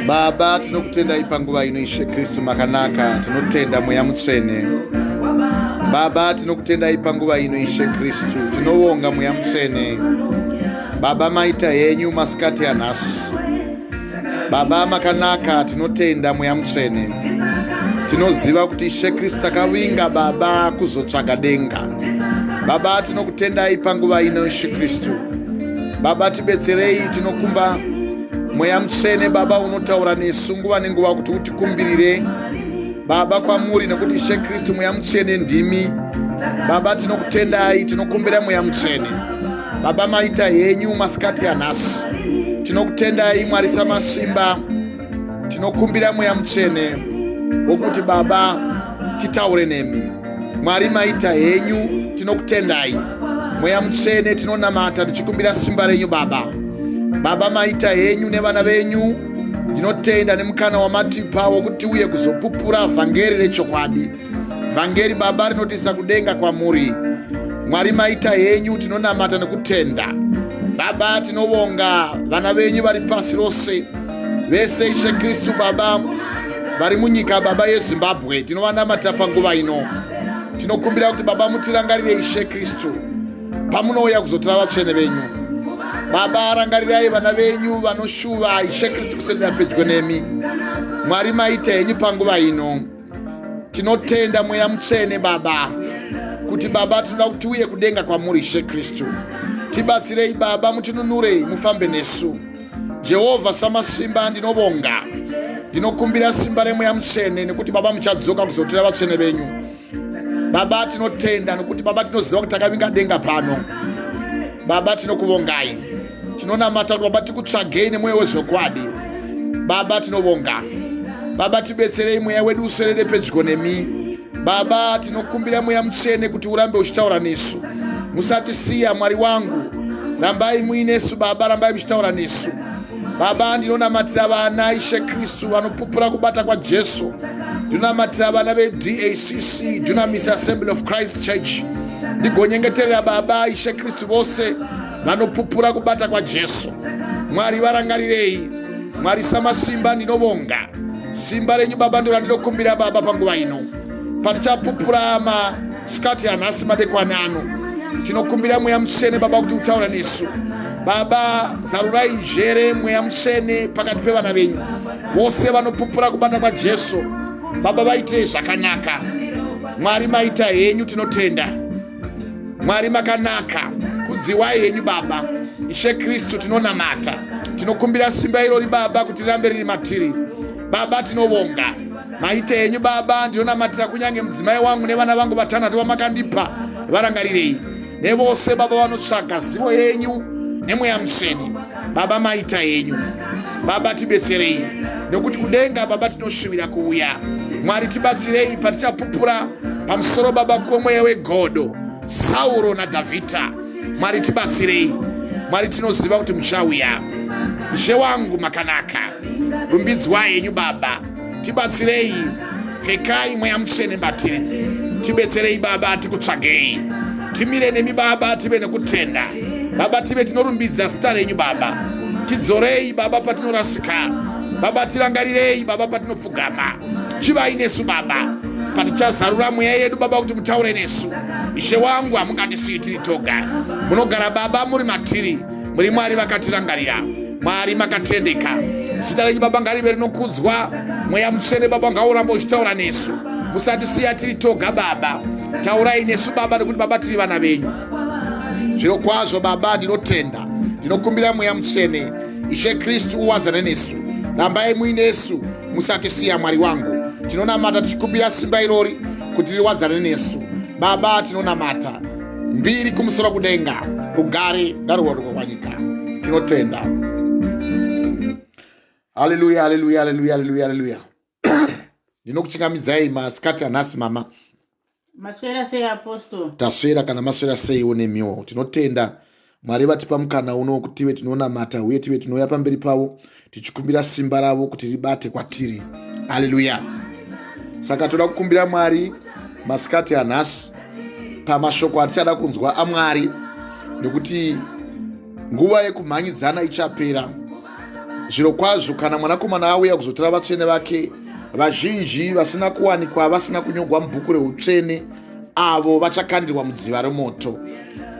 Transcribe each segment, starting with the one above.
Baba tinokutenda ipanguva ino Ishe Kristu makanaka, tinotenda mweya mutsvene. Baba tinokutenda ipanguva ino Ishe Kristu, tinowonga mweya mutsvene. Baba maita henyu masikati anhasi. Baba makanaka, tinotenda mweya mutsvene. Tinoziva kuti Ishe Kristu takavinga Baba kuzotsvaga denga. Baba tinokutendai panguva ino Ishe Kristu. Baba tibetserei, tinokumba mweya mutsvene Baba unotaura nesu nguva nenguva kuti utikumbirire Baba kwamuri, nekuti Ishe Kristu mweya mutsvene ndimi. Baba tinokutendai, tinokumbira mweya mutsvene. Baba maita henyu masikati anhasi. Tinokutendai Mwari Samasimba, tinokumbira mweya mutsvene wokuti Baba titaure nemi. Mwari maita henyu, tinokutendai mweya mutsvene, tinonamata tichikumbira simba renyu Baba. Baba maita henyu nevana venyu, tinotenda nemukana wamatipa wokuti uye kuzopupura vhangeri rechokwadi. Vhangeri Baba rinotisa kudenga kwamuri. Mwari maita henyu, tinonamata nekutenda. Baba tinovonga vana venyu vari pasi rose vese Ishe Kristu Baba vari munyika Baba yeZimbabwe, tinovanamata panguva ino. Tinokumbira kuti Baba mutirangarire Ishe Kristu pamunouya kuzotora vatsvene venyu. Baba rangarirai vana venyu vanoshuva Ishe Kristu kusendera pedyo nemi. Mwari maita henyu panguva ino. Tinotenda mweya mutsvene Baba kuti Baba tinoda kuti uye kudenga kwamuri Ishe Kristu. Tibatsirei Baba, mutinunurei, mufambe nesu. Jehovha Samasimba, ndinovonga, ndinokumbira simba remweya mutsvene nekuti Baba muchadzoka kuzotora vatsvene venyu. Baba tinotenda nekuti Baba tinoziva kuti takavinga denga pano. Baba tinokuvongai, tinonamata kuti Baba tikutsvagei nemweya wezvokwadi. Baba tinovonga. Baba tibetserei mweya wedu userere pedyo nemi. Baba tinokumbira mweya mutsvene kuti urambe uchitaura nesu. Musatisiya Mwari wangu, rambai muinesu Baba, rambai muchitaura nesu. Baba ndinonamatira vana Ishe Kristu vanopupura kubata kwa Jesu. Ndinonamatira vana veDACC, Dunamis Assembly of Christ Church. Ndigonyengeterera Baba Ishe Kristu vose vanopupura kubata kwa Jesu. Mwari varangarirei. Mwari Samasimba, ndinovonga simba renyu Baba ndiro ndinokumbira Baba panguva ino. Patichapupura masikati anhasi madekwana ano, tinokumbira mweya mutsvene Baba kuti utaura nesu. Baba zarurai njere mweya mutsvene pakati pevana venyu vose vanopupura kubata kwa Jesu. Baba vaite zvakanaka. Mwari maita henyu, tinotenda. Mwari makanaka, kudziwai henyu Baba. Ishe Kristu tinonamata, tinokumbira simba irori Baba kuti rirambe riri matiri. Baba tinovonga, maite henyu Baba. Ndinonamatira kunyange mudzimai wangu nevana vangu vatanhatu vamakandipa, varangarirei nevose Baba vanotsvaga zivo yenyu nemweya mutsvene. Baba maita henyu. Baba tibetserei nekuti kudenga Baba tinoshuvira kuuya. Mwari tibatsirei patichapupura pamusoro Baba kwomweya wegodo Sauro naDhavhidha. Mwari tibatsirei. Mwari tinoziva kuti muchauya. Ishe wangu makanaka, rumbidzwai henyu Baba. Tibatsirei, pfekai mweya mutsvene matiri. Tibetserei Baba, tikutsvagei. Timire nemi Baba, tive nekutenda Baba, tive tinorumbidza zita renyu Baba. Tidzorei Baba patinorasika Baba, tirangarirei Baba patinopfugama. Chivai nesu Baba, patichazarura mweya yedu Baba kuti mutaure nesu. Ishe wangu, hamungatisiyi tiri toga. Munogara Baba muri matiri, muri Mwari vakatirangarira, Mwari makatendeka. Zita renyu Baba ngarive rinokudzwa. Mweya mutsvene Baba ngauramba uchitaura nesu. Musatisiya tiri toga Baba, taurai nesu Baba, nekuti Baba tiri vana venyu. Zviro kwazvo Baba ndinotenda, ndinokumbira mweya mutsvene. Ishe Kristu uwadzane nesu, rambai muinesu, musatisiya Mwari wangu. Tinonamata tichikumbira simba irori kuti riwadzane nesu. Baba tinonamata, mbiri kumusoro kudenga, rugare ngaruwaruka kwanyika. Tinotenda. Haleluya, haleluya, haleluya, haleluya, haleluya. Ndinokuchingamidzai masikati anhasi mama. Maswera sei apostle? Taswera kana maswera sei unemiwo. Tinotenda Mwari vatipa mukana uno kuti tive tinonamata uye tive tinouya pamberi pavo tichikumbira simba ravo kuti ribate kwatiri. Haleluya. Saka toda kukumbira Mwari masikati anhasi pamashoko atichada kunzwa aMwari, nekuti nguva yekumhanyidzana ichapera. Zviro kwazvo kana mwanakomana auya kuzotora vatsvene vake, vazhinji vasina kuwanikwa vasina kunyogwa mubhuku reutsvene, avo vachakandirwa mudziva remoto.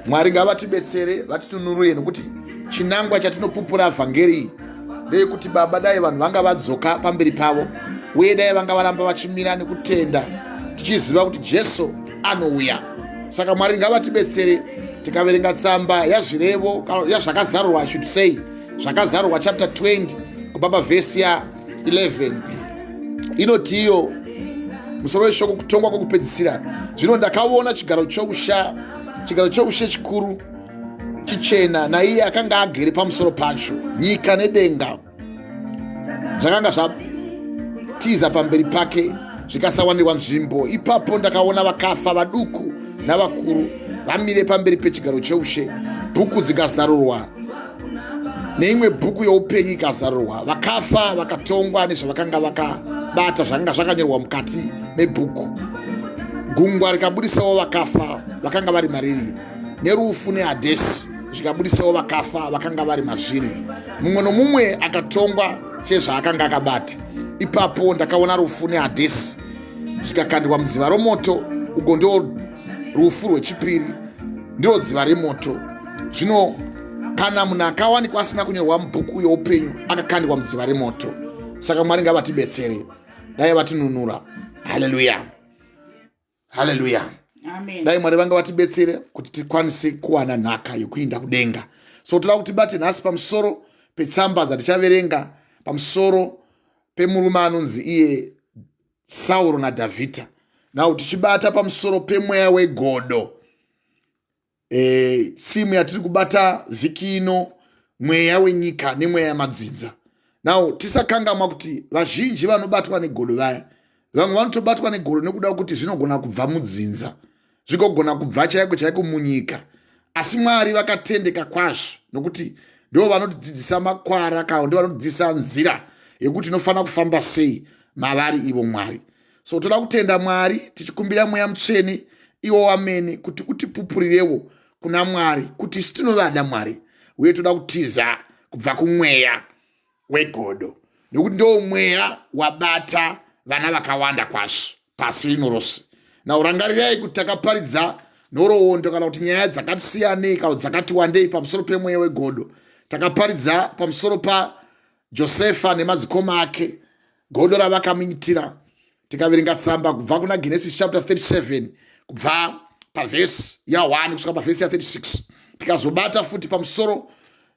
Mwari ngavatibetsere, vatitunurire, nokuti chinangwa chatinopupura vhangeri ndeyekuti Baba, dai vanhu vanga vadzoka pamberi pavo, uye dai vanga varamba vachimira nekutenda tichiziva kuti Jesu anouya. Saka Mwari ngavatibetsere. Tikaverenga tsamba yazvirevo yazvakazarurwa, I should say zvakazarurwa chapter 20 kubva pavhesi ya 11, inotiyo musoro weshoko kutongwa kwokupedzisira. Zvino ndakaona chigaro choushe chikuru chichena, naiye akanga agere pamusoro pacho. Nyika nedenga zvakanga zvatiza pamberi pake zvikasawanirwa nzvimbo. Ipapo ndakaona vakafa, vaduku navakuru, vamire pamberi pechigaro choushe, bhuku dzikazarurwa, neimwe bhuku youpenyu ikazarurwa. Vakafa vakatongwa nezvavakanga vakabata zvakanga zvakanyorwa mukati mebhuku. Gungwa rikabudisawo vakafa vakanga vari mariri, nerufu neHadhesi zvikabudisawo vakafa vakanga vari mazviri. Mumwe nomumwe akatongwa sezvaakanga akabata. Ipapo ndakaona rufu neHadhesi zvikakandwa mudziva romoto. Ugo ndo rufu rwechipiri, ndiro dziva remoto. Zvino kana munhu akawanikwa asina kunyorwa mubhuku youpenyu akakandwa mudziva remoto. Saka Mwari ngavatibetsere, dai vatinunura. Haleluya, haleluya, Amen. dai Mwari vanga vatibetsere kuti tikwanise kuwana nhaka yokuinda kudenga. So toda kuti bate nhasi pamusoro petsamba dzatichaverenga pamusoro pemurume anonzi iye Sauro naDhavhidha. Now tichibata pamusoro pemweya wegodo. Theme yatiri kubata vhiki ino, mweya wenyika nemweya yamadzidza. Now tisakangamwa kuti vazhinji vanobatwa negodo vaya, vamwe vanotobatwa negodo nekuda kuti zvinogona kubva mudzinza, zvigogona kubva chaiko munyika. Asi Mwari vakatendeka kwazvo, nokuti ndivo vanotidzidzisa makwara kana ndivo vanotidzidzisa nzira yekuti inofanira kufamba sei mavari ivo Mwari. So toda kutenda Mwari tichikumbira mweya mutsvene iwo wamene kuti utipupurirewo kuna Mwari, kuti isi tinovada Mwari, uye toda kutiza kubva kumweya wegodo, nekuti ndo mweya wabata vana vakawanda kwazvo pasi rino rose. Na urangarirai kuti takaparidza nhoroondo kana kuti nyaya dzakati siyanei kana dzakati wandei pamusoro pemweya wegodo. Takaparidza pamusoro pa Josefa nemadzikoma ake, godo ravakamuitira. Tikaverenga tsamba kubva kuna Genesis chapter 37 kubva pavhesi ya 1 kusvika pavhesi ya 36. Tikazobata futi pamusoro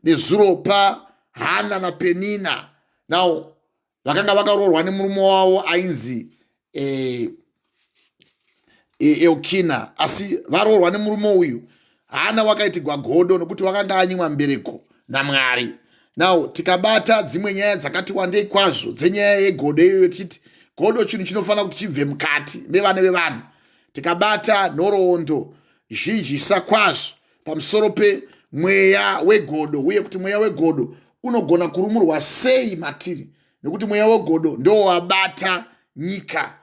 nezuro pa Hana naPenina. Now vakanga vakaroorwa nemurume wavo ainzi Elkina, asi varoorwa nemurume uyu. Hana wakaitigwa godo nokuti wakanga anyimwa mbereko naMwari. Now tikabata dzimwe nyaya dzakati wandei kwazvo dzenyaya yegodo iyoyo, tichiti godo chinhu chinofanira kuti chibve mukati mevana vevanhu. Tikabata nhoroondo zhinjisa kwazvo pamusoro pemweya wegodo, uye kuti mweya wegodo unogona kurumurwa sei matiri, nekuti mweya wegodo ndo wabata nyika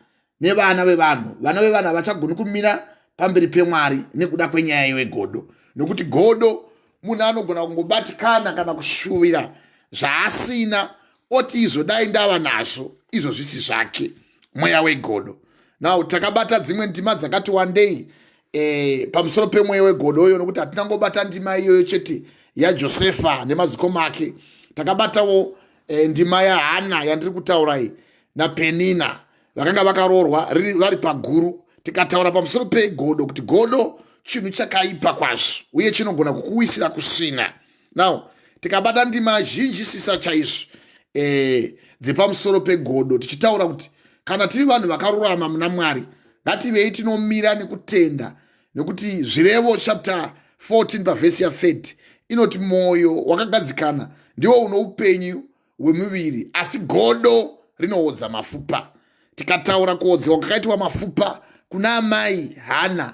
nevana vevanhu. Vana vevanhu havachagoni kumira pamberi peMwari nekuda kwenyaya yegodo, nekuti godo munhu anogona kungobatikana kana kushuvira zvaasina oti izvo dai ndava nazvo, izvo zvisi zvake, mweya wegodo. Now takabata dzimwe ndima dzakati wandei pamusoro pemweya wegodo uyo, nokuti hatinangobata ndima iyoyo chete yaJosefa nemadzikoma ake. Takabatawo ndima yaHana yandiri kutaura iyi naPenina, vakanga vakaroorwa vari paguru. Tikataura pamusoro pegodo kuti godo chinhu chakaipa kwazvo uye chinogona kukuwisira kusina. Now tikabata ndima zhinji sisa chaizvo dzepamusoro pegodo, tichitaura kuti kana tiri vanhu vakarurama muna Mwari, ngativei tinomira nekutenda, nekuti zvirevo chapter 14 pavhesi ya 30 inoti mwoyo wakagadzikana ndiwo uno upenyu hwemuviri, asi godo rinoodza mapfupa. Tikataura kuodzwa kwakaitwa mapfupa kuna amai Hana,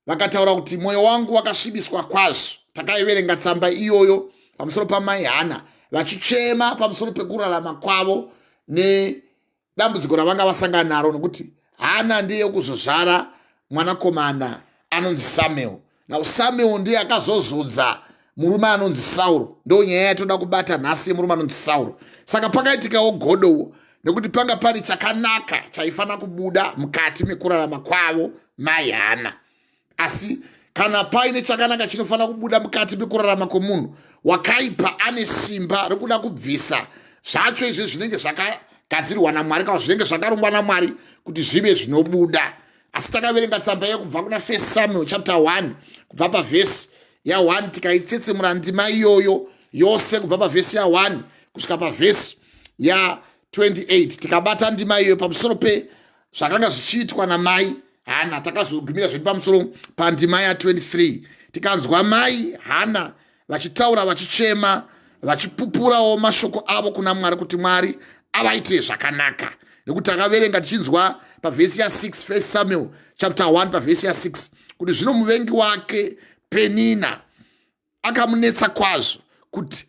vakataura kuti mwoyo wangu wakasvibiswa kwazvo. Takaiverenga tsamba iyoyo pamusoro pamai Hana vachichema pamusoro pekurarama kwavo nedambudziko ravanga vasangana naro, nokuti Hana ndiye kuzozvara mwanakomana anonzi Samuel. Now Samuel ndiye akazozodza murume anonzi Sauro. Ndo nyaya yatoda kubata nhasi, murume anonzi Sauro. Saka pakaitikawo godowo nekuti panga pari chakanaka chaifana kubuda mukati mekurarama kwavo mai Hana. Asi kana paine chakanaka chinofana kubuda mukati mekurarama kwomunhu wakaipa ane simba rekuda kubvisa zvacho izvi zvinenge zvakagadzirwa naMwari kana zvinenge zvakarongwa naMwari kuti zvive zvinobuda. Asi takaverenga tsamba iyo kubva kuna 1 Samuel chapter 1 kubva pavhesi ya1 tikaitsetsemura ndima iyoyo yose kubva pavhesi ya1 kusvika pavhesi ya28 tikabata ndima iyoyo pamusoro pe zvakanga zvichiitwa namai Hana. Takazogumira zviri pamusoro pandima ya23 tikanzwa mai Hana vachitaura vachichema vachipupurawo mashoko avo kuna Mwari kuti Mwari avaite zvakanaka. Nekuti takaverenga tichinzwa pavhesi ya6 1 Samuel chapter 1 pavhesi ya6 kuti zvino muvengi wake Penina akamunetsa kwazvo kuti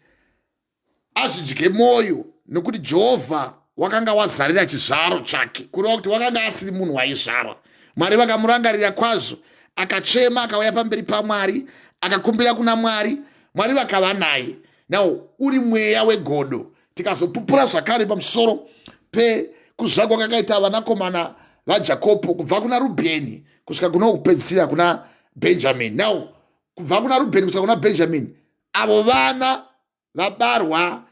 azvidye mwoyo nekuti Jehovha wakanga wazarira chizvaro chake, kureva kuti wakanga asiri munhu waizvarwa. Mwari vakamurangarira kwazvo, akachema akauya pamberi paMwari akakumbira kuna Mwari, Mwari vakava naye. Now uri mweya wegodo. Tikazopupura zvakare pamusoro pekuzvarwa kwakaita vanakomana vaJakobo kubva kuna Rubheni kusvika kuno kupedzisira kuna Benjamin. Now kubva kuna Rubheni kusvika kuna Benjamin, avo vana vabarwa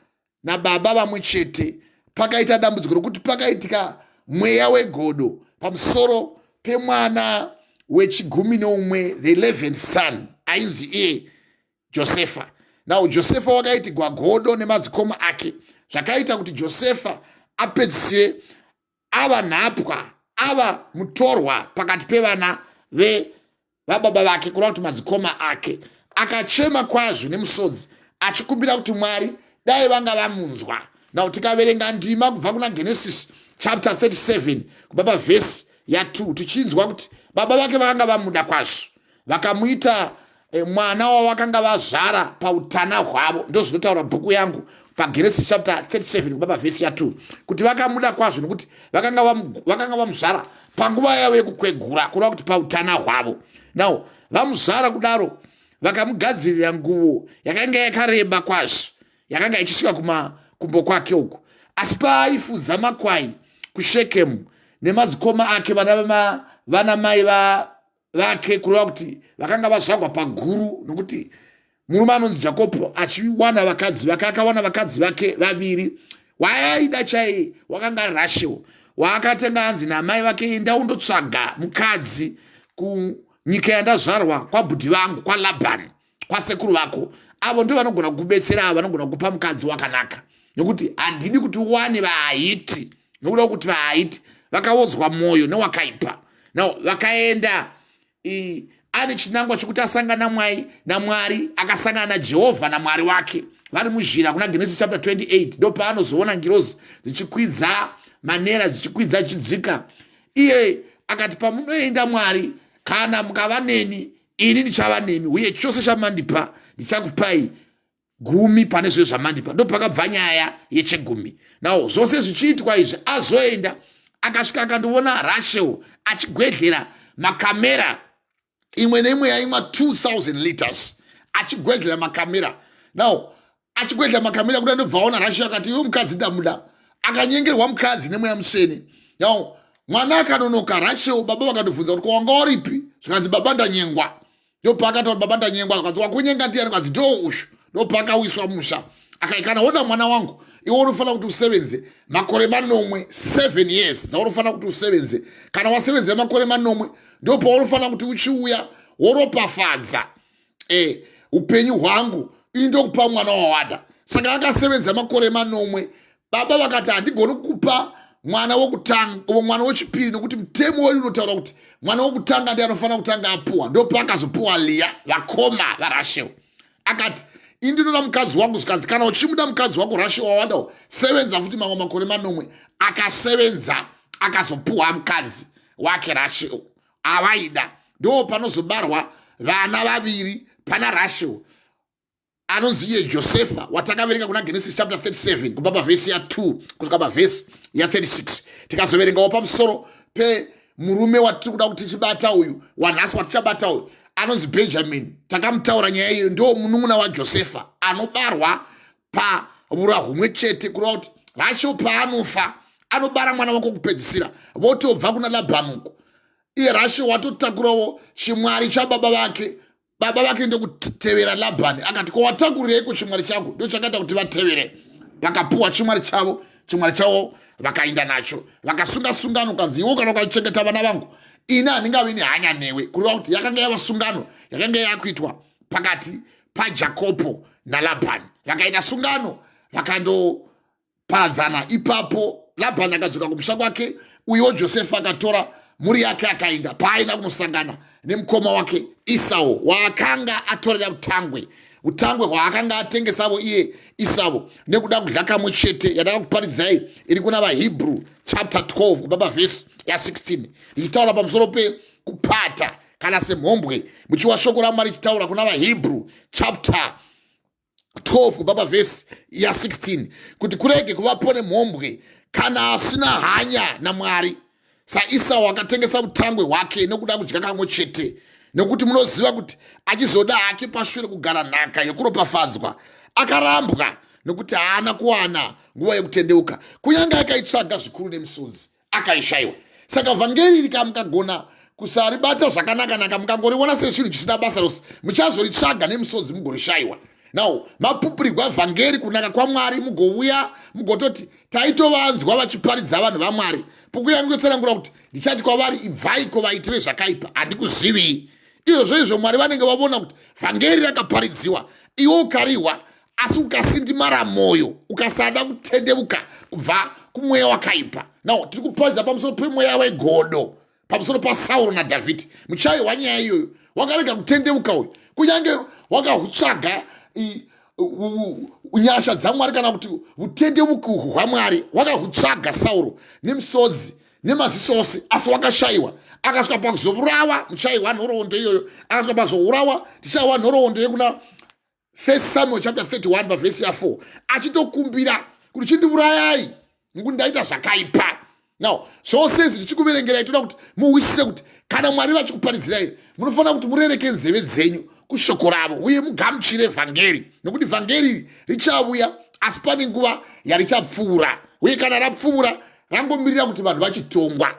nababa vamwe chete, pakaita dambudziko rokuti pakaitika mweya wegodo pamusoro pemwana wechigumi the 11th son ainzi iye Josefa. Now Josefa wakaitigwa godo nemadzikoma ake, zvakaita kuti Josefa apedzisire ava nhapwa, ava mutorwa pakati pevana vababa vake, kureva kuti madzikoma ake. Akachema kwazvo nemusodzi achikumbira kuti Mwari dai vanga vamunzwa. Now tikaverenga ndima kubva kuna Genesis chapter 37 kubva pavhesi ya2 tichinzwa kuti baba vake vakanga vamuda kwazvo, vakamuita mwana wavakanga vazvara pautana hwavo. Ndo zvinotaura bhuku yangu paGenesis chapter 37 kubva pavhesi ya2 kuti vakamuda kwazvo nekuti vakanga vamuzvara panguva yavo yekukwegura, kureva kuti pautana hwavo. Now vamuzvara kudaro vakamugadzirira nguo yakanga yakareba kwazvo, yakanga ichisvika kumakumbo kwake uku. Asi paaifudza makwai kuShekemu nemadzikoma ake vana mai vake, kureva kuti vakanga vazvagwa paguru, nokuti murume anonzi Jakobo achiwana vakadzi vake, akawana vakadzi vake vaviri. Waaida chaiye wakanga Rachel, waakatenga anzi namai vake, enda undotsvaga mukadzi kunyika yandazvarwa kwabhudhi vangu kwaLabhani, kwasekuru vako. Avo ndio vanogona kukubetsera, avo vanogona kukupa mukadzi wakanaka, nokuti handidi kuti uwane vaHiti, nokuda kuti vaHiti vakaodzwa mwoyo newakaipa. Now vakaenda ane chinangwa chokuti asangana naMwari, akasangana naJehovha naMwari wake vari muzhira kuna Genesis chapter 28. Ndo paanozoona ngirozi dzichikwidza manera dzichikwidza chidzika. Iye akati, pamunoenda Mwari, kana mukava neni ini ndichava nemi, uye chose chamandipa ndichakupai 10 pane zvose zvamandipa. Ndo pakabva nyaya yechegumi. Now zvose zvichiitwa izvi azoenda akasvika akandoona Rachel achigwedhlera makamera imwe neimwe yaimwa 2000 liters, achigwedhlera makamera. Now achigwedhlera makamera kuti andobvaona Rachel akati, iwe mukadzi ndamuda. Akanyengerwa mukadzi nemweya museni. Now mwana akanonoka, Rachel baba vakandobvunza kuti wanga uripi? Zvikanzi baba ndanyengwa. Ndo paakati baba ndanyengwa, zvikanzi wakunyenga ndiani? Zvikanzi ndo ushu. Ndo paakawiswa musha. Akaikana, woda mwana wangu, iwe unofanira kuti usevenze makore 7 years dzaunofanira kuti usevenze. Kana wasevenze makore 8 ndo paunofanira kuti uchiuya woropafadza upenyu hwangu, ini ndokupa mwana wawada. Saka akasevenza makore 8. Baba vakati, handigoni kukupa mwana wokutanga, mwana wechipiri, nokuti mutemo wedu unotaura kuti mwana wokutanga ndiye anofanira kutanga apuwa. Ndo paakazopuwa Leah, vakoma vaRachel. Akati, ini ndinoda mukadzi wangu. Zvikanzi kana uchimuda mukadzi wako Rachel wawadawo, sevenza futi mamwe makore 8. Akasevenza akazopuwa mukadzi wake Rachel avaida. Ndo panozobarwa vana vaviri pana Rachel, anonzi iye Josefa, watakaverenga kuna Genesis chapter 37 kubva pavhesi ya2 kusvika pavhesi ya36. Tikazoverengawo pamusoro pe murume watiri kuda kuti tichibata uyu, wanhasi watichabata uyu, anonzi Benjamin, takamutaura nyaya iyo, ndo munun'una waJosefa anobarwa paura humwe chete, kureva kuti Rachel paanofa anobara mwana wako kupedzisira, votobva kuna Labhani uko. Iye Rachel watotakurawo chimwari chababa vake, baba vake ndokutevera Labhani. Akati, ko watakurireiko chimwari changu? Ndo chakaita kuti vatevere. Vakapuwa chimwari chavo vakaenda nacho, vakasunga sungano, kanzi iwo kana ukachengeta vana vangu ini handingavi nehanya newe, kureva kuti yakanga yava sungano yakanga yakuitwa pakati paJakobo naLabhani. Vakaita sungano vakandoparadzana. Ipapo Labhani akadzoka kumusha kwake, uyo Josefa akatora mhuri yake akaenda paaina kunosangana nemukoma wake Esau, waakanga atorera utangwe hwaakanga atengesavo iye Esau, nekuda kudya kamwe chete yandakakuparidzai iri kuna vaHebrew chapter 12 kubva pavhesi ya16, ichitaura pamusoro pekupata kana semhombwe. Muchiwa shoko raMwari ichitaura kuna vaHebrew chapter 12 kubva pavhesi ya16 kuti kurege kuvapo nemhombwe kana asina hanya naMwari. SaEsau akatengesa utangwe hwake nekuda kudya kamwe chete, nekuti munoziva kuti achizoda hake pashure kugara nhaka yokuropafadzwa akarambwa, nekuti haana kuwana nguva yekutendeuka, kunyange akaitsvaga zvikuru nemisodzi akaishayiwa. Saka vhangeri rikamukagona kusaribata zvakanaka-naka, mukangoriona sechinhu chisina basa rose, muchazoritsvaga nemisodzi mugorishayiwa. Now mapupurigwa vhangeri kunaka kwaMwari, mugouya mugototi taitovanzwa vachiparidza vanhu vaMwari, pokuyangotsanangura kuti ndichati kwavari ibvaiko vaiti vezvakaipa, handikuzivi. Izvo Mwari vanenge vavona kuti vhangeri rakaparidziwa, iwo ukarihwa, asi ukasindimara mwoyo, ukasada kutendeuka kubva kumweya wakaipa. Now tiri kuparidza pamusoro pemweya wegodo, pamusoro paSauro naDhavhidhi. Muchaiwa nyaya iyoyo, wakarega kutendeuka uyu, kunyange wakahutsvaga nyasha dzaMwari kana kuti utendeuku hwaMwari, wakahutsvaga Sauro nemisodzi nemaziso ose, asi wakashayiwa. Akasvika pakuzourawa, muchaiwa nhoroondo iyoyo, akasvika pakuzourawa, tichaiwa nhoroondo yekuna 1 Samuel chapter 31 pavhesi ya4, achitokumbira kuti chindiurayai nekuti ndaita zvakaipa. Now zvose izvi tichikuverengerai toda kuti muwisise kuti kana Mwari vachikuparidzirai, munofanira kuti murereke nzeve dzenyu kushoko ravo uye mugamuchire vhangeri, nekuti vhangeri richauya asi pane nguva yarichapfuura, uye kana rapfuura rangomirira kuti vanhu vachitongwa.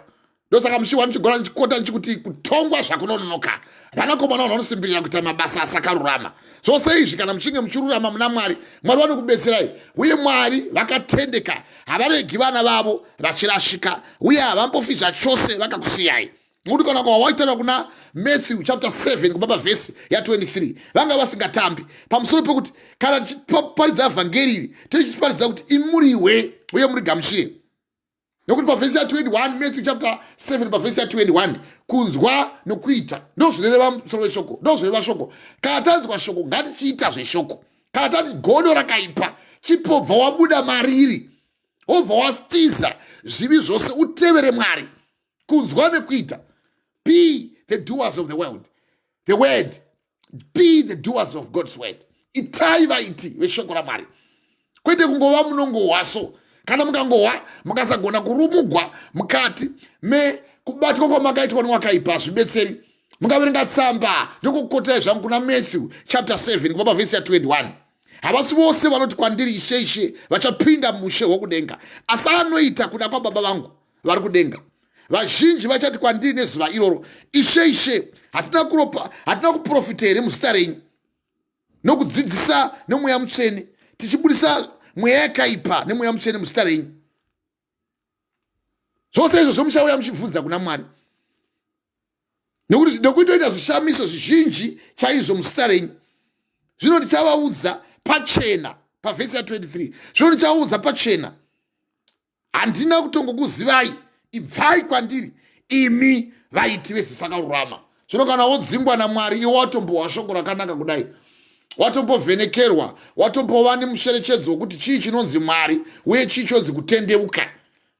Ndosaka mushiwa ndichigona ndichikota ndichikuti kutongwa zvakunononoka, vanakomana vanhu vanosimbirira kuita mabasa asakarurama. Zvose izvi kana muchinge muchirurama muna Mwari, Mwari vanokubetserai, uye Mwari vakatendeka havaregi vana vavo vachirashika, uye havambofi zvachose vakakusiyai. Nekuti kana kwawaitaura kuna Matthew chapter 7 kubva pavhesi ya23, vanga vasingatambi pamusoro pekuti kana tichiparidza vhangeri iri tichiparidza kuti imuriwe uye murigamuchire. Nekuti pavhesi ya21, Matthew chapter 7 pavhesi ya21, kunzwa nokuita ndozvinoreva musoro weshoko, ndozvinoreva shoko. Kana tanzwa shoko ngatichiita zveshoko. Kana tati godo rakaipa, chipobva wabuda mariri, wobva watiza zvivi zvose, utevere Mwari. Kunzwa nekuita. Be the doers of the word. The word. Be the doers of God's word. Itai vaiti veshoko raMwari. Kwete kungova munongohwaso. Kana mukangohwa mukasagona kurumugwa mukati mekubatwa kwamakaitwa newakaipa zvibetseri, mukaverenga tsamba ndokukotai zvangu kuna Matthew chapter 7 kubva pavhesi ya21. Havasi vose vanoti kwandiri Ishe Ishe vachapinda muushe hwokudenga, asi anoita kuda kwaBaba vangu vari kudenga. Vazhinji vachati kwandiri nezuva iroro, Ishe Ishe, hatina kuprofita here muzita renyu, nokudzidzisa nemweya mutsvene, tichibudisa mweya yakaipa nemweya mutsvene muzita renyu. Zvose izvo zvomuchauya muchibvunza kuna Mwari, nekuitoita zvishamiso zvizhinji chaizvo muzita renyu. Zvino ndichavaudza pachena pavhesi ya23, zvino ndichavaudza pachena, handina kutongokuzivai, ibvai kwandiri imi vaiti vezisakarurama. Zvino kana wodzingwa naMwari, iwe watombohwa shoko rakanaka kudai, watombovhenekerwa, watombova nemusherechedzo wokuti chii chinonzi Mwari uye chii chinonzi kutendeuka,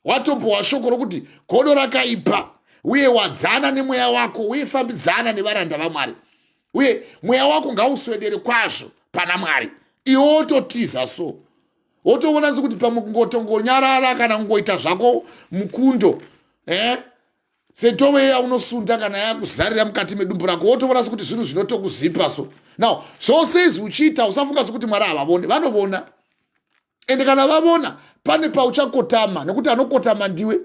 watombohwa shoko rokuti godo rakaipa, uye wadzana nemweya wako, uye fambidzana nevaranda vaMwari, uye mweya wako ngauswedere kwazvo pana Mwari. Iwe wototiza so, wotoona nzi kuti pamwe kungotongonyarara kana kungoita zvako mukundo, Setove ya unosunda kana yakuzarira mukati medumbu rako wotoona kuti zvinhu zvinotokuzipa so. Now, zvose izvi uchiita usafunga kuti Mwari havavoni, vanovona. Ende kana vavona pane pauchakotama nekuti anokotama ndiwe.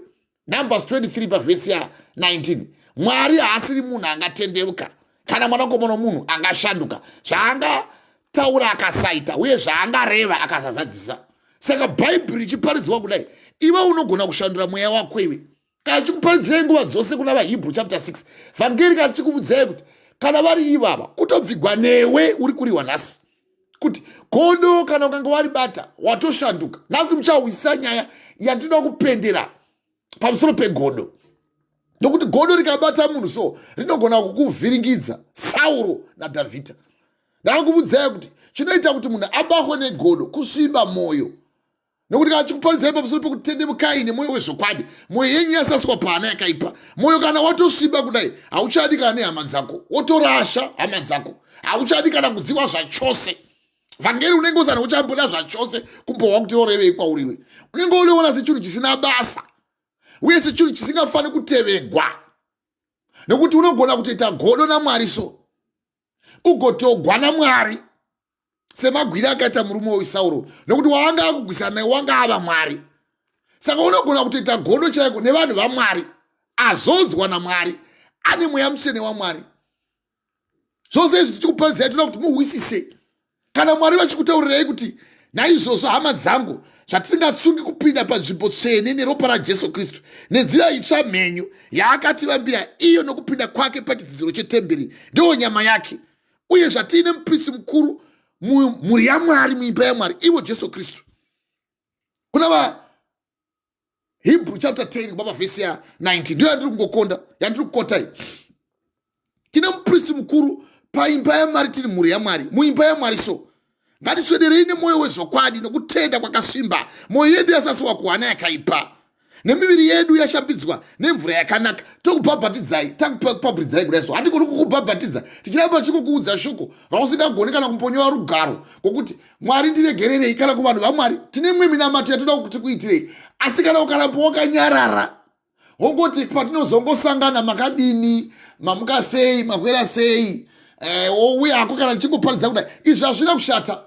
Numbers 23 pavhesi ya 19. Mwari haasiri munhu angatendeuka kana mwanakomana womunhu angashanduka. Zvaangataura akasaita uye zvaangareva akasazadzisa. Saka Bhaibheri richiparidzwa kudai, iwe unogona kushandura mweya wako iwe. Kana chikuparidzai nguva dzose kuna vaHebrew chapter 6. Vhangeri kana chikubudzai kuti kana vari ivava kutobvigwa newe uri kuriwa nhasi. Kuti godo kana ukanga waribata watoshanduka. Nhasi muchawisa nyaya yatinoda kupendera pamusoro pegodo. Nokuti godo rikabata munhu so rinogona kukuvhiringidza Sauro naDhavhidha. Ndakubudzai kuti chinoita kuti munhu abakwe negodo kusviba moyo. Nokuti kana chikuparidzai pamusoro pekuti tendemukai nemwoyo wezvokwadi, mwoyo yenyu yasaswa pahana yakaipa. Mwoyo kana watosviba kudai hauchadi kana nehama dzako, wotorasha hama dzako, hauchadi kana kudziwa zvachose. Vhangeri unenge usana uchamboda zvachose kumbohwa kuti orevei kwauriwe. Unenge uliona sechinhu chisina basa uye sechinhu chisingafani kutevegwa. Nokuti unogona kutoita godo naMwari so ugotogwa naMwari semagwiri akaita murume weSauro, nokuti waanga akugwisana naye wanga ava Mwari. Saka unogona kutoita godo chaiko nevanhu vaMwari, azodzwa naMwari, ane mweya mutsvene waMwari. Zvose izvi tichikuparidzai toda kuti muhwisise. Kana Mwari vachikutaurirai kuti naizvozvo hama dzangu, zvatisingatsungi kupinda panzvimbo tsvene neropa raJesu Kristu nenzira itsva mhenyu yaakativambira iyo nokupinda kwake pachidziro chetemberi ndiyo nyama yake, uye zvatine muprista mukuru mhuri yaMwari, muimba yaMwari, ivo Jesu Kristu. Kuna vaHebrew chapter 10 kubva pavhesi ya 19 ndiyo yandiri kungokonda, yandiri kukotai. Tine muprista mukuru paimba yaMwari, tiri mhuri yaMwari, muimba yaMwari so. Ngatiswederei nemwoyo wezvokwadi nokutenda kwakasimba, mwoyo yedu yasasiwa kuhana yakaipa, nemiviri yedu yashambidzwa nemvura yakanaka. Tokubhabhatidzai, takupabhuridzai kudai so. Hatigoni kukubhabhatidza tichiramba tichikukuudza shoko rausingagoni kana kumbonyora rugaro kwokuti Mwari ndiregererei kana kuvanhu vaMwari tine imwe minamato yatoda kuti kuitirei. Asi kana ukaramba wakanyarara wongoti patinozongosangana makadini, mamuka sei, mavera sei, uye hako kana tichikuparidza kudai, izvi hazvina kushata.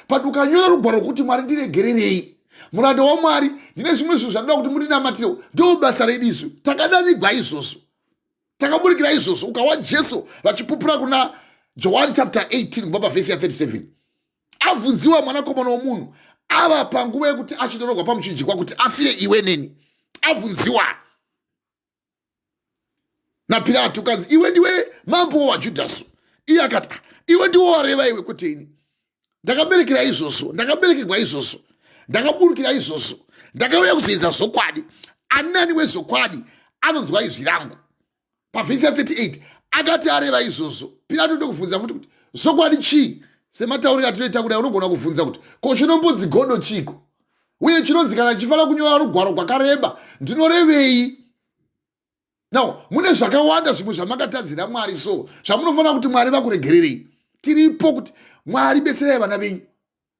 But ukanyora rugwaro rwokuti Mwari ndiregererei, muranda waMwari, ndine zvimwe zvinhu zvanoda kuti mundinamatire, ndo basa redu izvo. Takadanigwa izvozvo, takaburikira izvozvo. Ukawa Jesu vachipupura kuna John chapter 18 kubva pavhesi ya 37, abvunziwa mwanakomana womunhu ava panguva yekuti achitorogwa pamuchinjikwa kuti afire iwe neni. Abvunziwa naPirato kanzi, iwe ndiwe mambo waJudhasu? Iye akati, iwe ndiwe wareva iwe kuti ini ndakaberekera izvozvo, ndakaberekerwa izvozvo, ndakaburukira izvozvo, ndakauya kuzoedza zvokwadi. Anani wezvokwadi anonzwa izwi rangu. Pavhesi ya 38 akati areva izvozvo, Pirato ndokubvunza futi kuti zvokwadi chii? Sematauriro atinoita kudai unogona kubvunza kuti ko chinombodzi godo chiko, uye chinonzi kana chifanira kunyora rugwaro rwakareba ndinorevei? Now, mune zvakawanda zvimwe zvamakatadzira Mwari so zvamunofanira kuti Mwari vakuregererei. Tiripo kuti Mwari betserai vana venyu.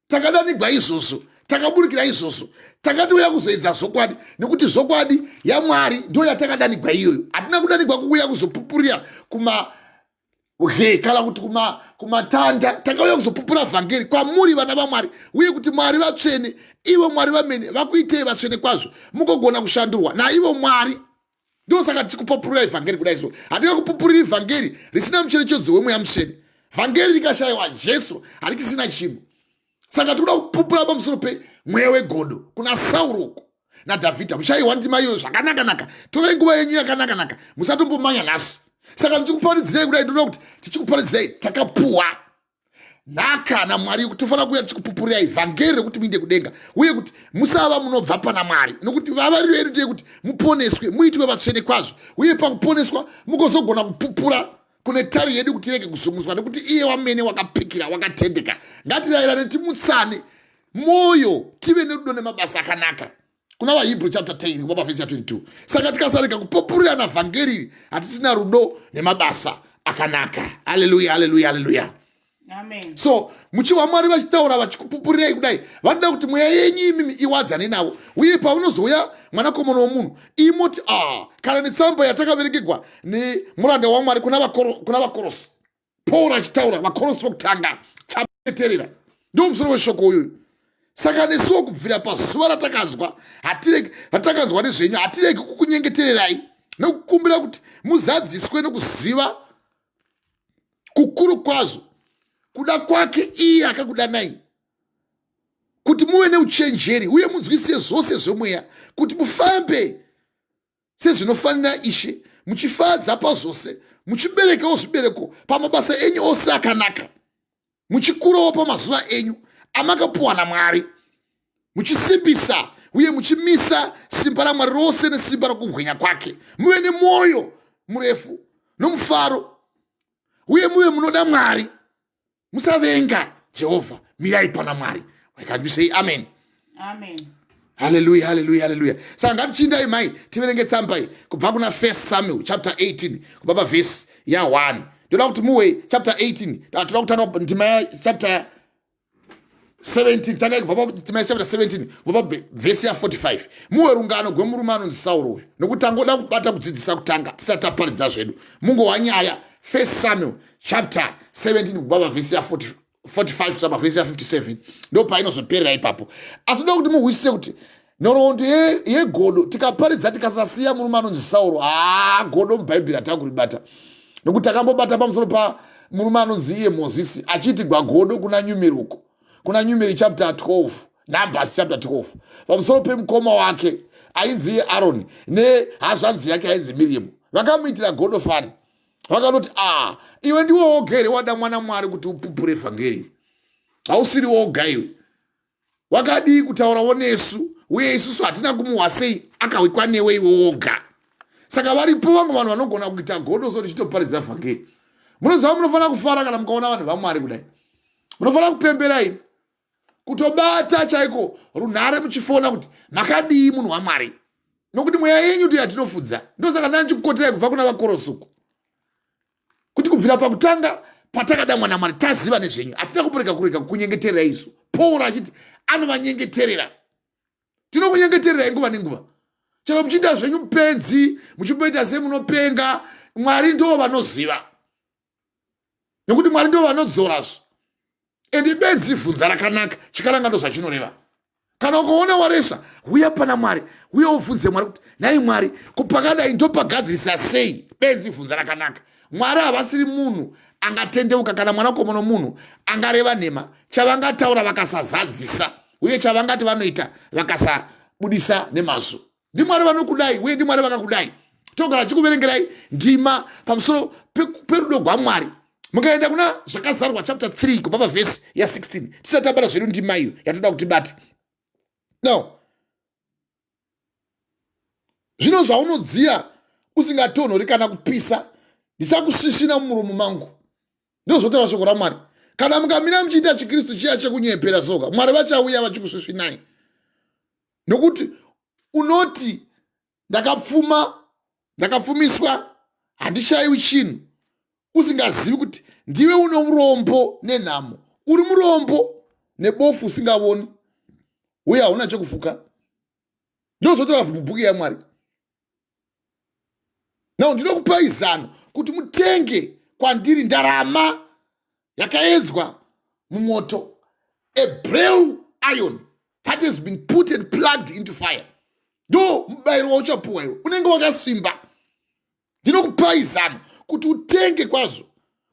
Takadanigwa izvozvo, takaburikira izvozvo, takatiuya kuzoedza zvokwadi, nekuti zvokwadi yaMwari ndo yatakadanigwa iyoyo. Hatina kudanigwa kuuya kuzopupurira kana kuti kumatanda. Takauya kuzopupura vhangeri kwamuri vana vaMwari, uye kuti Mwari vatsvene, ivo Mwari vamene vakuitei vatsvene kwazvo mugogona kushandurwa naivo Mwari. Ndo saka tichikupupurira vhangeri kudai so. Hatina kupupurira vhangeri risina mucherechedzo wemweya mutsvene. Vhangeri rikashayiwa Jesu harichisina chinhu. Saka tikuda kupupura pamusoro pemweya wegodo kuna Sauro naDhavhidha. Muchayiwa ndima iyoyo zvakanaka-naka. Torai nguva yenyu yakanaka-naka, musatombomanya nhasi. Saka tichikuparidzirai kudai, ndoda kuti tichikuparidzirai takapuwa nhaka naMwari yokuti tofanira kuuya tichikupupurirai vhangeri rekuti muinde kudenga, uye kuti musava munobva pana Mwari, nokuti vavariro yedu ndeyekuti muponeswe, muitwe vatsvene kwazvo, uye pakuponeswa mugozogona kupupura kune tari yedu kuti irege kuzungutswa, nekuti iye wamene wakapikira, wakatendeka. Ngatirayirane timutsane moyo, tive nerudo nemabasa akanaka. Kuna vaHebrew chapter 10 kubva pavhesi ya 22. Saka tikasarega kupupurirana vhangeri hatisina rudo nemabasa akanaka. Haleluya, haleluya, haleluya. Amen. So muchiwa Mwari vachitaura vachikupupurirai kudai vanoda kuti mweya yenyu imimi iwadzane navo uye paunozouya mwanakomana womunhu imoti kana netsamba yatakaverengegwa nemuranda waMwari kuna vakorosi Paul achitaura vakorosi vokutanga chapeterera ndio musoro weshoko uyu. Saka nesuwo kubvira pazuva ratakanzwa nezvenyu hatiregi kukunyengetererai nekukumbira kuti muzadziswe nokuziva kukuru kwazvo kuda kwake iye akakudanai kuti muve neuchenjeri uye munzwisise zvose zvemweya kuti mufambe sezvinofanira Ishe muchifadza pazvose muchiberekawo zvibereko pamabasa enyu ose akanaka muchikurawo pamazuva enyu amakapuwa naMwari muchisimbisa uye muchimisa simba raMwari rose nesimba rokubwinya kwake muve nemwoyo murefu nomufaro uye muve munoda Mwari musavenga Jehovha mirai pana Mwari. Can you say amen? Amen. Hallelujah, hallelujah, hallelujah. Saka ngatichindai mai tiverenge tsamba iyi kubva kuna 1 Samuel chapter 18 kubva pavhesi ya 1. Ndoda kuti muwe chapter 18 toda kutanga ndima ya chapter 17 tanga kubva ndima ya chapter 17 kubva vhesi ya 45. Muwe rungano gwemurume anonzi Sauro uyu nokuti angoda kubata kudzidzisa kutanga tisataparidza zvedu. Mungu wanyaya 1 Samuel chapter 17 kubva pavhesi ya 45 kusvika pavhesi ya 57 ndo painozoperera ipapo. Asi ndoda kuti muhwisise kuti nhoroondo yegodo tikaparidza tikasasiya murume anonzi Sauro godo mubhaibheri hatakuribata nokuti takambobata pamusoro pa murume anonzi iye Mozisi achiti gwagodo kuna nyumeruko kuna nyumeri chapter 12 Numbers chapter 12 pamusoro pemukoma wake ainzi Aroni nehazvanzi yake ainzi Miriamu vakamuitira godo fani vakanoti iwe ndiwe woga here wada mwana Mwari kuti upupure vhangeri hausiri woga iwe wakadii kutaurawo nesu uye isusu hatina kumuhwa sei akawikwa newe iwe woga. Saka varipo vamwe vanhu vanogona kuita godo so tichitoparidza vhangeri. Munoziva munofanira kufara kana mukaona vanhu vaMwari kudai munofanira kupemberai kutobata chaiko runhare muchifona kuti makadii munhu waMwari nokuti mweya yenyu ndiyo yatinofudza. Ndosaka ndanchikukoterai kubva kuna vakorosuku kuti kubvira pakutanga patakada mwana Mwari taziva nezvenyu hatina kureka kunyengeterera isu. Paul achiti anovanyengeterera tinokunyengetererai nguva nenguva chero muchiita zvenyu mupenzi muchimboita semunopenga Mwari ndo vanoziva nokuti Mwari ndo vanodzorazvo ende benzi bvunza rakanaka chikaranga ndo zvachinoreva. Kana ukaona waresa uya pana Mwari uye ubvunze Mwari kuti nai Mwari kupakadai ndopagadzirisa sei benzi bvunza rakanaka. Mwari havasiri munhu angatendeuka kana mwanakomana womunhu angareva nhema chavangataura vakasazadzisa uye chavangati vanoita vakasabudisa nemazvo. NdiMwari vanokudai uye ndiMwari vakakudai. Togara chikuverengerai ndima pamusoro perudo rwaMwari mukaenda kuna zvakazarwa chapter 3 kubva pavhesi ya 16 tisatabata zvedu ndima iyo yatoda kuti bate. No, zvino zvaunodziya usingatonhori kana kupisa ndisakusvisvina mumuromo mangu ndizvo zvotaura shoko raMwari. Kana mukamira muchiita chiKristu chiya chekunyepera soga Mwari vachauya vachikusvisvinai nokuti unoti ndakapfumiswa handishayiwi chinhu usingazivi kuti ndiwe une urombo nenhamo uri murombo nebofu usingavoni uye hauna chekufuka. Ndizvo zvotaura mubhuku yaMwari. Now ndinokupai zano kuti mutenge kwandiri ndarama yakaedzwa mumoto, a brave iron that has been put and plugged into fire. Ndo mubayiro wauchapuwa iwe unenge wakasimba. Ndinokupai zano kuti utenge kwazvo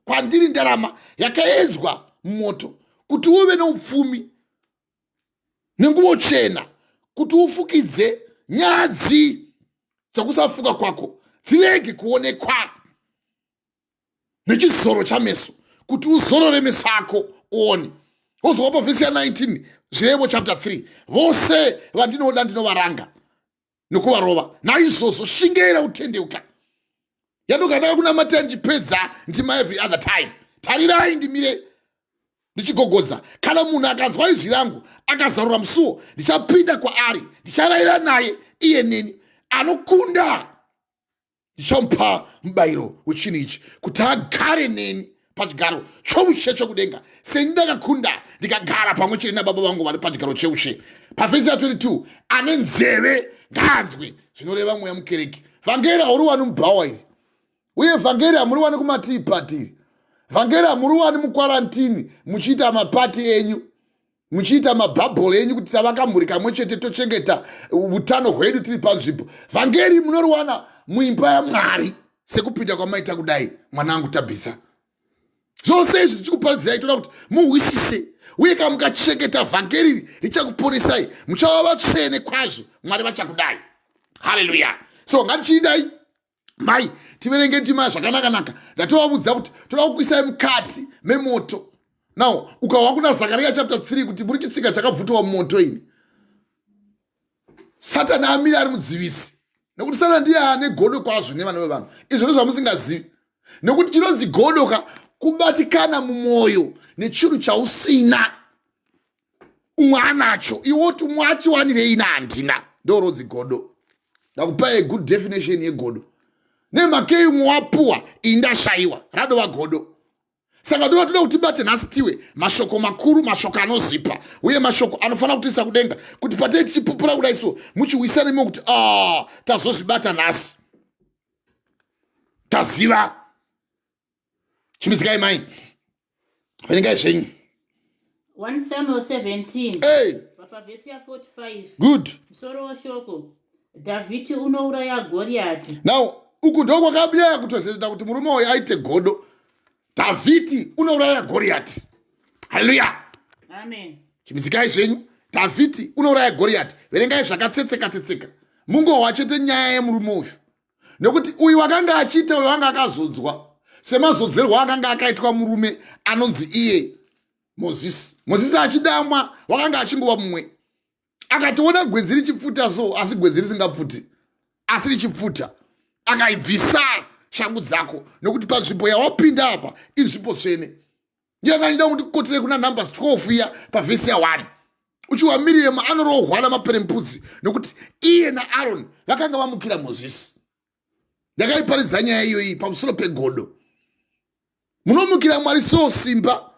kwandiri ndarama yakaedzwa mumoto kuti uve neupfumi nenguvo chena kuti ufukidze nyadzi dzokusafuka kwako dzirege kuonekwa nechizoro chameso kuti uzorore meso ako uone. Wozwa pavhesi ya 19 zvirevo chapter 3 vose vandinoda ndinovaranga nokuvarova naizvozvo shingera utendeuka. Yandokanaka kunamata ndichipedza ndima every other time. Tarirai ndimire ndichigogodza. Kana munhu akanzwa izwi rangu akazarura musuo ndichapinda kwaari ndicharayira naye iye neni anokunda ndichamupa mubayiro wechinhu ichi kuti agare neni pachigaro choushe chokudenga sendakakunda ndikagara pamwe chete nababa vangu vari pachigaro cheushe. Pavhesi ya 22 ane nzeve ngaanzwe zvinoreva mweya mukereke. Vhangeri hauri wani mubhawa iri, uye vhangeri hamuri wani kumatii patiri. Vhangeri hamuri wani mukwarantini muchiita mapati enyu, muchiita mabhabholi enyu kuti tavakamhuri kamwe chete tochengeta utano hwedu tiri panzvimbo. Vhangeri munoriwana muimba yaMwari sekupinda kwamaita kudai mwanangu Tabitha. Zvose izvi tichikuparidzirai toda kuti muhwisise, uye kana mukachengeta vhangeri richakuponesai muchava vatsvene kwazvo, Mwari vachakudai. Haleluya. So ngatichiindai mai tiverenge ndima zvakanaka-naka. Ndatovabudza kuti toda kukuisai mukati memoto. Now ukawa kuna Zakaria chapter 3 kuti muri chitsika chakabvutowa mumoto ini, Satani amire ari mudzivisi, nekuti Satani ndiye ane godo kwazvo nevana vevanhu. Izvo ndozvamusingazivi, nekuti chinonzi godoka kubatikana mumwoyo nechinhu chausina umwe anacho iwoti umwe achiwanirei handina, ndorodzi godo. Ndakupai a good definition yegodo. Nemakei umwe wapuwa indashayiwa radova godo. Saka toda kuti bate nhasi tiwe mashoko makuru, mashoko anozipa, uye mashoko anofanira kutiisa kudenga, kuti patei tichipupura kudai so muchiwisana imo kuti tazozvibata nhasi taziva. Chimisikai mai verengai zvenyu 1 Samuel 17 hey. pavhesi ya 45. Good. Musoro weshoko, Dhavhidhi unouraya Goriati. Now uku ndo kwakabiyaya kutozedzera kuti murume uyu aite godo. Dhavhidhi unouraya Goriati. Haleluya. Amen. Chimisikai zvenyu, Dhavhidhi unouraya Goriati. Verengai zvakatsetseka. Mungohwa chete nyaya yemurume uyu, nekuti uyu wakanga achiita uyu wanga akazodzwa semazodzerwa akanga akaitwa murume anonzi iye Mozisi. Mozisi achidamwa wakanga achingova mumwe, akationa gwenzi richipfuta so, asi gwenzi risingapfuti, asi richipfuta, akaibvisa shangu dzako, nekuti panzvimbo yawapinda apa inzvimbo tsvene. Ndiye akanyida kuti kukotere kuna Numbers 12 iya pavhesi ya 1 uchiwa Miriamu anorohwa namaperembudzi, nekuti iye naAroni vakanga vamukira Mozisi. Ndakaiparidza nyaya iyoyi pamusoro pegodo. Munomukira Mwari so simba,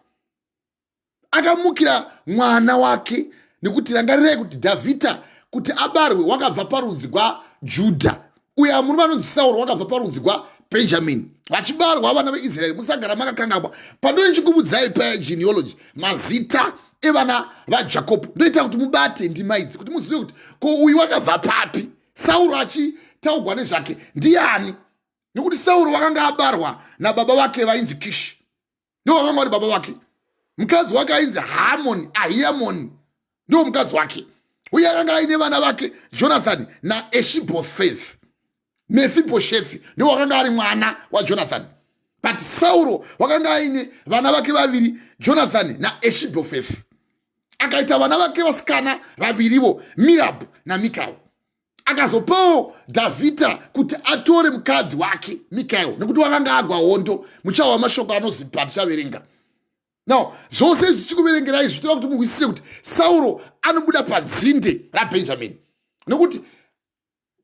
akamukira mwana wake, nekuti rangarirai kuti Dhavhidha kuti abarwe wakabva parudzi rwaJudha, uye murume anonzi Sauro wakabva parudzi rwaBhenjamini. Vachibarwa vana veIsraeri musagara makakanganwa. Pandoi ndichikubudzai paya genealogy mazita evana vaJakobho, ndoita kuti mubate ndima idzi kuti muzive kuti ko uyu wakabva papi. Sauro achitaugwa nezvake ndiani, nekuti Sauro wakanga abarwa nababa vake vainzi Kishi, ndo wakanga vari baba vake. Mukadzi wake ainzi Ahiamoni, ndo mukadzi wake. Uye akanga aine vana vake Jonathan naEshibhofethi. Mefibhoshethi ndo wakanga ari mwana waJonathan. But Sauro wakanga aine vana vake vaviri, Jonathan naEshibhofethi. Akaita vana vake vasikana vavirivo, Mirabu naMikael. Akazopawo Dhavhidha kuti atore mukadzi wake Mikael, nekuti wakanga agwa hondo. Muchawa mashoko anozipa tichaverenga. Now zvose zvichikuverengerai zvitoda kuti muhwisise kuti Sauro anobuda padzinde raBhenjamini, nekuti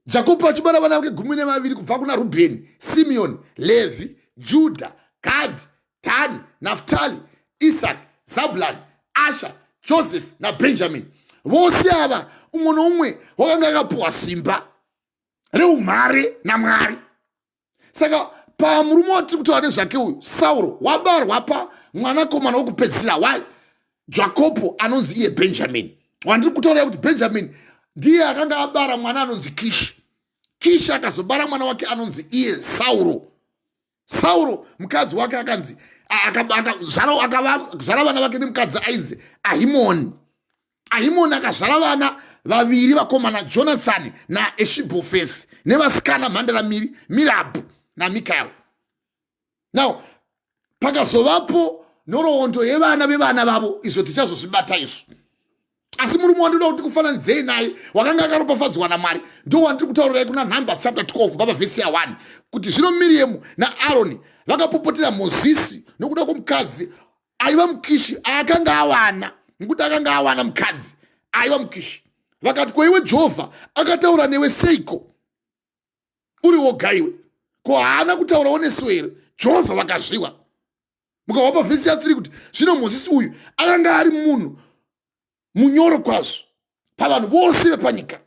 Jakobho achibara vana vake 12 kubva kuna Rubheni, Simeoni, Levi, Judha, Gadhi, Dhani, Naftali, Isaki, Zabulani, Asha, Joseph naBhenjamini. Vose ava umwe noumwe wakanga akapuwa simba reumhare naMwari. Saka pamurume watiri kutaura nezvake uyu Sauro wabarwa pa mwanakomana wokupedzisira waJakobho anonzi iye Bhenjamini. Wandiri kutaura kuti Bhenjamini ndiye akanga abara mwana anonzi Kishi. Kishi akazobara mwana wake anonzi iye Sauro. Sauro mukadzi wake akanzi akazvara vana vake nemukadzi ainzi Ahimoni. Ahimoni akazvara vana vaviri vakomana, Jonathan naEshibhofethi, nevasikana mhandara Mirabu naMikael. Now pakazovapo nhoroondo yevana vevana vavo, izvo tichazozvibata izvo. Asi murume wandoda kuti kufananidzei naye wakanga akaropafadzwa naMwari ndo wandiri kutaurirai kuna Numbers chapter 12 baba vhesi ya 1 kuti zvino Miriamu naAroni vakapopotera Mozisi nokuda kwomukadzi aiva mukishi aakanga awana, nekuti akanga awana mukadzi aiva mukishi. Vakati ko iwe Jehovha akataura newe seiko uri woga iwe? Ko haana kutaurawo nesu here? Jehovha vakazviwa. mukawa pavhesi ya3 kuti zvino Mozisi uyu akanga ari munhu munyoro kwazvo pavanhu vose vepanyika.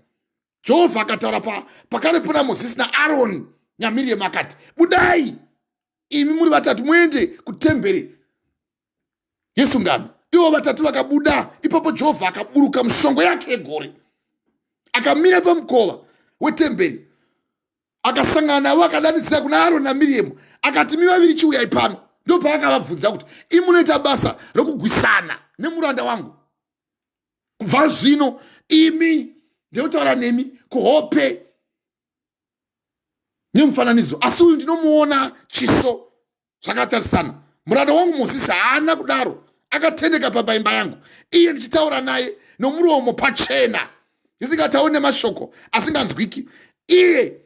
Jehovha akataura pakarepo naMozisi naAroni naMiriamu akati, budai imi muri vatatu muende kutemberi yesungano. Ivo vatatu vakabuda. Ipapo Jehovha akaburuka mushongo yake yegore akamira pamukova wetemberi, akasangana navo akadanidzira kuna Aroni naMiriamu akati, mi vaviri chiuyai pano. Ndo paakavabvunza kuti imi munoita basa rokugwisana nemuranda wangu. Kubva zvino imi ndinotaura nemi kuhope nemufananidzo, asi uyu ndinomuona chiso zvakatarisana. Muranda wangu Mozisi haana kudaro, akatendeka paimba yangu. Iye ndichitaura naye nomuromo pachena, ndisingatauri nemashoko asinganzwiki. Iye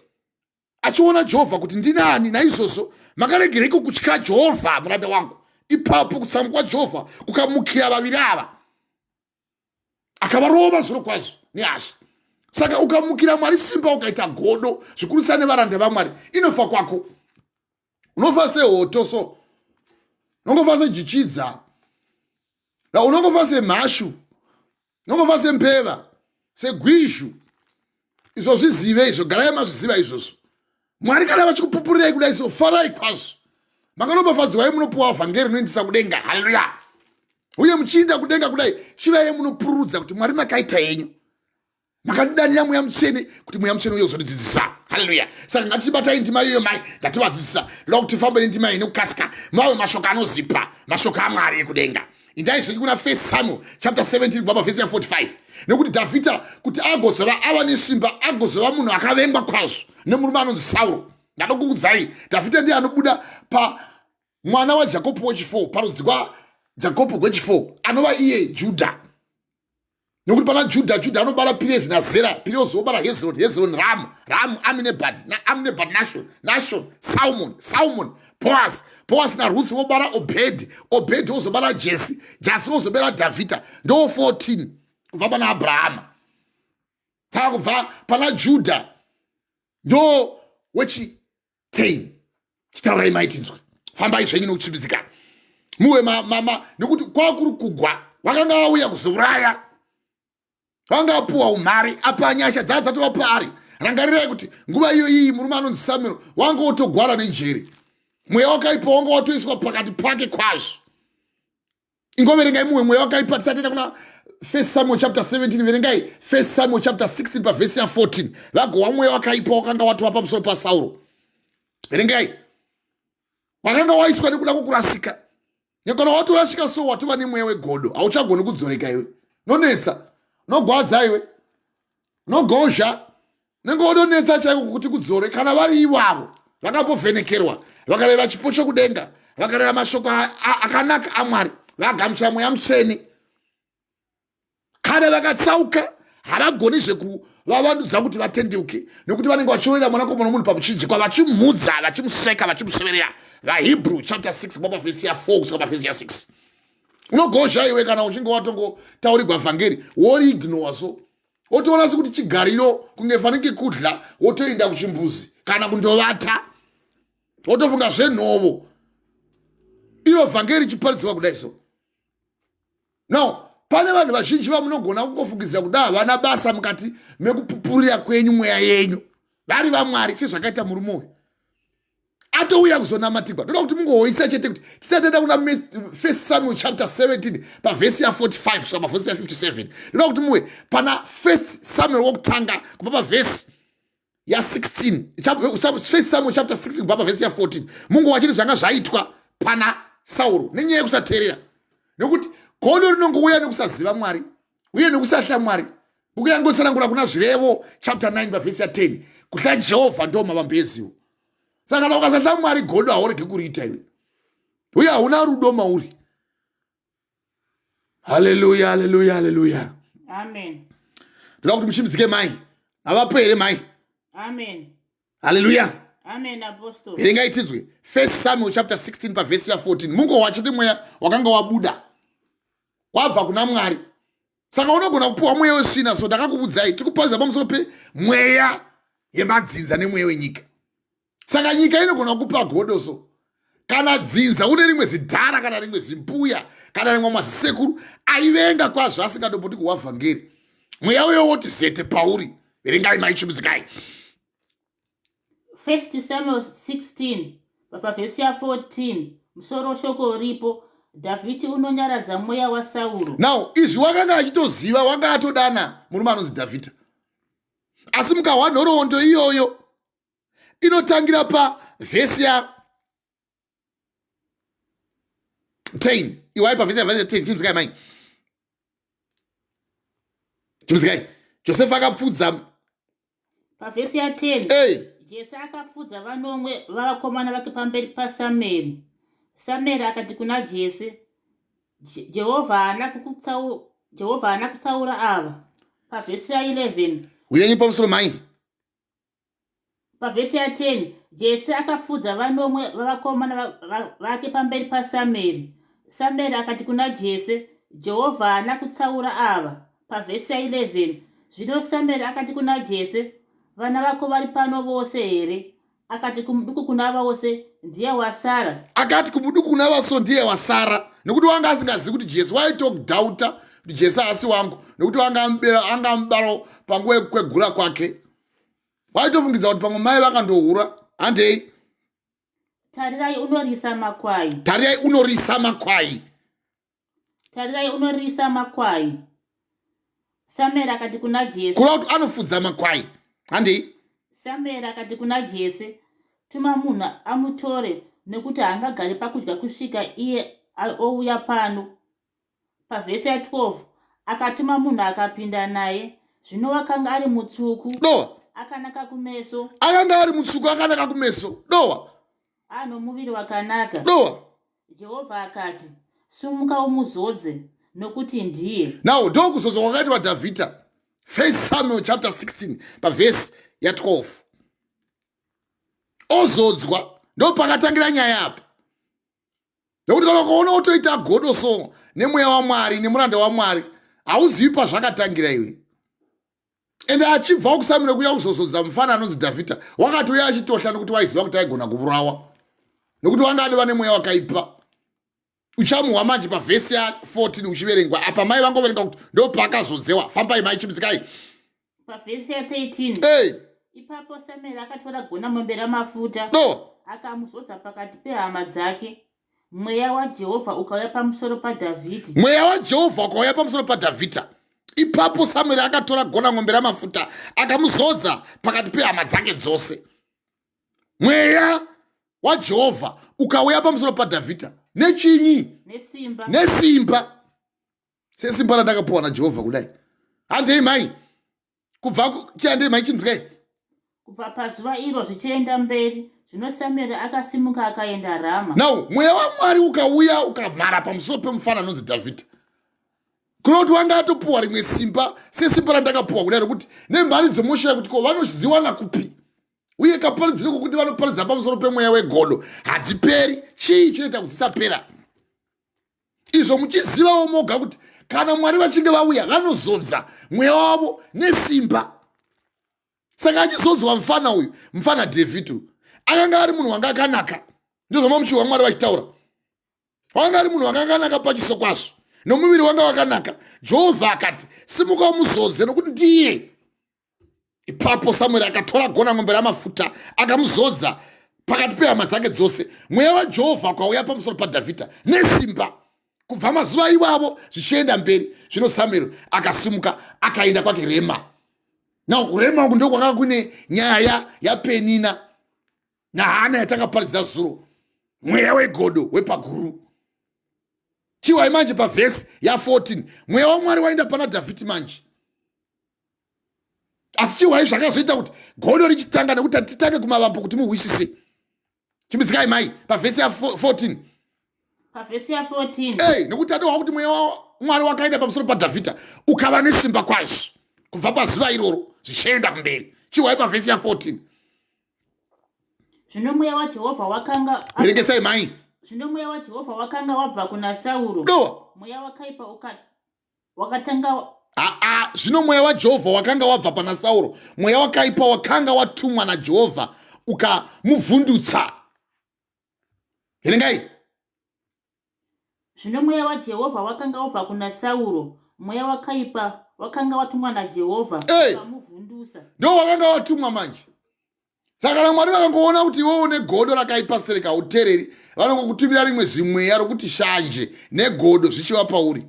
achiona Jehovha kuti ndinani, naizvozvo makaregereko kutya Jehovha muranda wangu. Ipapo kutsamwa kwaJehovha kukamukira vaviri ava, akavarova zviro kwazvo nehasha. Saka ukamukira Mwari simba ukaita godo zvikurisa nevaranda vaMwari, inofa kwako. Unofa sehoto, so unongofa sejichidza, unongofa semhashu, unongofa sembeva, segwishu. Izvo zvizive izvo, garai mazviziva izvozvo. Mwari kana vachikupupurirai kudai so, farai kwazvo. Makanobafadzwai munopuwa vhangeri rinoendesa kudenga. Haleluya. Uye muchiinda kudenga kudai, chivai munopururudza kuti Mwari makaita henyu. Makadidanira Mweya Mutsvene kuti Mweya Mutsvene uye uzotidzidzisa. Haleluya. Saka ngatibatai ndima iyoyo mai, ngativadzidzisa. Ndoda kuti tifambei ndima iyi nekukasika. Mave mashoko anozipa, mashoko aMwari ekudenga. Indai zviri kuna 1 Samuel chapter 17 kubva pavhesi ya 45. Nekuti Dhavhidha kuti agozova ava nesimba, agozova munhu akavengwa kwazvo nemurume anonzi Sauro. Ndakukuudzai, Dhavhidha ndiye anobuda pa mwana waJakobho wechi4, parudzi rwaJakobho rwechi4, anova iye Judha. Nekuti pana Judha anobara Perezi naZera, Perezi obara Hezroni, Ramu, Aminebhad, Nashon, Salmon, Boaz naRuth obara Obed ozobara Jesse ozobara Dhavhidha. Ndo 14 kubva pana Abrahama. Saka kubva pana Judha ndo wechi10. Chitaurai maitinzwe, fambai zvenyu nokuchimbizika muwe nekuti kwakuri kugwa wakanga wauya kuzouraya, wanga apuwa umhari apa nyasha dzatova paari. Rangarirai kuti nguva iyo iyi murume anonzi Samuel wanga otogwara nenjere, mweya wakaipa wanga watoiswa pakati pake kwazvo. Ingoverengai mumwe mweya wakaipa. Tisatenda kuna 1 Samuel chapter 17, verengai 1 Samuel chapter 16 pavhesi ya 14. Vagowa mweya wakaipa wakanga watova pamusoro paSauro. Verengai. Wakanga waiswa nekuda kwokurasika. Nyakana watorasika so watova nemweya wegodo, hauchagoni kudzoreka iwe. Nonetsa, nogwadza iwe, nogozha, nengodonetsa chaiko kuti kudzore. Kana vari ivavo vakambovhenekerwa, vakarera chipo chokudenga, vakarera mashoko akanaka aMwari, vagamuchira Mweya Mutsvene, kana vakatsauka havagoni zvekuvavandudza kuti vatendeuke, nekuti vanenge vachionera mwanakomana womunhu pamuchinjikwa, vachimudza, vachimuseka, vachimuseverera. VaHebrew chapter 6 kubva pavhesi ya 4 kusvika pavhesi ya 6. Unogozha iwe kana uchinge watongotaurirwa vhangeri woriignore so, wotoona sekuti chigariro kunge fanike kudla, wotoenda kuchimbuzi kana kundovata, wotofunga zvenhovo. Iro vhangeri chiparidzwa kudai so. Now, pane vanhu vazhinji vamunogona kungofungidzira kuti havana basa mukati mekupupurira kwenyu mweya yenyu, vari vaMwari sezvakaita murume uyu. Atouya kuzonamatigwa. Ndoda kuti mungohoisa chete kuti tisatenda kuna 1 Samuel chapter 17 pavhesi ya 45 kusvika pavhesi ya 57. Ndoda kuti muwe pana 1 Samuel wokutanga kubva pavhesi ya 16, 1 Samuel chapter 16 kubva pavhesi ya 14. Mungu wachiri zvanga zvaitwa pana Sauro nenyaya yekusateerera. Nekuti godo rinongouya nekusaziva Mwari uye nekusahla Mwari. Buku yangotsanangura kuna zvirevo chapter 9 pavhesi ya 10. Kuhla Jehovha ndo mavambeziwo. Saka kana ukasahla Mwari godo haurege kuriita iwe, uye hauna rudo mauri. Haleluya, haleluya, haleluya. Amen. Ndoda kuti muchimizike mai, havapo here mai? Amen. Haleluya. Amen, apostle. Verengai tidzwe 1 Samuel chapter 16 pavhesi ya 14. Mungu wachiti mweya wakanga wabuda wabva kuna Mwari. Saka unogona kupuwa mweya wesvina. So ndakakuudzai tikuparidza pamusoro pemweya yemadzinza nemweya wenyika. Saka nyika inogona kukupa godo so. kana dzinza une rimwe zidhara kana rimwe zimbuya kana rimwe masekuru aivenga kwazvo asingatomboti kuwavhangeri mweya uyo woti zete pauri verengai maichimbidzikai 1 Samuel 16 pavhesi ya 14 musoro shoko ripo Dhavhidhi unonyaradza mweya waSauro. Now izvi wakanga achitoziva, wanga atodana murume anonzi Dhavhidha, asi mukawa nhoroondo iyoyo inotangira pavhesi ya 10 iwai pavhesi ya 10 chimzikai mai chimzikai Josefa akapfudza pavhesi ya 10 Jese akapfudza vanomwe vavakomana vake pamberi paSamueri. Samueri akati kuna Jese, Jehovha haana kutsaura ava. Pavhesi ya 11 uyenyi pamusoro mai pavhesi ya 10 Jese akapfudza vanomwe vavakomana vake pamberi paSamueri. Samueri akati kuna Jese, Jehovha haana kutsaura ava. Pavhesi ya 11 zvino Samueri akati kuna Jese, vana vako vari pano vose here? Akati kumuduku kuna vose ndiye wasara. Akati kumuduku kuna vaso ndiye wasara. Nekuti wanga asingazivi kuti Jese waitodhauta kuti Jese asi wangu, nekuti anga mubaro panguva kwegura kwake. Waitofungidza kuti pamwe mai vakandohura handei. Tarirai unorisa makwai. Tarirai unorisa makwai. Tarirai unorisa makwai. Samueri akati kuna Jese, kureva kuti anofudza makwai handei. Samueri akati kuna Jese, tuma munhu amutore nekuti haangagari pakudya kusvika iye ouya pano. Pavhesi ya 12 akatuma munhu akapinda naye. Zvino wakanga ari mutsvuku, dowa akanaka kumeso. Akanga ari mutsvuku akanaka kumeso, dowa ano muviri wakanaka. Dowa Jehovha akati, sumuka umuzodze nokuti ndiye. Now ndokuzodzwa kwakaitwa Dhavhidha. 1 Samuel chapter 16 pavhesi ya 12 ozodzwa ndopakatangira nyaya apa. Nekuti kana ukaona utoita godoso nemweya waMwari nemuranda waMwari hauzivi pazvakatangira iwe. Ende achibva kuSamueri kuya kuzozodza mufana anonzi Dhavhidha wakatouya achitosha nekuti waiziva kuti aigona kuurawa, nekuti wanga adeva nemweya wakaipa. Uchamuhwa manje pavhesi ya 14 uchiverengwa apa mai vangoverenga kuti ndopakazodzewa. Fambai mai chimbidzikai. Pavhesi ya 13 ipapo Samueri akatora gonamombe ramafuta akamuzodza pakati pehama dzake. Mweya waJehovha ukauya pamusoro paDhavhidhi. Mweya waJehovha ukauya pamusoro paDhavhidha. Ipapo Samueri akatora gonamombe ramafuta akamuzodza pakati pehama dzake dzose. Mweya waJehovha ukauya pamusoro paDhavhidha. Nechinyi? Nesimba. Sesimba randakapuwa naJehovha kudai. Handei mai. Kubva chiandei mai chindrei. Kubva pazuva iro zvichienda mberi, zvino Samueri akasimuka akaenda Rama. Now mweya waMwari ukauya ukamhara pamusoro pemufana anonzi Dhavhidha. Kunoti wanga atopuwa rimwe simba sesimba randakapuwa kudai rokuti nemhari dzeMoshera kuti ko vanoziwana kupi. Uye kaparidziro kokuti vanoparidza pamusoro pemweya wegodo hadziperi. Chii chinoita kuti dzisapera? Izvo muchizivawo moga kuti kana Mwari vachinge vauya vanozodza mweya wavo nesimba. Saka achizodzwa mufana uyu, mufana Dhavhidhi akanga ari munhu wanga akanaka. Ndizvoma muchiwa waMwari vachitaura. Wanga ari munhu wanga akanaka pachiso kwazvo, nomuviri wanga wakanaka. Jehovha akati simuka umuzodze nokuti ndiye. Ipapo Samueri akatora gonamombe ramafuta akamuzodza pakati pehama dzake dzose. Mweya waJehovha ukauya pamusoro paDhavhidha nesimba. Kubva mazuva iwavo zvichienda mberi, zvino Samueri akasimuka akaenda kwake Rema. Now kurema uku ndiko kwanga kune nyaya yaPenina naHana yatakaparidza zuro. Mweya wegodo wepaguru. Chiwai manje pavhesi ya 14 mweya waMwari waenda pana Dhavhidhi manje. Asi chiwai zvakazoita kuti godo richitanga nekuti titange kumavambo kuti muhwisise. Chimbidzikai mai pavhesi ya 14. Pavhesi ya 14 nekuti adowa kuti mweya waMwari wakaenda pamusoro paDhavhidha ukava nesimba kwazvo. Kubva pazuva iroro zvichienda kumberi. Chiwai pavhesi ya 14. Zvino mweya waJehovha wakanga verengesai mai. Zvino mweya waJehovha wakanga wabva kuna Sauro. Dowa Mweya wakaipa wakatanga zvino mweya waJehovha wakanga wabva pana Sauro. Mweya wakaipa wakanga watumwa naJehovha ukamuvhundutsa. Verengai. Zvino mweya waJehovha wakanga wabva kuna Sauro, mweya wakaipa wakanga watumwa naJehovha akamuvhundusa. Ndo wakanga watumwa manje. Saka kana Mwari vakangoona kuti iwe une godo rakaipa sereka utereri, vanongokutumira rimwe zvimweya rokuti shanje negodo zvichiva pauri.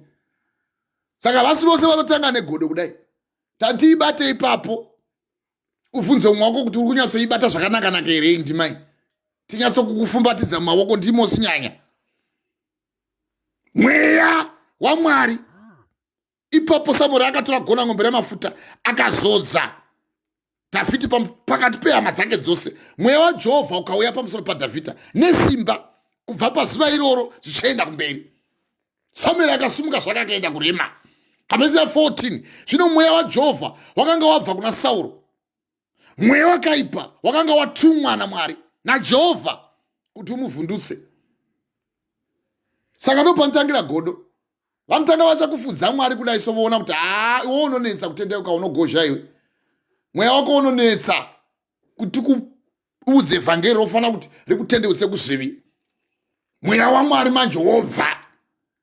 Saka vasi vose vanotanga negodo kudai. Tatiibate ipapo. Uvunze umwe wako kuti uri kunyatsoibata zvakanaka here ndimai. Tinyatsokukufunbatidza mumaoko ndimo sinyanya. Mweya waMwari. Ipapo Samueri akatora gona ng'ombe ramafuta akazodza Dhavhidhi pakati pehama dzake dzose. Mweya waJehovha ukauya pamusoro paDhavhidhi nesimba kubva pazuva iroro zvichienda kumberi. Samueri akasumuka zvake akaenda kuRema. Kapena 14. Zvino mweya waJehovha wakanga wabva kuna Sauro. Mweya wakaipa wakanga watumwa naMwari naJehovha kuti umuvhundutse. Saka ndopanotangira godo. Vanotanga vachakufudza Mwari kudai sovoona kuti iwe unonetsa kutendeuka unogozha iwe. Mweya wako unonetsa kuti kuudze vhangeri rofana kuti rikutendeutse kuzvivi. Mweya waMwari manje wobva.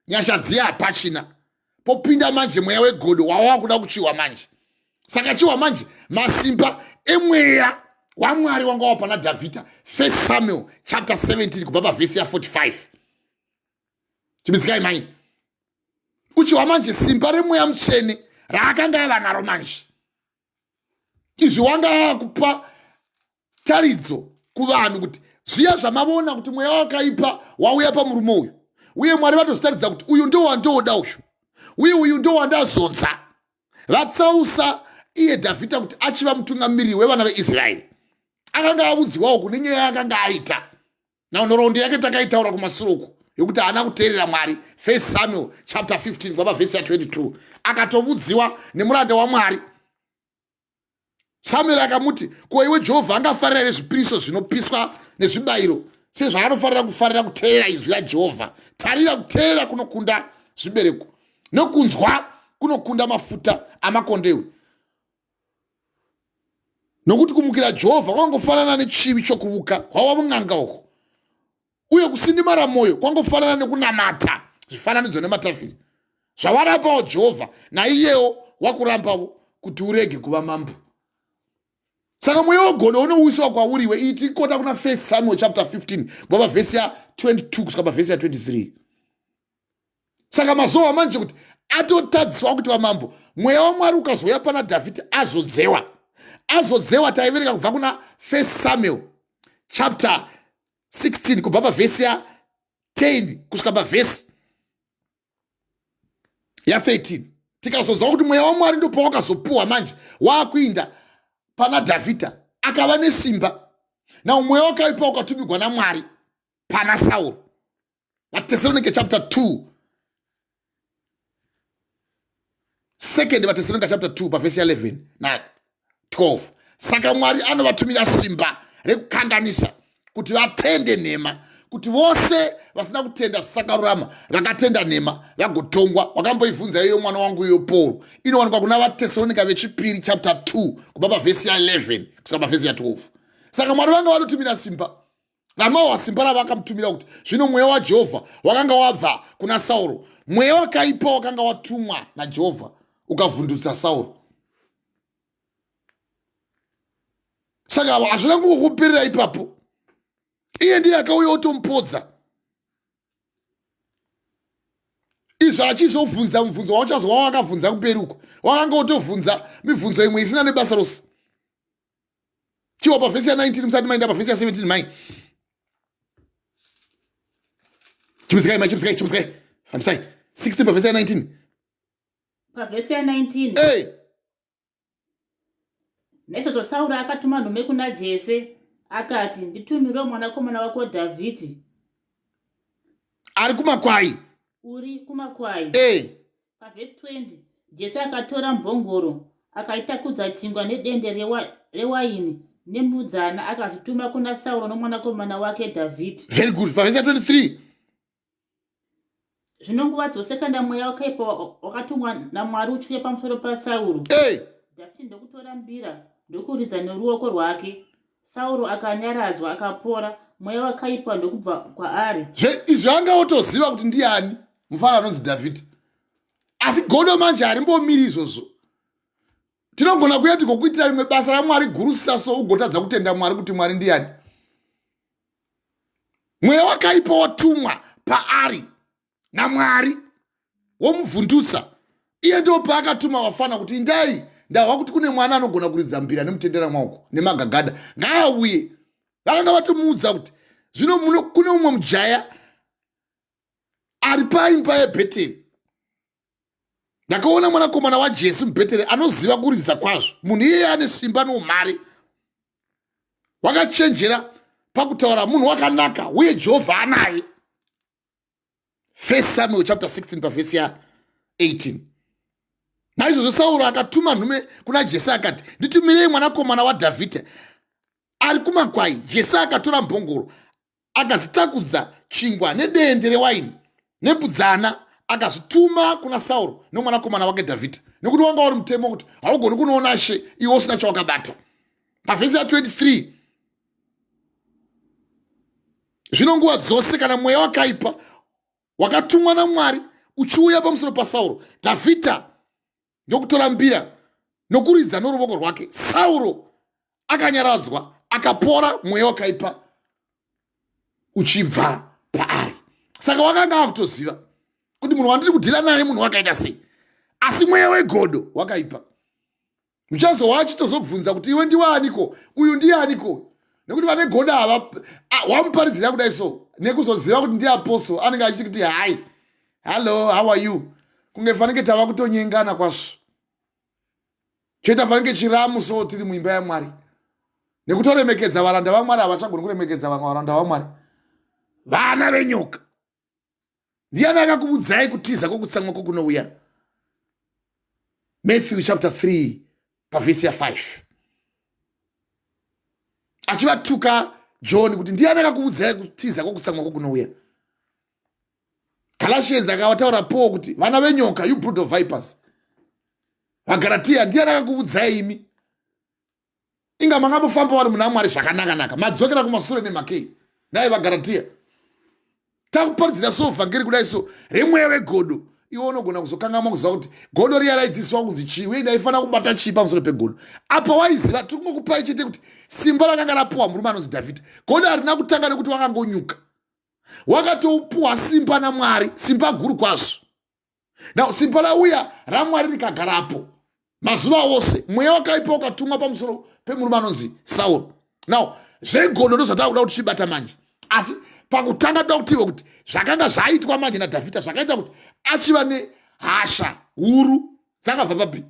Nyasha dziya hapachina. Popinda manje mweya wegodo wawa kuda kuchiwa manje. Saka chiwa manje masimba emweya waMwari wanga wapa na Dhavhidhi. 1 Samuel chapter 17 kubva pavhesi ya 45. Chimisikai mai. Uchiwa manje simba remweya mutsvene raakanga ava naro manje. Izvi wanga kupa taridzo kuvanhu kuti zviya zvamavona kuti mweya wakaipa wauya pamurume uyu. Uye Mwari vatozvitaridza kuti uyu ndo wandoda uyu. Uyu ndo wandazodza. Vatsausa iye Dhavhidhi kuti achiva mutungamiriri wevana veIsraeri. Akanga avudziwawo kune nyaya yakanga aita. Nhoroondo yake takaitaura kumasuruku yokuti haana kuteerera Mwari. 1 Samuel chapter 15 kubva pavhesi ya 22. Akatovudziwa nemuranda waMwari. Samueri akamuti, ko iwe Jehovha angafarira here zvipiriso zvinopiswa nezvibayiro sezvaanofarira kufarira kuteerera izwi raJehovha? Tarira, kuteerera kunokunda zvibereko, nokunzwa kunokunda mafuta amakondehwe. Nokuti kumukira Jehovha kwangofanana nechivi chokuvuka kwawa mung'anga uko. Uye kusindimara mwoyo kwangofanana nekunamata zvifananidzo nematafiri. Zvawarapawo Jehovha naiyewo wakurambawo kuti urege kuva mambo. Saka mweya wegodo unouiswa kwauriwe. Iti kota kuna 1 Samuel chapter 15 kubva vhesi ya 22 kusvika pavhesi ya 23. Saka mazuva manje kuti atotadziswa kuti vamambo, mweya waMwari ukazouya pana Dhavhidhi azodzewa taiverenga kubva kuna 1 Samuel chapter 16 kubva pavhesi ya 10 kusvika pavhesi ya 13. Tikazodza kuti mweya waMwari ndo pawakazopuwa manje waakuinda pana Dhavhidhi akava nesimba. Na mweya wakaipa ukatumigwa naMwari pana Sauro. Vatesalonike chapter 2. 2 Vatesalonike chapter 2 pavhesi ya 11 na 12. Saka Mwari anovatumira simba rekukanganisa kuti vatende nhema, kuti vose vasina kutenda zvisakarurama vakatenda nhema vagotongwa. Wakamboibvunza iyo mwana wangu iyo Paul. Inowanikwa kuna Vatesalonika vechipiri chapter 2 kubva pavhesi ya 11 kusvika pavhesi ya 12. Saka Mwari vanga vanotumira simba. Ramawa simba ravakamutumira kuti zvino mweya waJehovha wakanga wabva kuna Sauro. Mweya wakaipa wakanga watumwa naJehovha ukavhundutsa Sauro. Saka hazvina kungokuperera ipapo. Iye ndiye akauya otomupodza. Izvo achizovhunza mubvunzo wauchazwa wakavhunza kumberi uko. Wakanga otovhunza mibvunzo imwe isina nebasa rose. Chiwa pavhesi ya 19 musati maenda pavhesi ya 17 mai. Chimisikai. Fambisai. 16 pavhesi ya 19. Pavhesi ya 19. Hey. Naizvozvo Sauro akatuma nhume kuna Jese akati, nditumire mwanakomana wako Dhavhidhi. Ari kumakwai. Uri kumakwai. Pavhesi 20 Jese akatora mbongoro akaitakudza chingwa nedende rewaini nembudzana akazvituma kuna Sauro nomwanakomana wake Dhavhidhi. Very good. Pavhesi ya 23. Zvino nguva dzose kana mweya wakaipa wakatumwa naMwari uchiuya pamusoro paSauro, Dhavhidhi ndokutora mbira ndokuridza neruoko rwake Sauro akanyaradzwa akapora, mweya wakaipa ndokubva kwaari. Izvi anga otoziva kuti ndiani mufana anonzi Dhavhidhi. Asi godo manje harimbomiri izvozvo. Tinogona kuya tikokuitira rimwe basa raMwari gurusisa so ugotadza kutenda Mwari kuti Mwari ndiani. Mweya wakaipa watumwa paari naMwari womuvhundutsa. Iye ndo paakatuma vafana kuti indai ndahwa kuti kune mwana anogona kuridza mbira nemutendera maoko nemagagada ngaauye. Vakanga vatomuudza kuti zvino kune umwe mujaya ari paimba yeBheteri. Ndakaona mwanakomana waJese muBheteri anoziva kuridza kwazvo. Munhu iyeye ane simba noumhare. Wakachenjera pakutaura, munhu wakanaka uye Jehovha anaye. 1 Samuel chapter 16 pavhesi ya 18. Naizvozvo Sauro akatuma nhume kuna Jese akati, nditumirei mwanakomana waDhavhidhi ari kumakwai. Jese akatora mbongoro akadzitakudza chingwa nedende rewaini nebudzana akazvituma kuna Sauro nomwanakomana wake Dhavhidhi, nekuti wanga uri mutemo kuti haugoni kunoona She iwe usina chawakabata. Pavhesi ya 23, zvino nguva dzose kana mweya wakaipa wakatumwa naMwari uchiuya pamusoro paSauro, Dhavhidhi ndokutora mbira nokuridza noruoko rwake, Sauro akanyaradzwa akapora, mweya wakaipa uchibva paari. Saka wakanga akutoziva kuti munhu wandiri kudhira naye munhu wakaita sei, asi mweya wegodo wakaipa. Muchazowa achitozobvunza kuti iwe ndiwaaniko, uyu ndianiko, nekuti vane godo ava wamuparidzira kudai so, nekuzoziva kuti ndiye apostle anenge achiti kuti hai, hello, how are you, kunge fanike tava kutonyengana kwazvo. Choita fanike chiramu so tiri muimba yaMwari. Nekutoremekedza varanda vaMwari havachagoni kuremekedza vamwe varanda vaMwari. Vana venyoka. Ndiani akakuudzai kutiza kwokutsamwa kokunouya? Matthew chapter 3 pavhesi ya 5. Achivatuka John kuti ndiani akakuudzai kutiza kwokutsamwa kokunouya? Galatians akavataura Paul kuti vana venyoka, you brood of vipers. VaGaratia, ndiani akakuudzai imi? Inga mangambofamba vari muna Mwari zvakanaka-naka, madzokera kumashure nemakei. Naye vaGaratia, takuparidzira so vhangeri kudai so remweya wegodo, iwe unogona kuzokanganwa kuziva kuti godo riya raidzidziswa kunzi chii uye ndaifana kubata chii pamusoro pegodo. Apa waiziva tiri kungokupai chete kuti simba rakanga rapuwa murume anonzi Dhavhidhi. Godo harina kutanga nekuti wakangonyuka, wakatopuwa simba naMwari, simba guru kwazvo. Now simba rauya raMwari rikagarapo mazuva ose, mweya wakaipa ukatumwa pamusoro pemurume anonzi Sauro. Now zvegodo ndozvatava kuda kuti chibata manje, asi pakutanga toda kutiwa kuti zvakanga zvaitwa manje naDhavhidhi zvakaita kuti achiva nehasha huru dzakabva papi.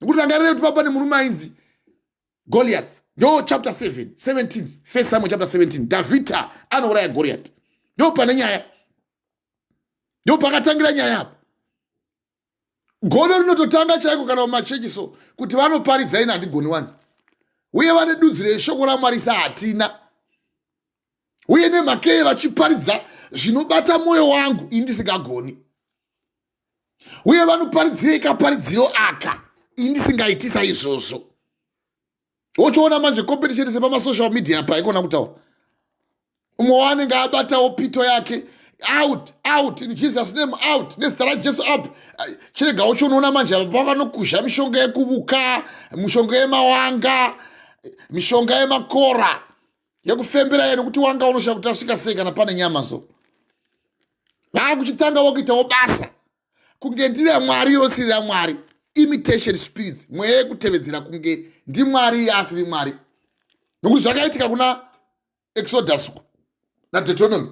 Nekuti rangarire kuti papa nemurume ainzi Goliath. Ndo chapter 17, 1 Samuel chapter 17, Dhavhidhi anouraya Goliath. Ndo pane nyaya, ndo pakatangira nyaya apa. Godo rinototanga chaiko kana mumachechi so kuti vanoparidza ina handigoni wani, uye vane dudzi reshoko raMwari sahatina, uye nemakeye vachiparidza zvinobata mwoyo wangu ini ndisingagoni, uye vanoparidzira ikaparidziro aka ini ndisingaiti saizvozvo. Wochiona manje competition sepamasocial media apa ikona kutaura, umwe wanenge abatawo pito yake, out in Jesus name, out nezita raJesu up. Chirega uchiona manje vakanokusha mishonga yekuvuka, mishonga yemawanga, mishonga yemakora yakufembera yenu kuti wanga unosha kuti asvika sei kana pane nyama so. Vakuchitanga wokuitawo basa kunge ndiri yaMwari rosiri yaMwari, imitation spirits, mweya yekutevedzera kunge ndiMwari asiri Mwari. Nokuti zvakaitika kuna Exodus naDeuteronomy.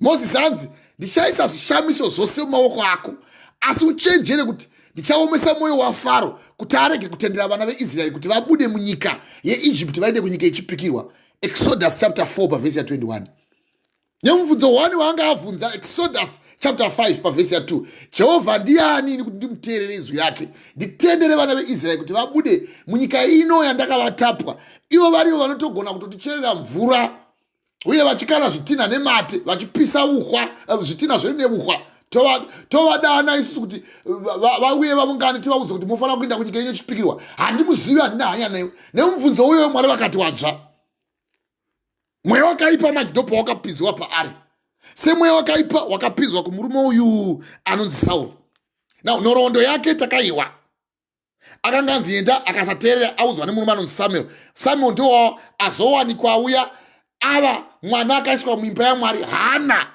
Moses anzi ndichaisa zvishamiso zvose mumaoko ako, asi uchenjere kuti ndichaomesa mwoyo waFaro kuti arege kutendera vana veIsraeri kuti vabude munyika yeIjipiti vaende kunyika ichipikirwa. Exodus chapter 4 pavhesi ya 21. Nyamubvunzo 1 waanga abvunza Exodus chapter 5 pavhesi ya 2. Jehovha ndiani kuti ndimuteerere izwi rake nditendere vana veIsraeri kuti vabude munyika ino yandakavatapwa, ivo varivo vanotogona kutoticherera mvura uye vachikana zvitina nemate, vachipisa uhwa, zvitina zviri neuhwa tovadana isusu kuti vauye vamungane tivaudze kuti mufanira kuenda kunyika yenyu chipikirwa. Handimuzivi, handina hanya newe. Nemubvunzo uyo Mwari vakati watsva. Mweya wakaipa manje ndopa wakapinzwa paari. Semweya wakaipa wakapinzwa kumurume uyu anonzi Sauro. Nhoroondo yake takaiwa. Akanga anzienda akasateerera audzwa nemurume anonzi Samuel. Samuel ndiwo azowanikwa auya ava mwana akaiswa muimba yaMwari Hana.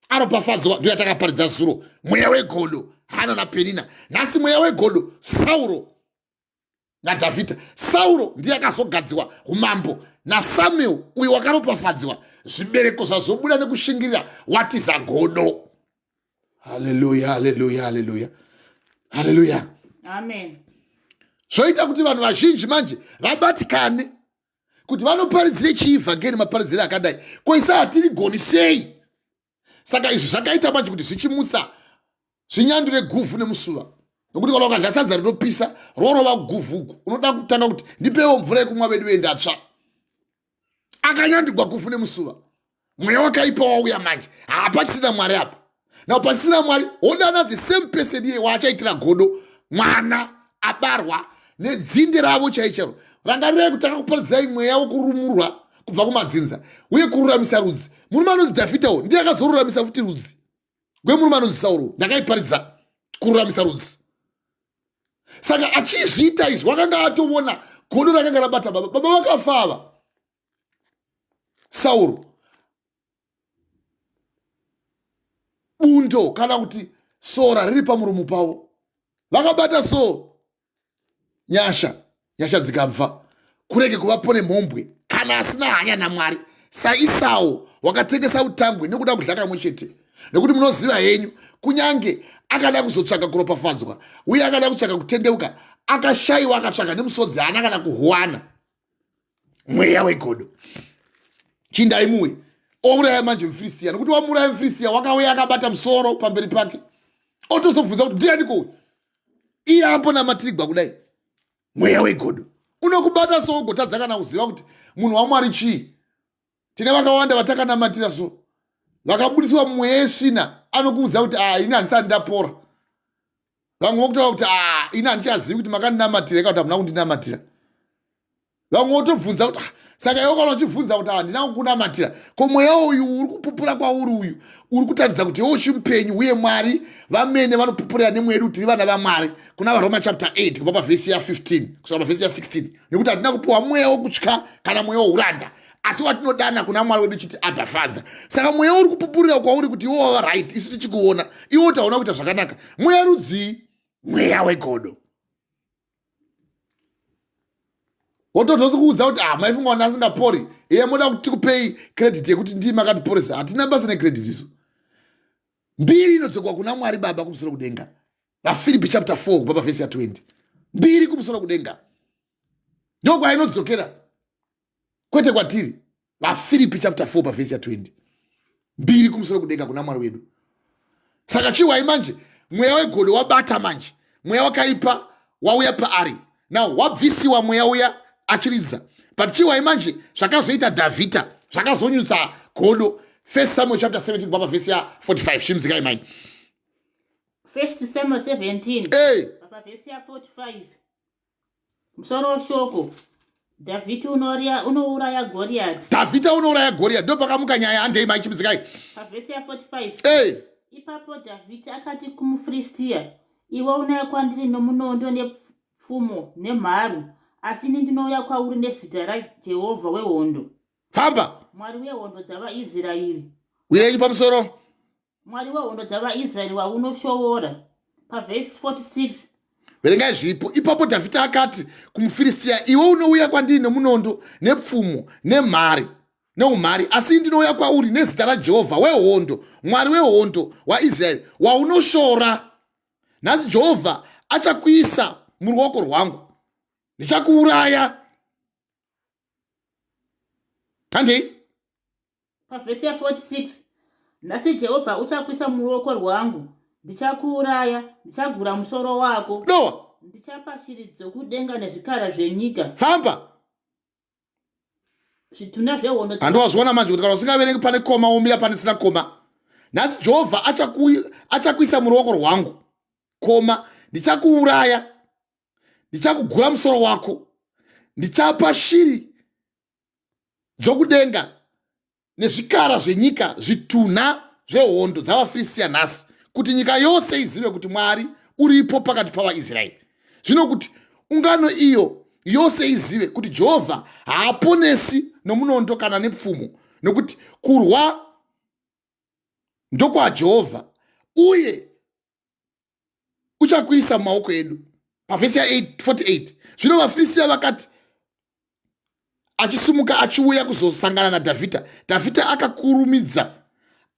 Anopafadzwa ndiyo yatakaparidza zuro. Mweya wegodo Hana naPenina. Nhasi mweya wegodo Sauro naDhavhidha. Sauro ndiye akazogadziwa umambo naSamuel uyu wakaropafadzwa. Zvibereko zvazobuda nekushingirira watiza godo. Haleluya, haleluya, haleluya, haleluya, amen. Zvoita kuti vanhu vazhinji manje vabatikane kuti vanoparidzire chiivhangeri maparidzire akadai. Ko isa hatirigoni sei? Saka izvi zvakaita manje kuti zvichimutsa zvinyandure guvhu nemusuva. Nokuti kana ukadya sadza rinopisa rorova guvhu uku, unoda kutanga kuti ndipewo mvura yekumwa vedu vendatsva. Akanyandirwa guvhu nemusuva. Mweya wakaipa wauya manje. Hapachisina Mwari apa. Now pasina Mwari odana the same person iye waachaitira godo mwana abarwa nedzinde ravo chaicharo. Rangarirei kuti akakuparidzai mweya wokurumurwa kubva kumadzinza uye kururamisa rudzi. Murume anonzi Dhavhidhawo ndiye akazoruramisa futi rudzi. Murume anonzi Sauro ndakaiparidza kururamisa rudzi. Saka achizviita izvi wakanga atoona godo rakanga rabata baba. Baba vakafa ava. Sauro. Bundo kana kuti sora riri pamuromo pavo. Vakabata so nyasha dzikabva. Kurege kuvapone mhombwe kana asina hanya naMwari. Saisau wakatengesa utangwe nekuda kudya kamwe chete. Nekuti munoziva henyu kunyange akada kuzotsvaka kuropafadzwa uye akada kutsvaka kutendeuka akashayiwa akatsvaka nemusodzi haana kana kuhuwana. Mweya wegodo chindaimuwe ouraya manje muFiristia. Nekuti wamuraya muFiristia wakauya akabata musoro pamberi pake otozobvunza kuti ndianiko iye apo namatirigwa kudai. Mweya wegodo unokubata so ugotadza kana kuziva kuti munhu waMwari chii. Tine vakawanda vatakanamatira so vakabudiswa mweya yesvina anokuudza kuti ini handisati ndapora. Vamwe vokutaura kuti ini handichazivi kuti makandinamatira eka kuti hamuna kundinamatira. Vamwe votobvunza kuti saka iwe kana uchibvunza kuti handina kukunamatira. Ko mweya uyu uri kupupura kwauri uyu uri kutaridza kuti iwe uchimupenyu uye Mwari vamene vanopupurira nemwedu tiri vana vaMwari. Kuna vaRoma chapter 8 kubva pavhesi ya 15 kusvika pavhesi ya 16. Nekuti handina kupiwa mweya wokutya kana mweya wouranda asi watinodana kuna Mwari wedu chiti Abba Father. Saka mweya uri kupupurira kwauri kuti iwe wava right isu tichikuona iwe utaona kuita zvakanaka. Mweya rudzii? Mweya wegodo. Wototozi kuudza kuti maifunga kuti asingapori iye moda kuti tikupei credit yekuti ndii makatiporesa. Hatina basa necredit isu. Mbiri inodzokwa kuna Mwari Baba kumusoro kudenga. VaFilipi chapter 4 kubva pavhesi ya 20. Mbiri kumusoro kudenga ndiko kwainodzokera kwete kwatiri. VaFilipi chapter 4 pavhesi ya 20. Mbiri kumusoro kudenga kuna Mwari wedu. Saka chiwai manje mweya wegodo wabata manje. Mweya wakaipa wauya paari. Now wabvisiwa mweya uya achiridza. But chiwai manje zvakazoita Dhavhidha zvakazonyutsa godo. 1 Samuel chapter 17 kubva pavhesi ya 45. Shimzikai mai. 1 Samuel 17 pavhesi ya 45. Musoro weshoko Dhavhidha unouraya Goriathi. Dhavhidha unouraya Goriathi. Ndo pakamuka nyaya handei mai chimzikai. Pavhesi ya 45. Ipapo Dhavhidha akati kumuFiristia, iwe unouya kwandiri nomunondo nepfumo nemharu, asi ini ndinouya kwauri nezita raJehovha wehondo. Famba. Mwari wehondo dzavaIsraeri. Wirei pamusoro. Mwari wehondo dzavaIsraeri waunoshoora. Pavhesi 46. Verengai zvipo. Ipapo Dhavhidha akati kumuFiristia, iwe unouya kwandiri nomunondo nepfumo nemhari neumhari, asi ndinouya kwauri nezita raJehovha wehondo, Mwari wehondo waIsraeri waunoshora. Nhasi Jehovha achakuisa muruoko rwangu, ndichakuuraya. Handei. Pavhesi ya 46. Nhasi Jehovha uchakuisa muruoko rwangu, ndichakuuraya, ndichagura musoro wako. Noa. Ndichapa shiri dzokudenga nezvikara zvenyika. Famba. Zvituna zvehondo. Handowazviona manje kuti kana usingaverengi pane koma womira pane sina koma. nhasi Jehovha achakuisa muruoko rwangu, koma ndichakuuraya, ndichakugura musoro wako, ndichapa shiri dzokudenga nezvikara zvenyika, zvitunha zvehondo dzavaFiristia nhasi, kuti nyika yose izive kuti Mwari uripo pakati pavaIsraeri. Zvino kuti ungano iyo yose izive kuti Jehovha haaponesi nomunondo kana nepfumo, nokuti kurwa ndokwaJehovha, uye uchakuisa mumaoko edu. Pavhesi ya 48 zvino vaFiristia vakati achisimuka achiuya kuzosangana naDhavhidha, Dhavhidha akakurumidza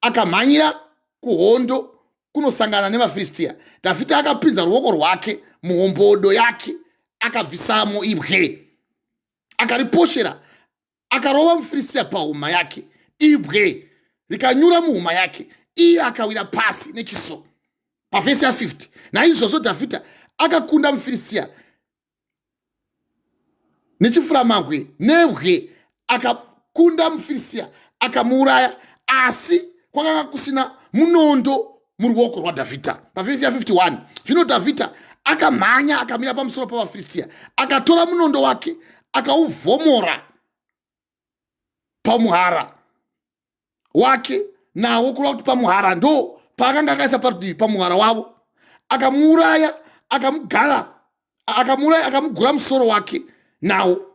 akamhanyira kuhondo kunosangana nevaFiristia. Dhavhidha akapinza ruoko rwake muhombodo yake, akabvisamo ibwe, akariposhera, akarova muFiristia pahuma yake, ibwe rikanyura muhuma yake, iye akawira pasi nechiso. Pavhesi ya 50 naizvozvo Dhavhidha akakunda muFiristia nechifuramabwe nebwe, akakunda muFiristia akamuuraya, asi kwakanga kusina munondo muruoko rwaDhavhidha. Pavhesi ya 51 zvino Dhavhidha akamhanya akamira pamusoro pavaFiristia, akatora munondo wake akauvhomora pamuhara wake, nawo kureva kuti pamuhara ndo paakanga akaisa parutivi pamuhara wavo, akamuuraya, akamugura musoro wake nawo.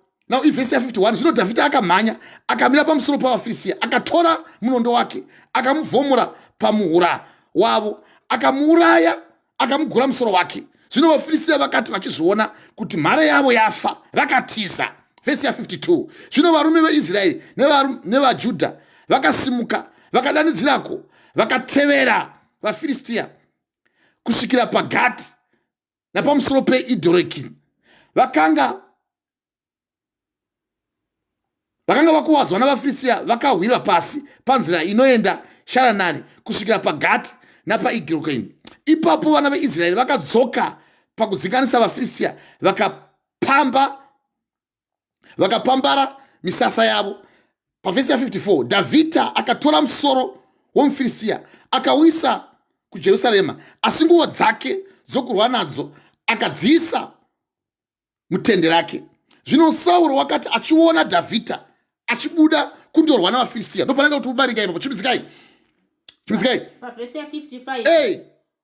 Ivhesi ya 51 zvino Dhavhidha akamhanya akamira pamusoro pavaFiristia, akatora munondo wake akamuvhomora pamuhura wavo, akamuuraya, akamugura musoro wake. Zvino vaFiristia vakati vachizviona kuti mhare yavo yafa, vakatiza. Vhesi ya 52 zvino varume veIsraeri nevaJudha vakasimuka, vakadanidzirako, vakatevera vaFiristia kusvikira paGati napamusoro peIdhoreki. Vakanga vakuwadzwa navaFiristia vakawira pasi panzira inoenda Sharanari kusvikira paGati napaIdhoreki. Ipapo vana veIsraeri vakadzoka pakudzinganisa vaFiristia, vakapambara misasa yavo. Pavhesi ya 54 Dhavhidha akatora musoro womuFiristia akauisa kuJerusarema, asi nguo dzake dzokurwa nadzo akadziisa mutende rake. Zvino Sauro wakati achiona Dhavhidha achibuda kundorwa navaFiristia, ndopanenda kuti ubarika ipapo. Chimisikai pavhesi ya 55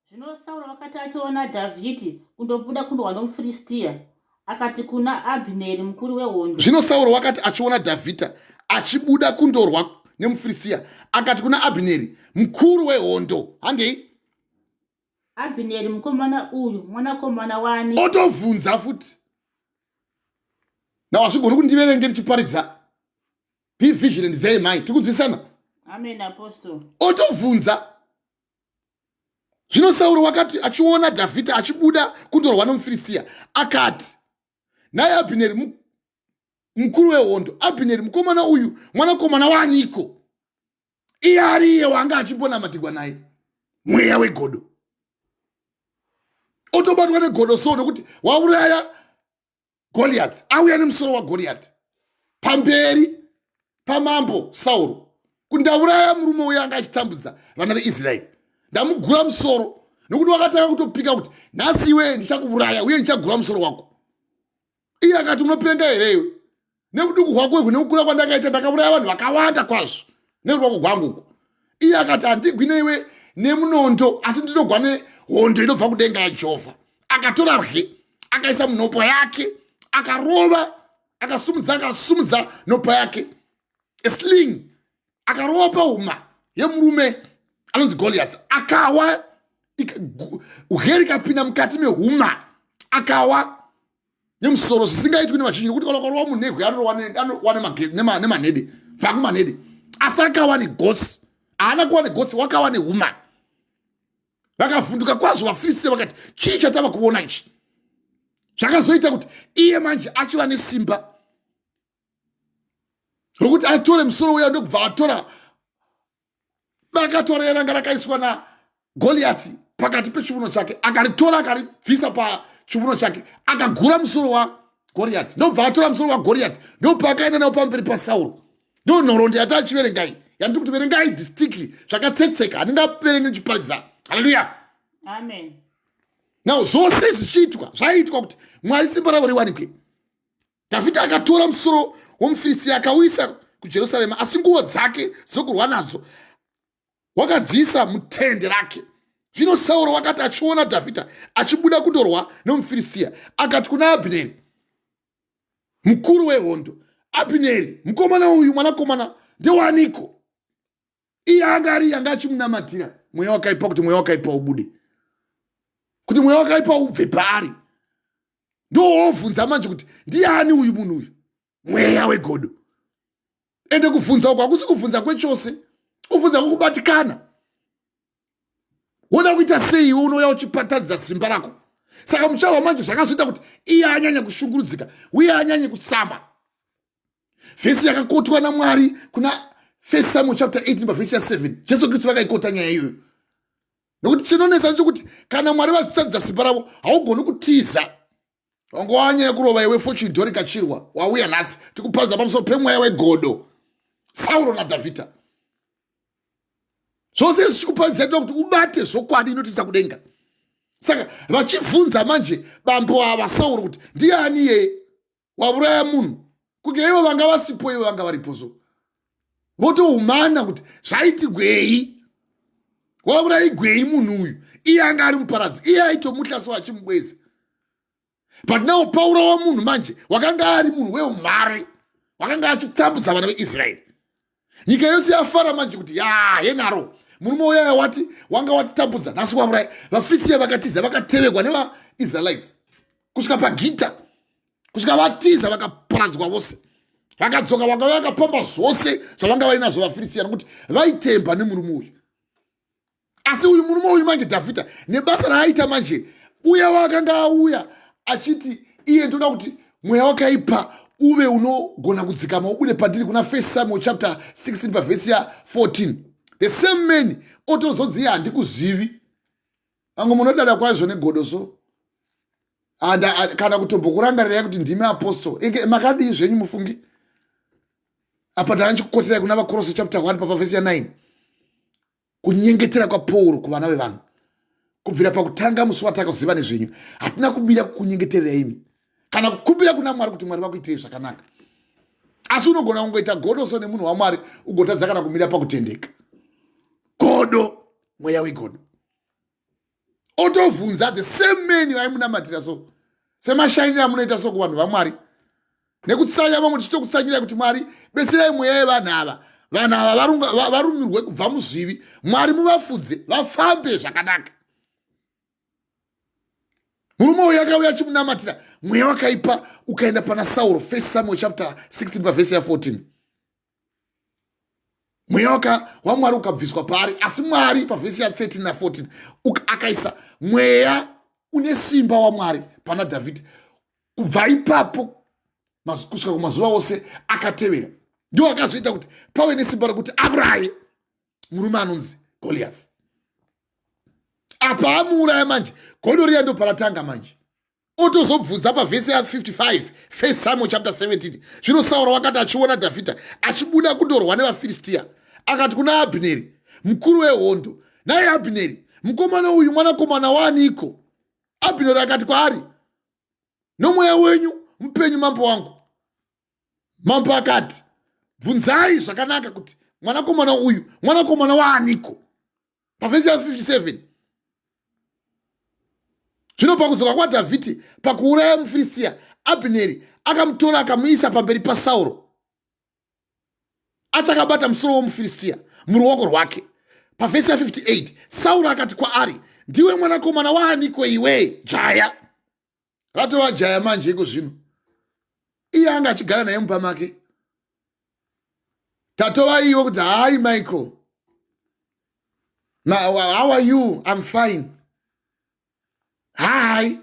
zvino Sauro wakati achiona Dhavhidhi kundobuda kundorwa nomuFiristia, akati kuna Abhineri mukuru wehondo. Zvino Sauro wakati achiona Dhavhidha achibuda kundorwa nemuFiristia, akati kuna Abhineri mukuru wehondo, hangei Abhineri mukomana uyu mwanakomana wani. Otovhunza futi. Nawo hazvigoni kuti ndiverenge ndichiparidza P-Vision and they might. Tikudzivisana? Amen, Apostle. Otovhunza. Zvino Sauro wakati achiona Dhavhidha achibuda kundorwa nomuFiristia, akati naye Abhineri mukuru wehondo, Abhineri mukomana uyu mwanakomana waniko? Iye ariye wanga achimbonamatirwa naye mweya wegodo. Otobatwa negodo so nokuti wauraya Goliath, auya nemusoro waGoliath pamberi pamambo Sauro, kuti ndauraya murume uya anga achitambudza vana veIsraeri, ndamugura musoro, nokuti wakatanga kutopika kuti nhasi iwe ndichakuuraya uye ndichagura musoro wako. Iye akati unopenga here iwe? Nekuduku kwako uku nekukura kwandakaita ndakauraya vanhu vakawanda kwazvo neruoko rwangu uku. Iye akati handigwi neiwe nemunondo, asi ndinogwa nehondo inobva kudenga yaJehovha. Akatorabwe akaisa munhopo yake, akarova, akasumudza nhopo yake esling, akarova pahuma yemurume anonzi Goliath, akawa, uheri kapinda mukati mehuma, akawa nemusoro zvisingaitwi nevazhinji, nokuti kana ukarova munhu negwe anowa nemanhede, pakumanhede, asi akawa negotsi. Haana kuwa negotsi, wakawa nehuma. Vakavhunduka kwazvo vaFiristia vakati, chii chatava kuona ichi? Zvakazoita kuti iye manje achiva nesimba rokuti atore musoro uya ndokubva atora bakatora ranga rakaiswa naGoliathi pakati pechiuno chake, akaritora akaribvisa pachiuno chake, akagura musoro waGoliathi. Ndobva atora musoro waGoliathi, ndopaakaenda nawo pamberi paSauro. Ndo nhoroondo yataachiverengai yandiri kuti verengai distinctly zvakatsetseka, handingaverengi ndichiparidza. Haleluya. Amen. Now zvose zvichiitwa zvaitwa kuti Mwari simba ravo riwanikwe. Dhavhidhi akatora musoro womuFiristia akauisa kuJerusarema, asi nguo dzake dzokurwa nadzo wakadziisa mutende rake. Zvino Sauro wakati achiona Dhavhidhi achibuda kundorwa nomuFiristia, akati kuna Abhineri mukuru wehondo, Abhineri, mukomana uyu mwanakomana ndewaniko? Iye anga achimunamatira mweya wakaipa, kuti mweya wakaipa ubude, kuti mweya wakaipa ubve paari. Ndovhunza manje kuti ndiani uyu munhu uyu? Mweya wegodo. Ende kuvhunza uko hakusi kuvhunza kwechose, kuvhunza kwokubatikana. Woda kuita sei iwe unouya uchipatadza simba rako? Saka muchawa manje zvakazoita kuti iye anyanye kushungurudzika uye anyanye kutsama. Vhesi yakakotwa naMwari kuna 1 Samuel chapter 18 verse 7. Jesu Kristu vakaikota nyaya iyoyo. Nokuti chinonetsa ndechekuti kana Mwari vazvitadza simba ravo haugoni kutiza. Wangu wanyaya kurova iwe fortune dhori kachirwa wauya nhasi tikuparidza pamusoro pemweya wegodo, Sauro naDhavhidhi. Zvose zvichikuparidza kuti ubate zvokwadi inotiisa kudenga. Saka vachibvunza manje bambo ava Sauro kuti ndiani iye wauraya munhu, kunge ivo vanga vasipo ivo vanga varipozo. Votohumana kuti zvaitigwei, waurayigwei munhu uyu, iye anga ari muparadzi, iye aitomuhla so achimubweza. But now Pauro wa munhu manje wakanga ari munhu weumhare, wakanga achitambudza vana veIsraeri. Nyika yose yafara manje kuti yenaro murume uya wati wanga watitambudza nhasi wauraya. VaFiristia vakatiza vakatevekwa nevaIsraelites kusvika paGita, kusvika vatiza vakaparadzwa vose, vakadzoka vanga vakapamba zvose zvavanga vainazvo vaFiristia nokuti vaitemba nemurume uyu. Asi uyu murume uyu manje Dhavhidhi nebasa raaita manje, uya wakanga auya achiti iye ndoda kuti mweya wakaipa uve unogona kudzikama ubude pandiri kuna 1 Samuel chapter 16 verse 14. The same man otozodziya handikuzivi. Vangu munodada kwazvo negodo so. Kana kutombokurangarira kuti ndimi apostle. Makadii zvenyu mufungi? Apa taanchikukoterai kuna vaKorose chapter 1 pa verse 9. Kunyengetera kwa Pauro kuvana vevanhu. Kubvira pakutanga musi watakaziva nezvenyu, hatina kubira kukunyengeterera imi kana kukumbira kuna Mwari kuti Mwari vakuitire zvakanaka. Asi unogona kungoita godo so nemunhu waMwari ugotadza kana kumira pakutendeka. Godo, mweya wegodo. Otovhunza the same man vaimunamatira so, semashainiro amunoita so kuvanhu vaMwari, nekutsanya vamwe tichitokutsanyirai kuti Mwari betserai mweya yevanhu ava. Vanhu ava varumirwe kubva muzvivi, Mwari muvafudze vafambe zvakanaka. Murume uyu akauya achimunamatira, mweya wakaipa ukaenda pana Sauro. 1 Samuel chapter 16 verse 14. Mweya waMwari ukabviswa paari, asi Mwari pavhesi 13 na 14 akaisa mweya une simba waMwari pana Dhavhidhi. Kubva ipapo kusvika kumazuva ose akatevera, ndio akazoita kuti pave nesimba rokuti auraye murume anonzi Goliath. Apa amuuraya manje, godo riya ndo paratanga manje. Otozobvunza pavhesi 55 1 Samuel chapter 17. Zvino Sauro wakati achiona Dhavhidhi achibuda kundorwa nevaFiristia, akati kuna Abhineri mukuru wehondo, naye Abhineri, mukomana uyu mwanakomana waaniko? Abhineri akati kwaari, nomweya wenyu mupenyu mambo wangu. Mambo akati, bvunzai zvakanaka kuti mwanakomana uyu mwanakomana waaniko? Pavhesi 57. Zvino pakudzoka kwaDhavhidhi pakuuraya muFiristia, Abhineri akamutora akamuisa pamberi paSauro, achakabata musoro womuFiristia muruoko rwake. Pavhesi 58 Sauro akati kwaari, ndiwe mwanakomana waaniko iwe jaya? Ratova jaya manje iko zvino. Iye anga achigara naye mumba make. Tatova iwe kuti hai Michael, how are you? I'm fine. Hai,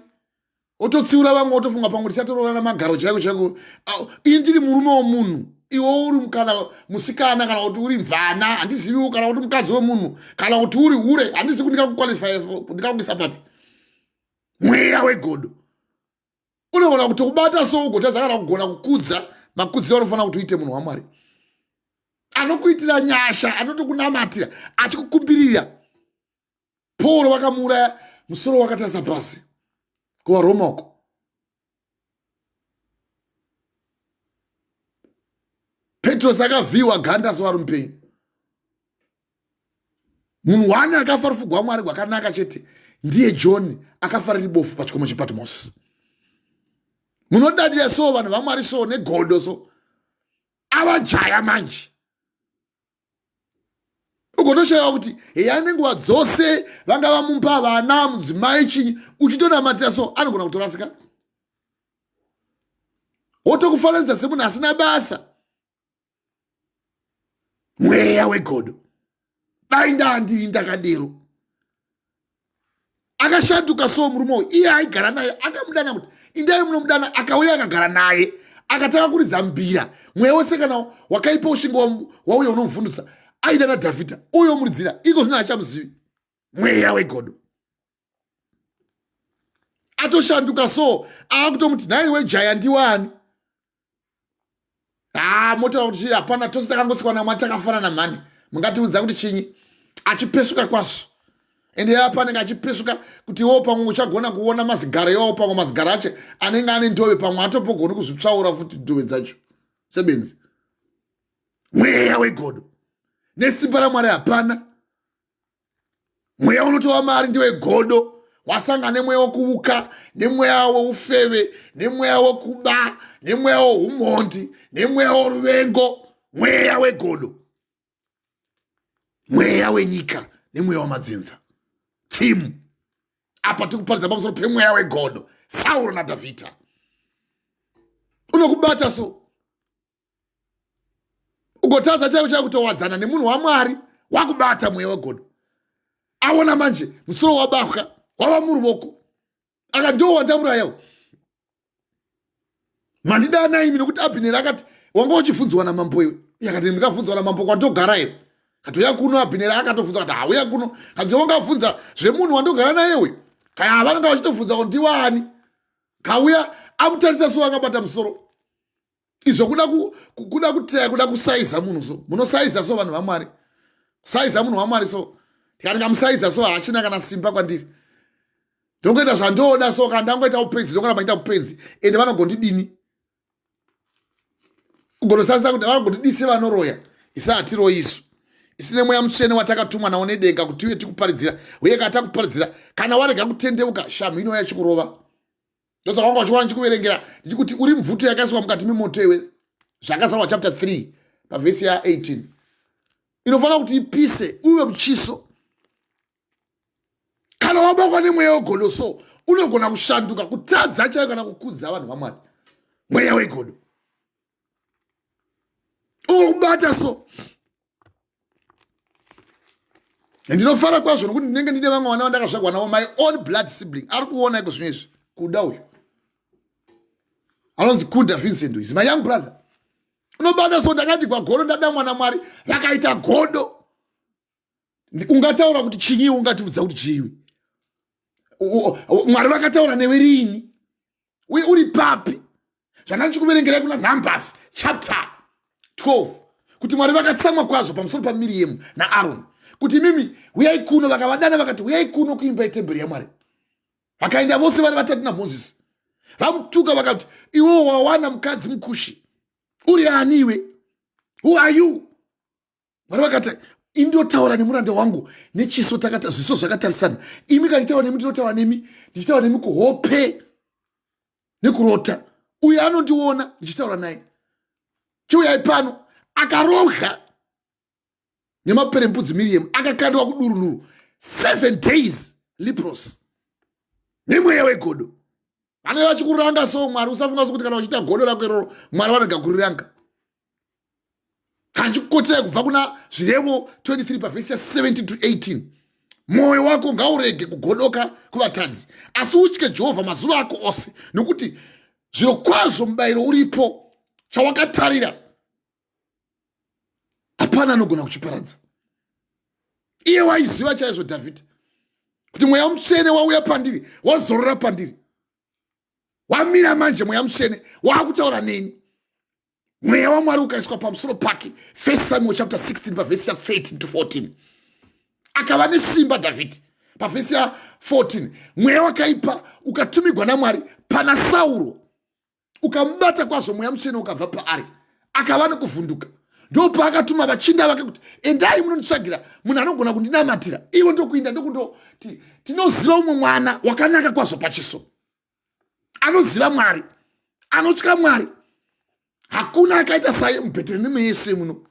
ototsiura vamwe otofunga pangu tichatororana magaro chako. Ini ndiri murume womunhu, iwe uri kana musikana kana kuti uri mvana, handiziviwo kana kuti mukadzi womunhu, kana kuti uri hure, handisi kuti ndikakuqualify ndikakuisa papi. Mweya wegodo unogona kutokubata so ugotadza kana kugona kukudza makudziro anofanira kuti uite munhu waMwari. anokuitira nyasha, anotokunamatira, achikukumbirira. Pauro wakamuuraya musoro wakatarisa pasi kuvaRoma uko. Petros akavhiyiwa ganda zuva romupenyu. Munhu wani akafa rufu rwaMwari rwakanaka chete ndiye John akafa riri bofu pachikomo chePatmosi. Munodadira so vanhu vaMwari so negodo so avajaya manje. Ugotoshaya kuti heya nenguva dzose vanga vamupa vana mudzimai chinyi uchitonamatira so anogona kutorasika. Wotokufananidza semunhu asina basa. Mweya wegodo. Dai ndandiri ndakadero. Akashanduka so murume uyu, iye aigara naye akamudana kuti indai munomudana, akauya akagara naye akatanga kuridza mbira. Mweya wose kana wakaipa ushingo wauya unomuvhundutsa aidana Dhavhidha, uyo muridzira iko zvino hachamuzivi. Mweya wegodo atoshanduka so akutomuti nhai wejaya ndiwani. Motaura kuti hapana, tose takangosikwa naMwari takafanana mhani. Mungatiudza kuti chinyi? Achipesuka kwazvo. Ende apanenge achipesuka kuti iwo pamwe uchagona kuona mazigaro iwawo, pamwe mazigaro acho anenge ane ndove, pamwe atopogoni kuzvitsvaura futi ndove dzacho sebenzi. Mweya wegodo nesimba raMwari hapana. Mweya unotova mari ndewegodo, wasangana nemweya wokuuka, nemweya woufeve, nemweya wokuba, nemweya woumhondi, nemweya woruvengo. Mweya wegodo, mweya wenyika nemweya wamadzinza. Timu apa tikuparidza pamusoro pemweya wegodo. Sauro naDhavhidha unokubata so ugotadza chaivo chaivo kutowadzana nemunhu waMwari wakubata mweya wegodo. Aona manje musoro wabatwa wava muruoko, akandiwo wandamurayawo. Mandidana imi nokuti Abhineri akati wanga uchibvunzwa namambo iwe. Akati ndikabvunzwa namambo kwandogara ere. Katoya kuno Abhineri akatobvunza kuti hauya kuno. Kanzi wanga abvunza zvemunhu wandogara naye uyu. Kaya vanenge vachitobvunza kuti ndiwani. Kauya amutarisa so akabata musoro. Izvo kuda kusaiza munhu so. Munosaiza so vanhu vaMwari. Saiza munhu waMwari so. Ndikamusaiza so hachina kana simba kwandiri. Ndongoita zvandoda so kana ndangoita upenzi ndongona maita upenzi. Ende vanogondidini. Ugonosanza kuti vanogondidise vanoroya. Isatiro isu. Isine mweya mutsvene watakatumwa nawo nedenga kuti uye tikuparidzira. Uye kana takuparidzira kana warega kutendeuka shamu ino yachikurova. Ndosa kwanga chiwana chikuverengera ndichikuti uri mvuto yakaiswa mukati memoto iwe. Zvakasanwa chapter 3 pavhesi ya 18. Inofanira kuti ipise uwe muchiso. Kana wabakwa nemweya wegodo so unogona kushanduka kutadza chaivo kana kukudza vanhu vaMwari. Mweya wegodo unokubata so. Ndinofara kwazvo nokuti ndinenge ndine vamwe vana vandakazvarwa navo, my own blood sibling ari kuona iko zvino izvi. Kuda uyu anonzi Kunda Vincent is my young brother. Unobata so ndakati kwagodo ndadamwa naMwari vakaita godo. Ungataura kuti chinyi, ungatiudza kuti chiwi. Mwari vakataura newe rini? Uri papi? Zvandichikuverengerai kuna Numbers chapter 12 kuti Mwari vakatsamwa kwazvo pamusoro paMiriamu naAroni kuti mimi uyai kuno, vakavadana vakati uyai kuno kuimba yetemberi yaMwari. Vakaenda vose vari vatatu naMozisi. Vamutuka vakati iwo wawana mukadzi mukushi. Uri ani iwe? Who are you? Mwari vakati indinotaura nemuranda wangu nechiso takata zviso zvakatarisana. Imi kanitaura nemi ndinotaura nemi, ndichitaura nemi kuhope nekurota. Uyu anondiona ndichitaura naye. Chiuyai pano akaroga nemaperembudzi Miriamu akakandwa kudurunhuru 7 days leprosy nemweya wegodo. Vanenge vachikuranga so Mwari. Usafunga kuti kana uchiita godo rako iroro Mwari vanoga kuriranga. Kanchikukoterai kubva kuna Zvirevo 23 pavhesi ya 17 to 18. Mwoyo wako ngaurege kugodoka kuvatadzi, asi utye Jehovha mazuva ako ose, nokuti zviro kwazvo mubayiro uripo chawakatarira hapana anogona kuchiparadza. Iye waiziva chaizvo Dhavhidha kuti mweya mutsvene wauya pandiri, wazorora pandiri, wamira manje mweya mutsvene wakutaura neni. mweya waMwari ukaiswa pamusoro pake. 1 Samuel chapter 16 pavhesi ya 13 to 14. Akava nesimba Dhavhidhi. Pavhesi ya 14 mweya wakaipa ukatumigwa naMwari pana Sauro, ukamubata kwazvo mweya mutsvene ukabva paari, akava nekuvhunduka. Ndo paakatuma vachinda vake kuti endai munonditsvagira munhu anogona kundinamatira. Ivo ndokuinda ndokundoti tinoziva umwe mwana wakanaka kwazvo pachiso, anoziva Mwari, anotya Mwari. Hakuna akaita saye muBheterehema yese muno.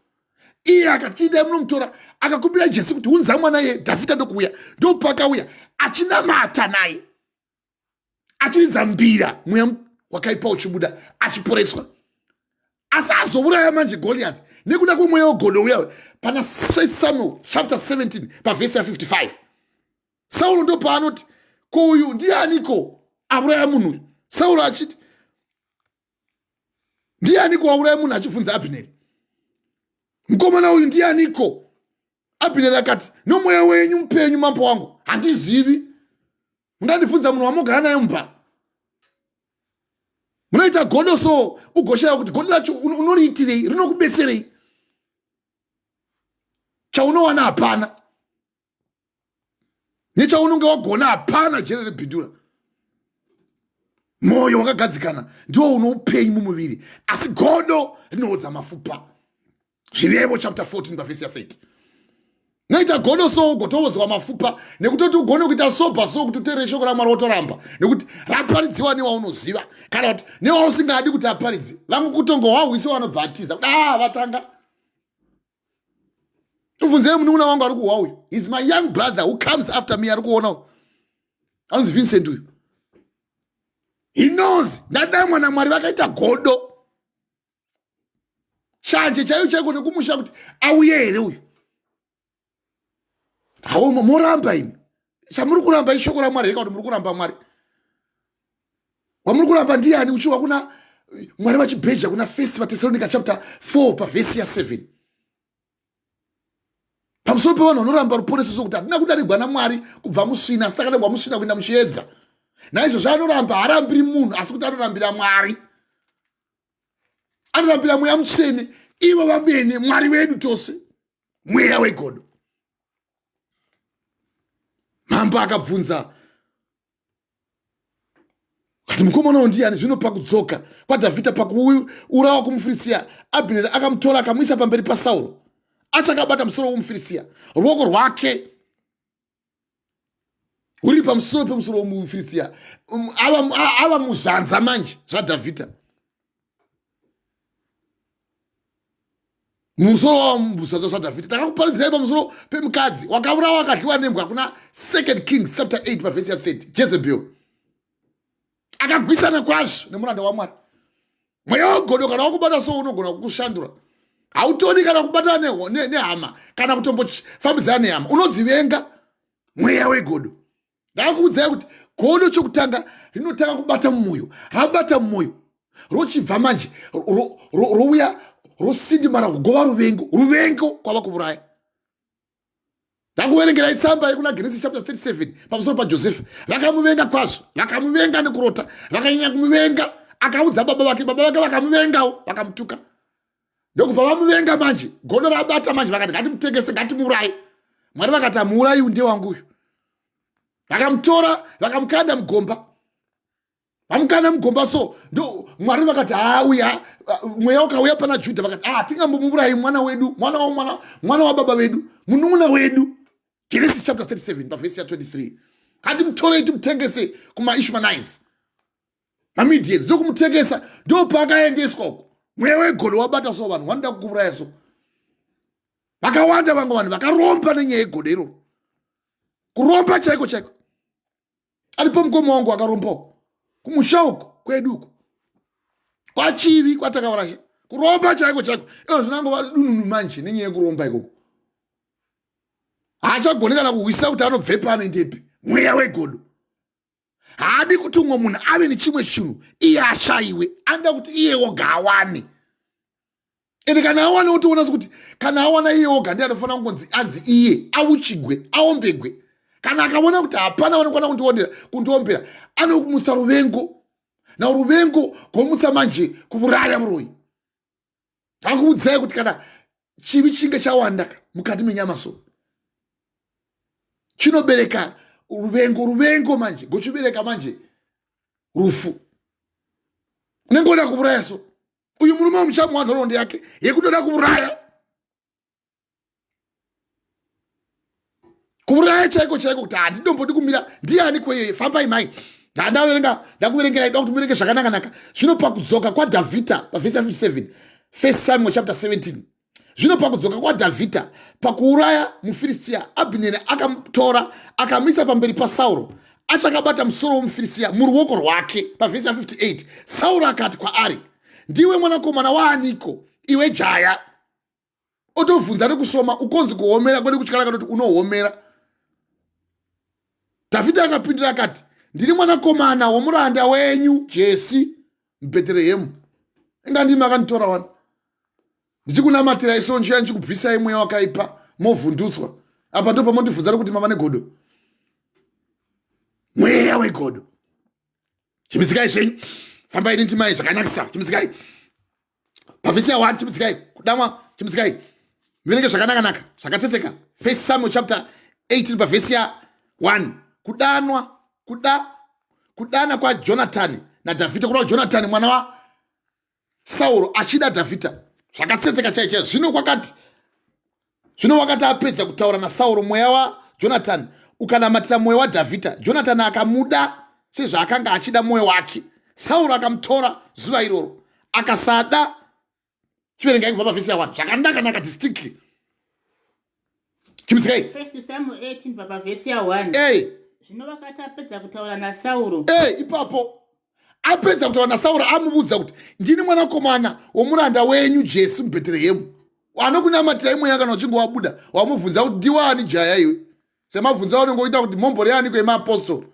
Iye akachida munomutora akakumbira Jesu kuti unza mwana ye Dhavhidhi ndokuuya. Ndo pakauya achinamata naye, achiridza mbira, mweya wakaipa uchibuda, achiporeswa. Asi azouraya manje Goliath nekuda kwemweya wegodo uya. Pana 1 Samuel chapter 17 pavhesi ya 55 Sauro ndo paanoti ko uyu ndianiko auraya munhu. Sauro achiti ndianiko wauraya munhu, achibvunza Abhineri, mukomana uyu ndianiko? Abhineri akati nomweya wenyu mupenyu mambo wangu handizivi. Mungandibvunza munhu wamogara naye mumba. Munoita godo so ugoshaya kuti godo racho unoriitirei, rinokubetserei? Chaunowana hapana, nechaunonge wagona hapana. Jere rebhindura. Moyo wakagadzikana ndiwo uno upenyu mumuviri, asi godo rinoodza mapfupa. Zvirevo chapter 14 pavhesi ya 30. Noita godo so ugotowodzwa mapfupa nekutoti ugone kuita sopa so kuti uteerere shoko raMwari wotoramba, nekuti raparidziwa newaunoziva kana kuti newausingadi kuti aparidze. Vamwe kutongo wahwise vanobva atiza kuti vatanga. Ubvunzei munun'una wangu ari kuhwa uyu, is my young brother who comes after me, ari kuona uyu anonzi Vincent uyu. He knows ndada mwana Mwari vakaita godo. Shanje chaiko nekumusha kuti auye here uyu. Hawo moramba imi. Chamuri kuramba ishoko raMwari yeka kuti muri kuramba Mwari. Wamuri kuramba ndiani uchiwa kuna Mwari vachibheja kuna 1 Thessalonica chapter 4 pavhesi ya 7. Pamusoro pevanhu vanoramba ruponeso sokuti hatina kudarigwa naMwari kubva musvina, asi takanangwa musvina kuenda muchiedza. Naizvozvo anoramba haarambiri munhu, asi kuti anorambira Mwari. Anorambira mweya mutsvene, ivo vamene Mwari wedu tose, mweya wegodo. Mambo akabvunza kuti mukomana ndiani zvino pakudzoka kwaDhavhidhi pakuurawa kumuFiristia. Abhineri akamutora akamuisa pamberi paSauro, achakabata musoro womuFiristia, ruoko rwake uri pamusoro pemusoro womuFiristia. Ava muzvanza manje zvaDhavhidhi. Musoro wamuzvanza zvaDhavhidhi takakuparidzirai pamusoro pemukadzi wakaurawa wakadliwa nembwa kuna 2 Kings chapter 8 pavhesi ya 30, Jezebel. Akagwisana kwazvo nemuranda waMwari. Mweya wegodo kana wakubata so unogona kukushandura. Hautoni kana kubatana nehama kana kutombofambidzana nehama, unodzivenga mweya wegodo. Ndakakuudzai kuti godo chokutanga rinotanga kubata mumwoyo, rabata mumwoyo rochibva manje rouya rosindimara kugova ruvengo kwava kuuraya. Ndakuverengerai tsamba yekuna Genesis chapter 37 pamusoro paJosefa. Vakamuvenga kwazvo, vakamuvenga nekurota, vakanyanya kumuvenga. Akaudza baba vake vakamuvengawo, vakamutuka. Ndokubva vamuvenga manje godo rabata manje, vakati ngatimutengese, ngatimuuraye. Mwari vakati hamuurayi ndiye wangu uyu. Vakamutora vakamukanda mugomba. Vamukanda mugomba so ndo Mwari vakati uya mweya ukauya pana Judha, vakati tingambomuurayi mwana wedu, mwana wababa vedu, munun'una wedu. Genesis chapter 37 pavhesi ya 23. Ngatimutore timutengese kumaIshmaelites, maMidians, ndokumutengesa. Ndo paakaendeswa uko mweya wegodo wabata so vanhu vanoda kukuuraya so. Vakawanda vamwe vanhu vakaromba nenyaya yegodo iro, kuromba chaiko chaiko. Aripo mukoma wangu akarombawo kumusha uko kwedu uko kwachivi kwatakavarasha, kuromba chaiko chaiko. Ivo zvinangova dununu manje nenyaya yekuromba ikoko. Haachagoni kana kuhwisa kuti anobve pano endepi. Mweya wegodo haadi kuti umwe munhu ave nechimwe chinhu iye ashayiwe, anoda kuti iye oga awane. Ende kana awane otoona sokuti kana awana iye oga ndiye anofanira kungonzi anzi iye auchigwe, aombegwe. Kana akaona kuti hapana vanokwana kundiombera, anokumutsa ruvengo, na ruvengo komutsa manje kuuraya muroyi. akuudzai kuti kana chivi chinge chawanda mukati menyama so chinobereka ruvengo manje gochibereka manje rufu. Nengoda kuuraya so uyu murume wamuchamuwa nhoroondo yake yekutoda kuuraya, kuuraya chaiko kuti handidombodi kumira ndiani kweye fambai mai ndakuverengera ida kuti muverenge zvakanaka. Zvino pakudzoka kwaDhavhidha pavhesi 57 1 Samuel chapter 17, zvino pakudzoka kwaDhavhidha pakuuraya muFiristia, Abhineri akamutora akamisa pamberi paSauro achakabata musoro womuFiristia muruoko rwake. Pavhesi 58 Sauro akati kwaari, ndiwe mwanakomana waaniko iwe jaya? Otovhunza nekusoma ukonzi kuhomera kwedi kutyara kuti unohomera. Dhavhidha akapindura akati, ndiri mwanakomana womuranda wenyu Jesi muBheterehemu. Ingandimi akanditora wani ndichikunamatira isonzhiya ndichikubvisai mweya wakaipa movhundutswa. Apa ndo pamondibvunza kuti mama negodo, mweya wegodo. Chimisikai zvenyu, fambai nentimai zvakanakisa. Chimisikai pavhesi 1, chimisikai kudamwa, chimisikai muverenge zvakanaka zvakatsetseka. 1 Samuel chapter 18 pavhesi 1. Kudana kwa Jonathan naDhavhidha, kuda Jonathan mwana wa Sauro achida Dhavhidha zvakatsetseka chaicho. Zvino wakati apedza kutaura naSauro, mweya wa Jonathan ukanamatira mweya waDhavhidha. Jonathan akamuda sezvaakanga achida mwoyo wake. Sauro akamutora zuva iroro akasada. Chiverengai kubva pavhesi 1 zvakanaka distinctly. Chimisikai 1 Samuel 18 pavhesi 1. Zvino wakati apedza kutaura naSauro, ipapo apedza kutaura naSauro amubudza kuti ndini mwanakomana womuranda wenyu Jesi muBheterehemu. Anokunamatirai mweya kana uchinge wabuda wamubvunza kuti ndiwani jaya iwe? Semabvunza wanongoita kuti mombori yani kwemaapostoli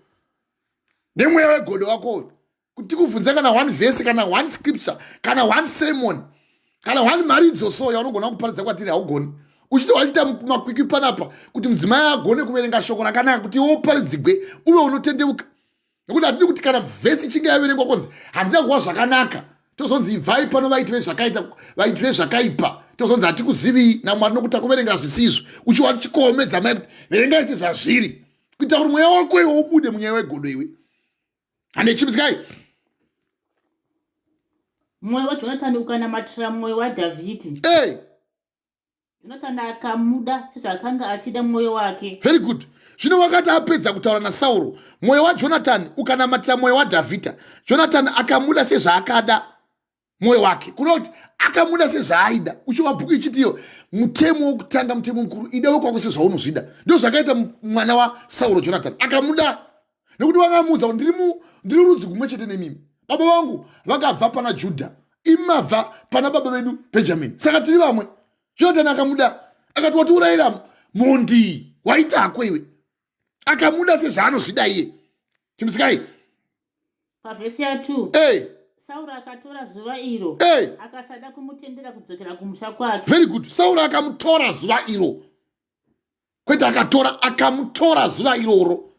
nemweya wegodo wako kuti tikubvunza kana 1 vhesi kana 1 scripture kana 1 sermon kana 1 maridzo so yaunogona kuparidza kwatiri haugoni. Uchiti wachiita makwikwi panapa kuti mudzimai agone kuverenga shoko rakanaka kuti woparidzigwe uye unotendeuka. Nekuti hatidi kuti kana vhesi chinge yaverengwa konzi handina kuwa zvakanaka tozonzi ibvai pano vaitive zvakaipa, tozonzi hatikuzivi naMwari nokuti akuverengera zvisizvo. Uchiwa tichikomedza mai kuti verengai sezvazviri kuita kuti mweya wako iwe ubude munyaya wegodo iwe. Hande chimisikai mwoyo waJonathani ukanamatira mwoyo waDhavhidhi. Jonathan akamuda sezvaakanga achida mwoyo wake. Very good. Zvino wakati apedza kutaura naSauro, mwoyo waJonathani ukanamatira mwoyo waDhavhidha. Jonathan akamuda sezvaakada mwoyo wake. Kunoti akamuda sezvaaida. Uchiwa bhuku ichitiyo mutemo wokutanga, mutemo mukuru, ida wekwako sezvaunozvida. Ndio zvakaita mwana waSauro Jonathan. Akamuda nekuti wakamuudza kuti ndiri rudzi kumwe chete nemimi. Baba vangu vakabva pana Judha, imabva pana baba vedu Benjamin. Saka tiri vamwe. Jonathan akamuda akati watiurayira mondi waitako iwe. Akamuda sezvaanozvida iye. Chimisikai pavhesi 2 Sauro akatora zuva iro akasada kumutendera kudzokera kumusha kwake. Very good. Sauro akamutora zuva iro, kwete akamutora zuva iroro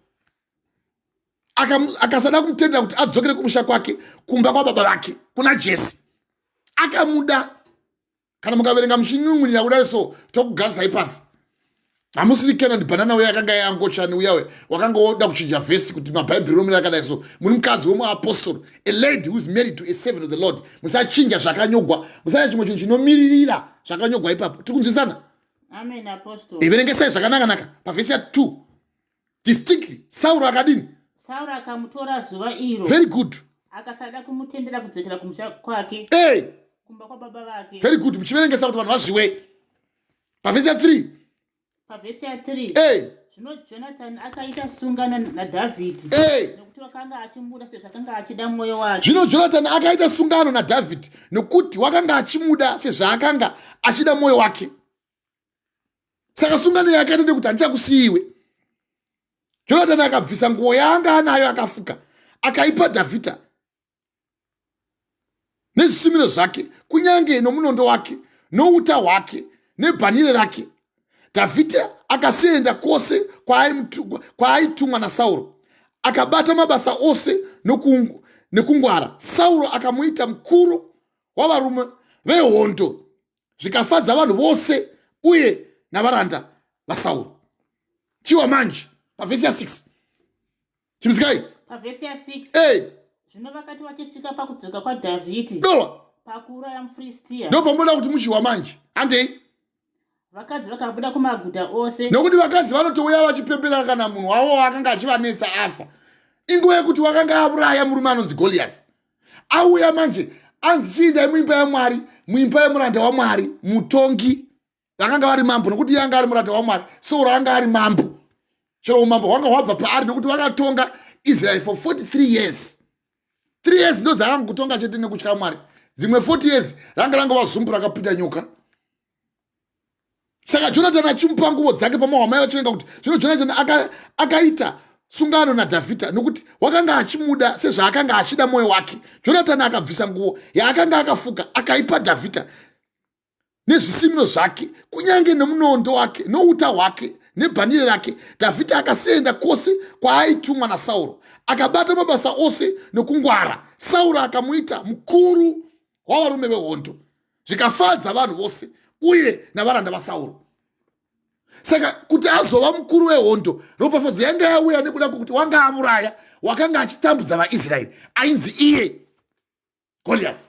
akasada kumutendera kuti adzokere kumusha kwake kumba kwa baba vake kuna Jesi. Akamuda. Kana mukaverenga muchinun'unira kudai so tokugarisai pasi hamusiri Kennedy Banana uya akanga yangochani uyawe wakanga woda kuchinja vhesi kuti mabhaibheri romira akadai so muri mukadzi wemuapostoli, a lady who is married to a servant of the Lord. Musachinja zvakanyogwa, musaya chimwe chinhu chinomiririra zvakanyogwa ipapo. Tikunzwisana? Amen apostoli. Iverengesai zvakanaka pavhesi 2 distinctly. Sauro akadini? Sauro akamutora zuva iro. Very good. Akasada kumutendera kudzokera kumusha kwake. Kumba kwa baba vake. Very good. Muchiverengesa kuti vanhu vazviwe. Pavhesi 3. Pavhesi 3. Zvino Jonathan akaita sungano naDhavhidhi. Nekuti wakanga achimuda sezvaakanga achida mwoyo wake. Zvino Jonathan akaita sungano naDhavhidhi nekuti wakanga achimuda sezvaakanga achida mwoyo wake. Saka sungano yake inoita kuti handichakusiyiwe. Jonathan akabvisa nguo yaanga anayo akafuka akaipa Dhavhidha nezvisimiro zvake, kunyange nomunondo wake, nouta hwake, nebhanire rake. Dhavhidha akasienda kwose kwaaitumwa naSauro, akabata mabasa ose nekungwara. Sauro akamuita mukuru wavarume vehondo zvikafadza vanhu vose uye navaranda vaSauro. Chiwa manje pavhesi ya6 chimisikai pavhesi hey. Zvino vakati vachisvika pakudzoka kwaDhavhidhi pakuuraya muFiristia, ndo pamunoda kuti muchiwa manje handei vakadzi vakabuda kumaguta ose, nokuti vakadzi vanotouya vachipembera kana munhu wavo akanga achivanetsa afa. Inguva yekuti wakanga auraya murume anonzi Goliath. Auya manje anzi chiindai muimba yaMwari, muimba yemuranda waMwari, mutongi. Vakanga vari mambo nokuti iye anga ari muranda waMwari, Sauro anga ari mambo. Chero umambo hwanga hwabva paari nokuti vakatonga Israel for 43 years. 3 years ndo dzakangotonga chete nekutya Mwari. Dzimwe 40 years ranga vazumbu rakapinda nyoka. Saka Jonathan achimupa nguo dzake pamahwamai vachivenga kuti zvino Jonathan akaita sungano naDhavhidha nokuti wakanga achimuda sezvaakanga achida mwoyo wake. Jonathan akabvisa nguo yaakanga akafuka akaipa Dhavhidha nezvisimino zvake, kunyange nemunondo wake, nouta hwake, nebhanire rake. Dhavhidha akasenda kwose kwaaitumwa naSauro, akabata mabasa ose nokungwara. Sauro akamuita mukuru wavarume vehondo, zvikafadza vanhu vose uye navaranda vaSauro. Saka kuti azova mukuru wehondo, ropafadzo yanga yauya nekuda kwokuti wanga auraya wakanga achitambudza vaIsraeri ainzi iye Goliath.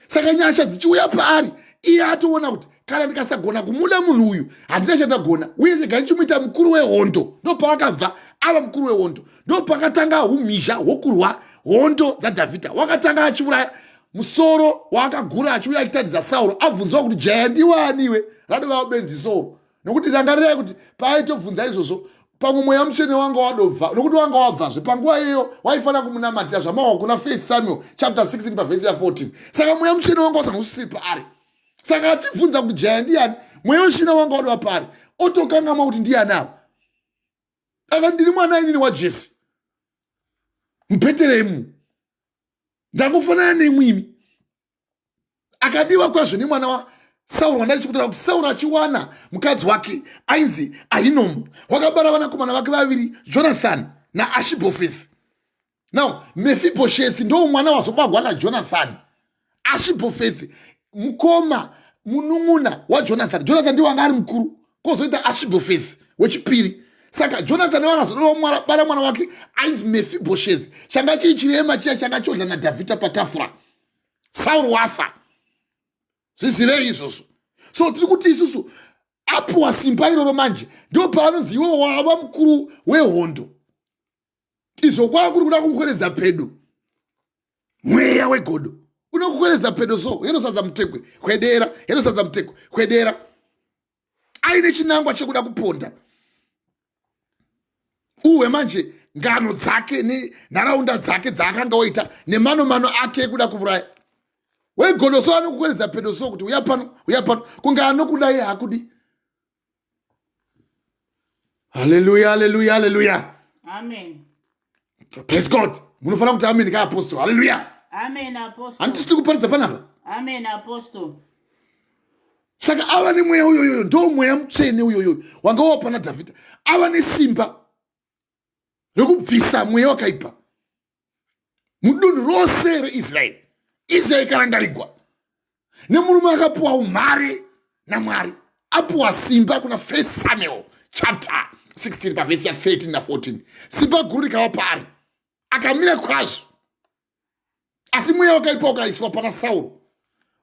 Saka nyasha dzichiuya paari, iye atoona kuti kana ndikasagona kumuda munhu uyu handina chandagona, uye ndega ndichimuita mukuru wehondo. Ndo paakabva ava mukuru wehondo, ndo pakatanga umhizha hwokurwa hondo dzaDhavhidha. Wakatanga achiuraya musoro waakagura achiuya achitadzisa Sauro, abvunzwa kuti jaya ndiwaniwe radova benzi Sauro. Nokuti rangarirai kuti paaitobvunza izvozvo pamwe mweya mutsvene wanga wadobva, nokuti wanga wabvazve panguva iyoyo waifanira kumunamatira zvamawa kuna 1 Samuel chapter 16 pavhesi ya14. Saka mweya mutsvene wanga usangusiri paari. Saka achibvunza kuti jaya ndiani, mweya mutsvene wanga wadova paari, otokangama kuti ndianawo. Aka ndiri mwana inini waJese muBheterehemu, ndangofanana nemwimi. Akadiwa kwazvo nemwana wa Sauro, wandaichikutaura kuti Sauro achiwana mukadzi wake ainzi Ahinomu, wakabara vanakomana vake vaviri, Jonathan naAshibhofethi. Now Mefibhoshethi ndo mwana wazobarwa naJonathan. Ashibhofethi mukoma munun'una waJonathan. Jonathan ndiye wanga ari mukuru, kwozoita Ashibhofethi wechipiri. Saka Jonathan wakazobara mwana wake ainzi Mefibhoshethi. Changa chiri chirema chiya changa chodla naDhavhidha patafura. Sauro wafa. Zvisivei izvozvo. So tiri kuti isusu apuwa simba iroro manje ndo paanonzi iwe wava mukuru wehondo. Izvo kwakuri kuda kumukweredza pedo. Mweya wegodo unokukweredza pedo, so yenosadza mutekwe kwedera, yenosadza mutekwe kwedera. Aine chinangwa chekuda kuponda. Uwe manje ngano dzake nenharaunda dzake dzaakanga oita nemanomano ake ekuda kuuraya. Wegodo so anokukweredza pedo, so kuti uya pano kunge anokuda iye hakudi. Hallelujah, hallelujah, hallelujah. Amen. Praise God. Munofanira kuti amen kaapostoli. Hallelujah. Amen apostoli. Handisiti kuparidza panapa. Amen apostoli. Saka ava nemweya uyoyo, ndo mweya mutsvene uyoyo wanga wapa naDhavhidha. Ava nesimba rokubvisa mweya wakaipa mudunhu rose reIsraeri. Israeri ikarangarigwa nemurume akapuwa umhare naMwari, apuwa simba kuna 1 Samuel chapter 16 pavhesi ya 13 na14. Simba guru rikava paari, akamira kwazvo. Asi mweya wakaipa ukaiswa pana Sauro,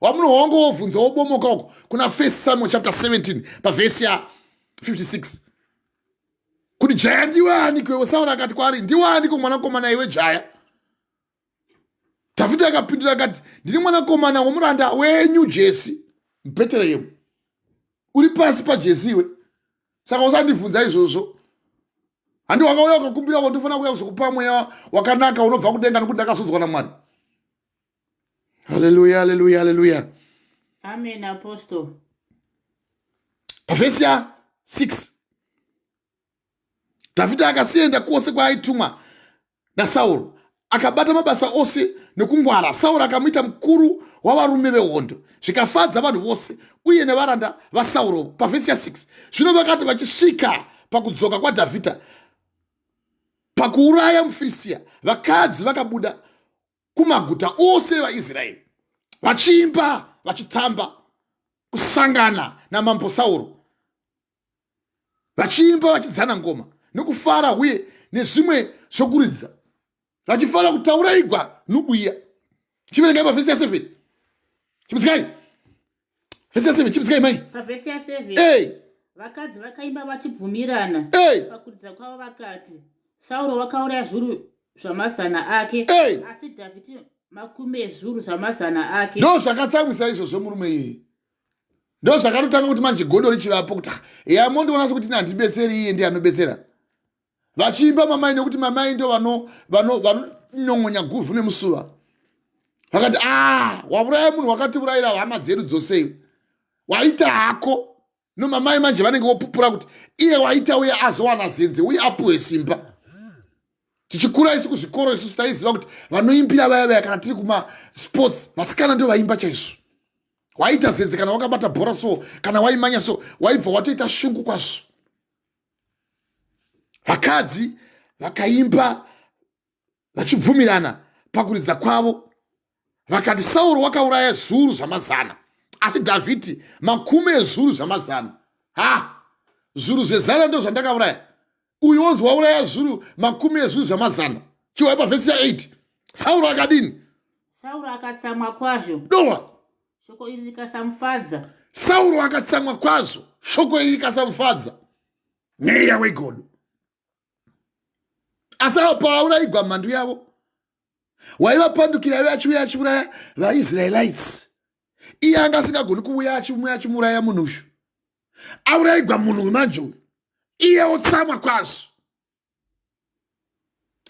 wamuno wangu wobvunza wobomoka uko kuna 1 Samuel chapter 17 pavhesi ya 56. Kuti jaya ndiwani kwewe? Sauro akati kwaari, ndiwaniko mwanakomana iwe jaya? Dhavhidha akapindura akati, ndiri mwanakomana womuranda wenyu Jese muBheterehemu. Uri pasi paJese iwe, saka usandibvunza izvozvo. Handi wakauya ukakumbira kuti ndofana kuuya kuzokupa mweya wakanaka unobva kudenga nokuti ndakazodzwa naMwari. Hallelujah, hallelujah, hallelujah. Amen apostoli. Pavhesi ya 6 Dhavhidha akasienda kwose kwaaitumwa naSauro, akabata mabasa ose nekungwara. Sauro akamuita mukuru wavarume vehondo, zvikafadza vanhu vose uye nevaranda vaSauro. Pavhesi ya 6 zvino vakati vachisvika pakudzoka kwaDhavhidha pakuuraya muFiristia, vakadzi vakabuda kumaguta ose vaIsraeri vachiimba vachitsamba kusangana namambo Sauro, vachiimba vachidzana ngoma nekufara uye nezvimwe zvokuridza, vachifara kutaura igwa nubwiya. Chiverengai pavhesi ya7. Chimutsikai. Vhesi ya7 chimutsikai mai. Pavhesi ya7. Vakadzi vakaimba vachibvumirana. Pakuridza kwavo vakati, Sauro wakauraya zviuru zvamazana ake, asi Dhavhidhi makumi ezviuru zvamazana ake. Ndo zvakatsamwisa izvozvo murume iyeye. Ndo zvakatotanga kuti manje godo richivapo kuti yamondiona sekuti nandibetseri iye ndiye anobetsera. Vachiimba mamai nekuti mamai ndo vanonyongonya guvhu nemusuva. Vakati wauraya munhu wakatiurayira hama dzedu dzose. Waita hako. No mamai manje vanenge vopupura kuti iye waita uye azowana zenze uye apuwe simba. Tichikura isi kuzvikoro isusu taiziva kuti vanoimbira vaya kana tiri kuma sports vasikana ndio vaimba chaizvo. Waita zenze kana wakabata bhora so kana waimanya so waibva watoita shungu kwazvo. Vakadzi vakaimba vachibvumirana pakuridza kwavo. Vakati Sauro wakauraya zviuru zvamazana, asi Dhavhidhi makumi ezviuru zvamazana. Zviuru zvezana ndo zvandakauraya. Uyu wonzi wauraya zviuru makumi ezviuru zvamazana. Chiwai pavhesi ya8. Sauro akadini? Sauro akatsamwa kwazvo. Dowa. Shoko iri rikasamufadza. Sauro akatsamwa kwazvo. Shoko iri rikasamufadza. Mweya wegodo. Asa paurayigwa mhandu yavo. Waivapandukira iwe achiuya achiuraya vaIsraelites. Iye anga asingagoni kuuya achimuraya munhu uyu. Aurayigwa munhu wemanje uyu. Iye otsamwa kwazvo.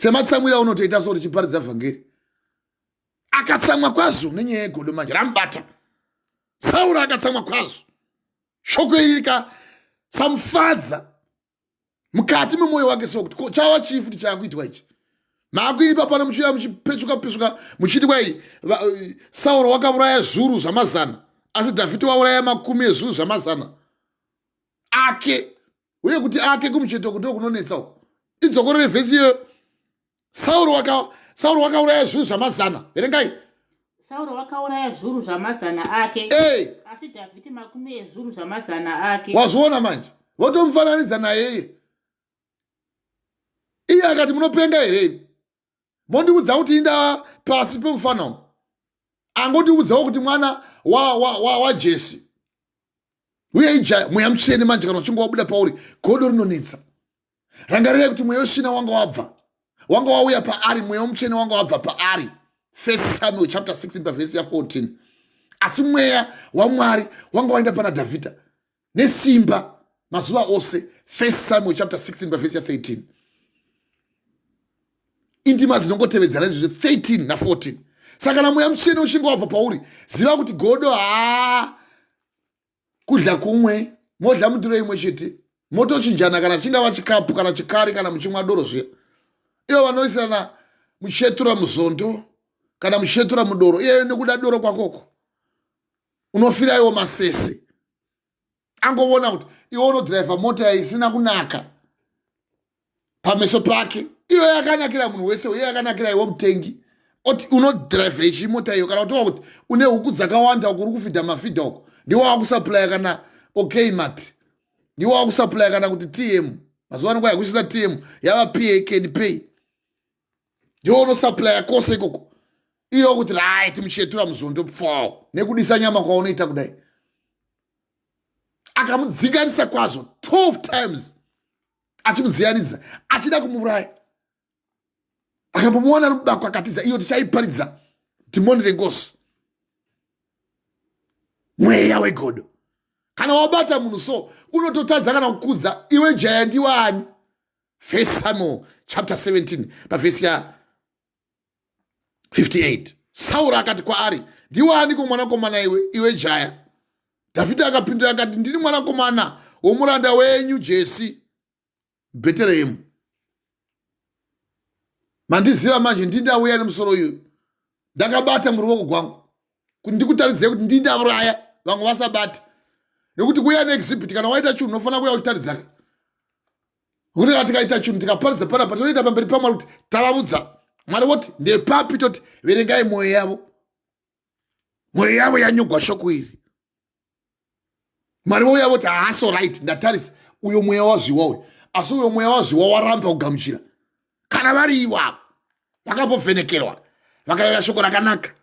Sematsamwira unotoita so richiparidza vhangeri. Akatsamwa kwazvo nenyaya yegodo manje ramubata. Sauro akatsamwa kwazvo. Shoko iri rikasamufadza mukati memwoyo wake sokuti chava chii futi chaakuitwa ichi. Makuimba pano muchiuya muchipechuka muchiti kwai Sauro wakauraya zviuru zvamazana, asi Dhavhidhi wauraya makumi ezviuru zvamazana ake. Uye kuti ake kumucheto ndo kunonetsa uko. Idzokorere vhesi iyo. Sauro wakauraya zviuru zvamazana. Verengai. Sauro wakauraya zviuru zvamazana ake, asi Dhavhidhi makumi ezviuru zvamazana ake. Wazviona manje? Votomufananidza naye. Iye akati munopenga here? Mondiudza kuti inda pasi pemufana. Angondiudzawo kuti mwana wa Jesse. Uye ija mweya mutsvene manje kana uchinge wabuda pauri godo rinonetsa. Rangarirai kuti mweya wesvina wanga wabva. Wanga wauya paari, mweya mutsvene wanga wabva paari. 1 Samuel chapter 16 pavhesi ya14. Asi mweya waMwari wanga waenda pana Dhavhidha nesimba mazuva ose. 1 Samuel chapter 16 pavhesi ya13. Indima dzinongotevedzana izvozvo 13 na14. Saka kana mweya mutsvene uchinge wabva pauri, ziva kuti godo kudya kumwe, modya mundiro imwe chete, motochinjana kana chingava chikapu kana chikari kana muchimwa doro zviya. Ivo vanoisirana muchetura muzondo kana muchetura mudoro, iye nekuda doro kwakoko unofira iwo masese. Angovona kuti iwe unodhiraivha mota isina kunaka pameso pake. Iyo yakanakira munhu wese, iyo yakanakira iwe mutengi. Oti unodhiraivhira chimota iyo kana kutoa kuti une huku dzakawanda kuri kufidha mafidha uko. Ndiwo wakusupply kana Okmart. Ndiwo wakusupply kana kuti TM. Mazuva ano kwaya kusina TM, yava PAK and Pay. Ndiwo unosupply kose ikoko. Iyo kuti right muchetura muzondo pfo nekudisa nyama kwaunoita kudai. Akamudzikanisa kwazvo 12 times. Achimudziyanidza achida kumuuraya. Akambomuona mubako akatiza iyo tichaiparidza timonere ngosi. Mweya wegodo. Kana wabata munhu so unototadza kana kukudza iwe jaya ndiwani. 1 Samuel chapter 17 pavhesi ya 58. Sauro akati kwaari, ndiwani kumwanakomana iwe jaya? Dhavhidhi akapindura akati, ndini mwanakomana womuranda wenyu Jesse Bethlehem. Mandiziva manje ndindauya nemusoro uyu. Ndakabata muruoko gwangu kuti ndikutaridze kuti ndindauraya vamwe vasabata. Nekuti kuya neexhibit kana waita chinhu unofana kuya uchitaridza. Kuti kana tikaita chinhu tikaparidza panapa tinoita pamberi paMwari kuti tavabudza. Mwari woti ndepapi toti verengai mwoyo yavo. Mwoyo yavo yanyugwa shoko iri. Mwari wauya voti haaso right ndatarisa uyo mweya wazviwawe asi uyo mweya wazviwa waramba kugamuchira kana vari iwavo vakambovhenekerwa vakareva shoko rakanaka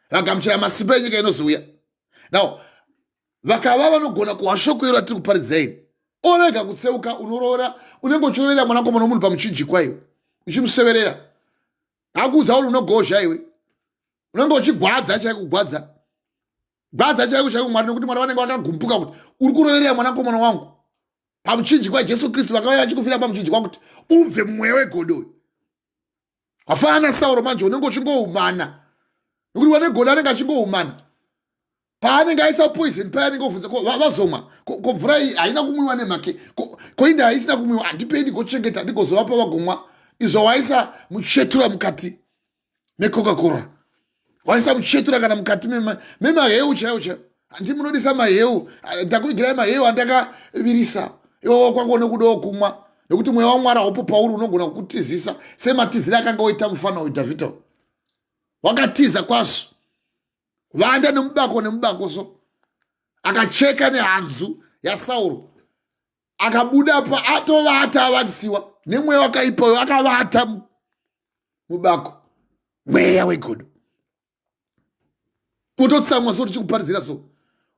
vagamuchira masimba enyika inozouya. Now vakava vanogona kuwa shoko iro ratiri kuparidza iri orega kutseuka unorovera unenge uchiroverera mwanakomana womunhu pamuchinjikwa iwe uchimuseverera akuudza uri unogozha iwe unenge uchigwadza chaikugwadza gwadza chaiko chaiko Mwari nekuti Mwari vanenge vakagumbuka kuti uri kuroverera mwanakomana wangu pamuchinjikwa Jesu Kristu vakauya vachikufira pamuchinjikwa kuti ubve mumweya wegodo. Wafanana Sauro manje unenge uchingoumana nekuti wane godo anenge achingoumana paanenge aisa poison paya anenge ovhunza vazomwa ko mvura iyi haina kumwiwa nemhake ko inde haisina kumwiwa handipei ndigochengeta ndigozovapa vagomwa izvo waisa muchetura mukati mecoca-cola waisa muchetura kana mukati memaheu chaiwo chaiwo handi munodisa maheu ndakuigirai maheu andakavirisa iwo kwangu nekudawo kumwa nekuti mweya waMwari haupo pauri unogona kukutizisa sematizire akanga oita mufana weDhavhidha wakatiza kwazvo vanda nemubako so akacheka nehanzu yaSauro akabuda pa atovata avatisiwa nemweya wakaipa uyo akavata mubako mweya wegodo kutotsamwa so tichikuparidzira so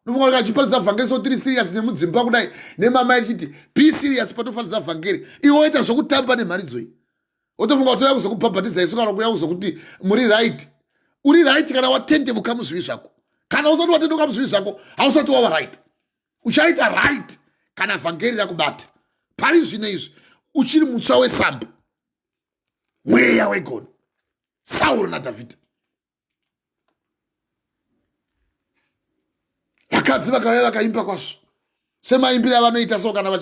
unofunga kuti achiparidza vhangeri so tiri serious nemudzimba kudai nemamai richiti be serious patofaridza vhangeri iwe woita zvokutamba nemharidzo iyi wotofunga kuti uya kuzokubhabhatidza isu kana kuya kuzokuti muri right uri right kana watendebuka muzvivi zvako kana usati watendebuka muzvivi zvako hausati wava right uchaita right kana vhangeri rakubata pari zvino izvi uchiri mutsva wesamba mweya wegodo Sauro naDhavhidha. Vakadzi vakauya vakaimba kwazvo semaimbiro avanoita so kana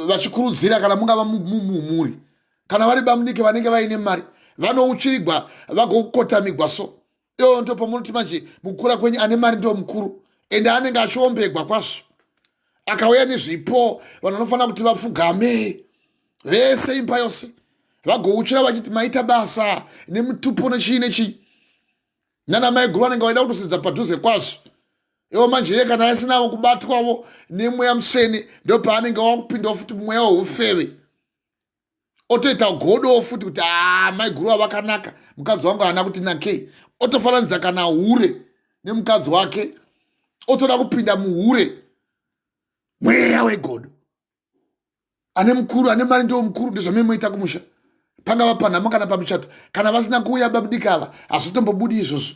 vachikurudzira kana mungava mumhuri kana vari bamunike vanenge vaine mari vanouchirigwa vagokotamigwa so iwo ndo pamunoti manje mukura kwenyu ane mari ndo mukuru ende anenge achiombegwa kwazvo akauya nezvipo vanhu vanofanira kuti vapfugame vese imba yose vagouchira vachiti maita basa nemutupo nechii nechii nana mai guru vanenge vaida kutosidza padhuze kwazvo iwo manje ye kana asinavo kubatwawo nemweya musvene ndo paanenge wakupindawo futi mweya weufeve otoita godo futi kuti mai guru vakanaka mukadzi wangu haana kuti nakei otofananidza kana hure nemukadzi wake otoda kupinda muhure mweya wegodo ane mukuru ane mari ndo mukuru ndezvamemoita kumusha pangava panhama kana pamuchato kana vasina kuuya babudika ava hazvitombobudi izvozvo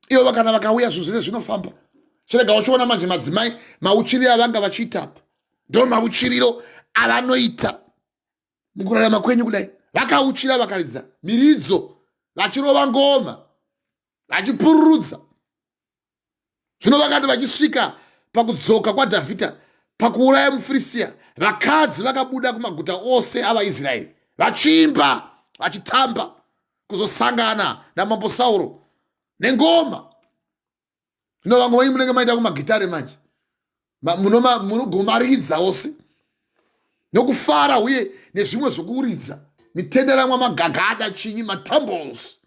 ivo kana vakauya zvozvire zvinofamba chirega uchiona manje madzimai mauchiriro avanga vachiita apa ndo mauchiriro avanoita mukurarama kwenyu kudai vakauchira vakaridza miridzo vachirova ngoma vachipururudza zvino vakati vachisvika pakudzoka kwaDhavhidha pakuuraya muFiristia vakadzi vakabuda kumaguta ose avaIsraeri vachiimba vachitamba kuzosangana namambo Sauro nengoma. Zvino vamwe venyu munenge maita kumagitare manje munogomaridza ose nokufara uye nezvimwe zvokuuridza mitenderamwa magagada chinyi matambles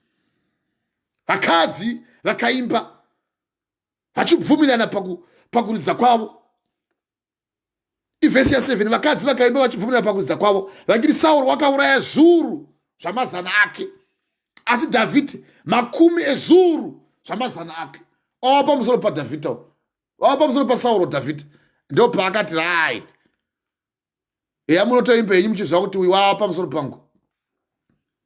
vakadzi vakaimba vachibvumirana pakuridza kwavo. Ivhesi ya7 vakadzi vakaimba vachibvumirana pakuridza kwavo vachiti Sauro wakauraya zviuru zvamazana ake asi Dhavhidhi makumi ezviuru zvamazana ake ova pamusoro paDhavhidha ova pamusoro paSauro Dhavhidha ndo paakati right eya munotoimba henyu muchiziva kuti uyu wava pamusoro pangu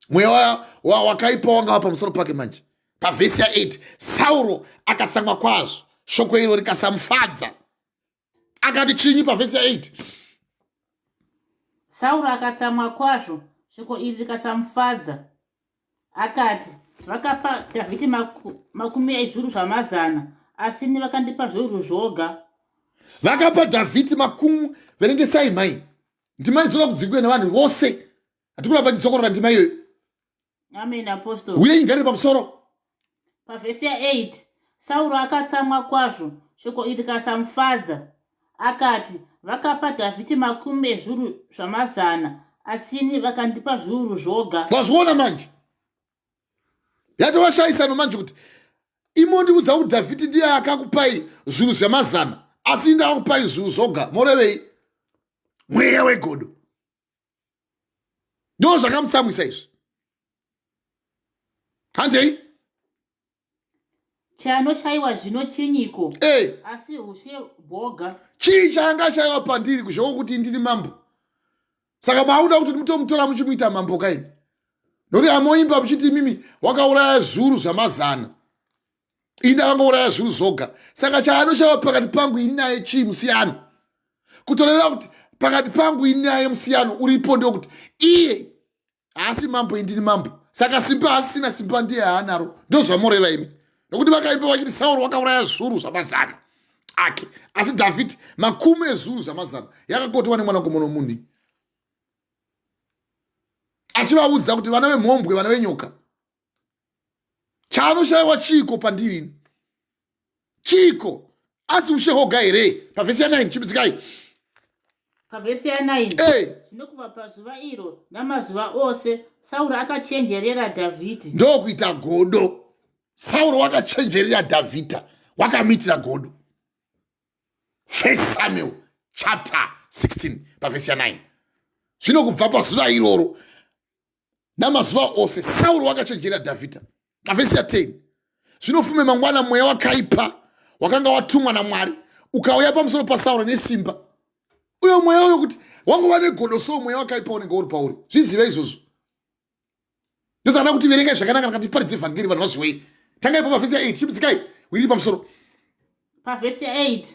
mweya wakaipa wanga wava pamusoro pake manje. Pavhesi ya8 Sauro akatsamwa kwazvo shoko iro rikasamufadza akati chinyi pavhesi ya8 Sauro akatsamwa kwazvo shoko iri rikasamufadza akati vakapa Dhavhidhi makumi ezviuru zvamazana asini vakandipa zviuru zvoga. Vakapa Dhavhidhi makumi verengesai mai ndima idzoda kudzingwe nevanhu vose hatikuramba tidzokorora ndima iyoyo. Amen apostle. Uye ingari pamusoro. Pavhesi ya8 Sauro akatsamwa kwazvo shoko iri rikasamufadza akati vakapa Dhavhidhi makumi ezviuru zvamazana asini vakandipa zviuru zvoga. Wazviona manje yatovashayisano manje kuti imo ndiudza kuti Dhavhidhi ndiye akakupai zviuru zvamazana asi ndakupai zuru zoga morevei mweya wegodo ndo zvakamusamwisa izvi handei chanoshayiwa zvino chinyiko asi ushe bhoga chii chaangashayiwa pandiri kuzhoko kuti ndiri mambo saka mauda kuti mutomutora muchimuita mambo kaini nokuti amoimba muchiti mimi wakauraya zviuru zvamazana ini akangouraya zviuru zoga saka chaanoshayiwa pakati pangu ini naye chii musiyano kutorevera kuti pakati pangu ini naye musiyano uripo ndokuti iye haasi mambo indini mambo saka simba asisina simba ndiye haanaro ndo zvamoreva imi nokuti vakaimba vachiti Sauro wakauraya zviuru zvamazana ake asi Dhavhidhi makumi ezviuru zvamazana yakakotewa nemwanakomana womunhu achivaudza kuti vana vemhombwe vana venyoka chaanoshayiwa chiko pandiri chiko asi ushe hoga here pavhesi ya9 chipidzikai pavhesi ya9 zvinokubva pazuva iro namazuva ose Sauro akachenjerera Dhavhidhi ndokuita godo Sauro wakachenjerera Dhavhidhi wakamitira godo 1 Samuel chapter 16 pavhesi ya9 zvinokubva pazuva iroro namazuva ose Sauro wakachenjerera Dhavhidhi pavhesi ya10 zvinofume mangwana mweya wakaipa wakanga watumwa naMwari ukauya pamusoro paSauro nesimba uyo mweya uyo kuti wangova negodo so mweya wakaipa unenge uri pauri zvizive izvozvo ndozana kuti verengai zvakanaka ngatiparidze vhangeri vanhu vazviwei tangai pa pavhesi ya8 chipidzikai wiri pamusoro pavhesi ya8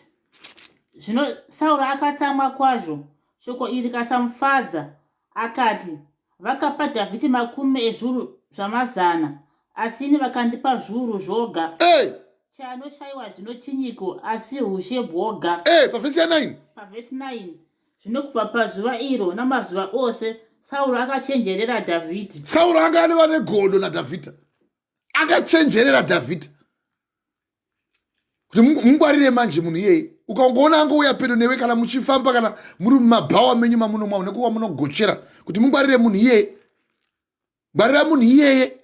zvino Sauro akatsamwa kwazvo shoko iri rikasamufadza akati vakapa Dhavhidhi makumi ezviuru zvamazana asi ini vakandipa zviuru zvoga chanoshayiwa zvino chinyiko asi ushe bhoga pavhesi ya9 pavhesi 9 zvinokubva pazuva iro namazuva ose Sauro akachenjerera Dhavhidhi Sauro anga ane vane godo naDhavhidhi akachenjerera Dhavhidhi kuti mungwarire manje munhu iyeye ukangoona angouya pedo newe kana muchifamba kana muri mumabhawa menyu mamunomwa nekuwa munogochera kuti mungwarire munhu iyeye ngwarira munhu iyeye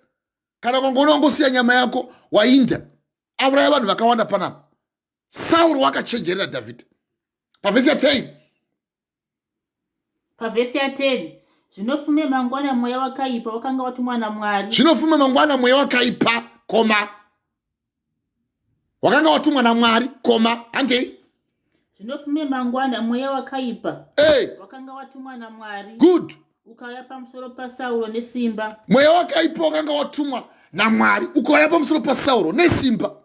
kana ukangoona wangosiya nyama yako wainda auraya vanhu vakawanda panapa Sauro wakachenjerera Dhavhidhi pavhesi ya10 pavhesi ya10 zvinofume mangwana mweya wakaipa wakanga watumwa naMwari zvinofume mangwana mweya wakaipa koma wakanga watumwa naMwari koma handei zvinofume mangwana mweya wakaipa wakanga watumwa naMwari good ukauya pamusoro paSauro nesimba mweya wakaipa wakanga watumwa naMwari ukauya pamusoro paSauro nesimba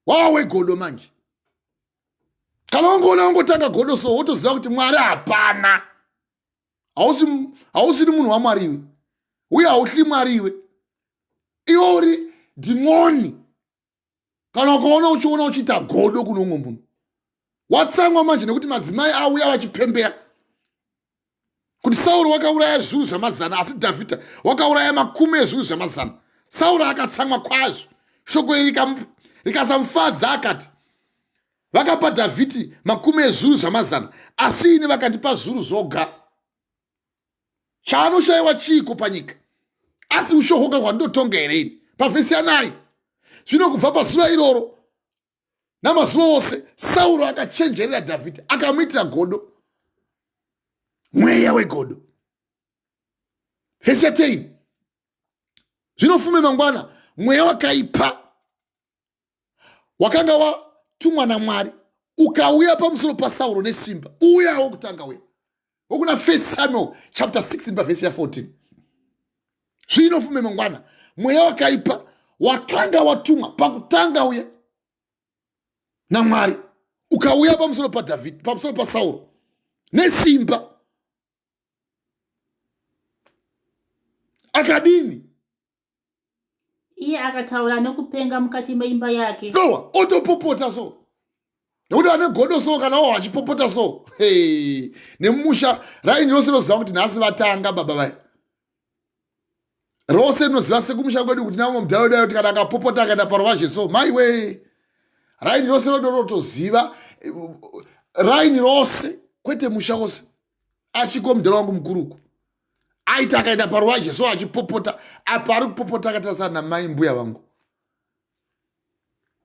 wava wegodo manje kana wangoona wangotanga godo so wotoziva kuti Mwari hapana hausiri munhu waMwari iwe uye hauhli Mwari iwe uri dhimoni kana ukaona uchiona uchiita godo kuno umwe munhu watsamwa manje nekuti madzimai auya vachipembera kuti Sauro wakauraya zviuru zvamazana asi Dhavhidhi wakauraya makumi ezviuru zvamazana Sauro akatsamwa kwazvo shoko iri rikasamufadza akati vakapa Dhavhidhi makumi ezviuru zvamazana asi ini vakandipa zviuru zvoga chaanoshayiwa chiko panyika asi ushohoka hwandotonga here ini pavhesi ya9 zvino kubva pazuva iroro namazuva ose Sauro akachenjerera Dhavhidhi akamuitira godo mweya wegodo vhesi ya10 zvinofume mangwana mweya wakaipa wakanga watumwa naMwari ukauya pamusoro paSauro nesimba uya wokutanga uya wokuna 1 Samuel chapter 16 pavhesi ya14 zvinofume mangwana mweya wakaipa wakanga watumwa pakutanga uya naMwari ukauya pamusoro paDhavhidhi pamusoro paSauro nesimba akadini iye akataura nekupenga mukati meimba yake nowa otopopota so nekuti vane godo so kana wao vachipopota so nemumusha raini rose rinoziva kuti nhasi vatanga baba vai rose rinoziva sekumusha kwedu kuti namo mudharaunda yoti kana akapopota akaenda paruvazhe so maiwe raini rose rotoziva raini rose kwete musha wose achiko mudhara wangu mukuruku aita akaenda paruvazhe so achipopota apa ari kupopota akatasana namai mbuya vangu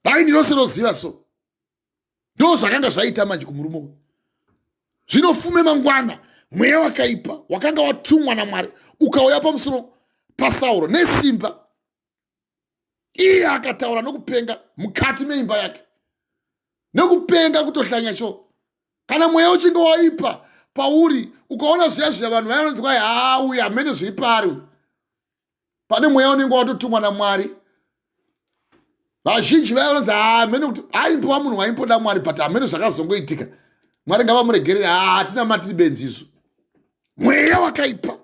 raini rose roziva so ndo zvakanga zvaita manje kumurume uyu. Zvino fume mangwana mweya wakaipa wakanga watumwa naMwari ukauya pamusoro paSauro nesimba, iye akataura nokupenga mukati meimba yake, nekupenga kutohlanya cho. Kana mweya uchinge waipa pauri ukaona zviya zviya vanhu vanonzwa uyu hamene zviri pari, pane mweya unenge watotumwa naMwari. Vazhinji vanonzi hamene kuti aimbova munhu waimboda Mwari but hamene zvakazongoitika. Mwari ngavamuregerere, hatina matiri benziso. Mweya wakaipa.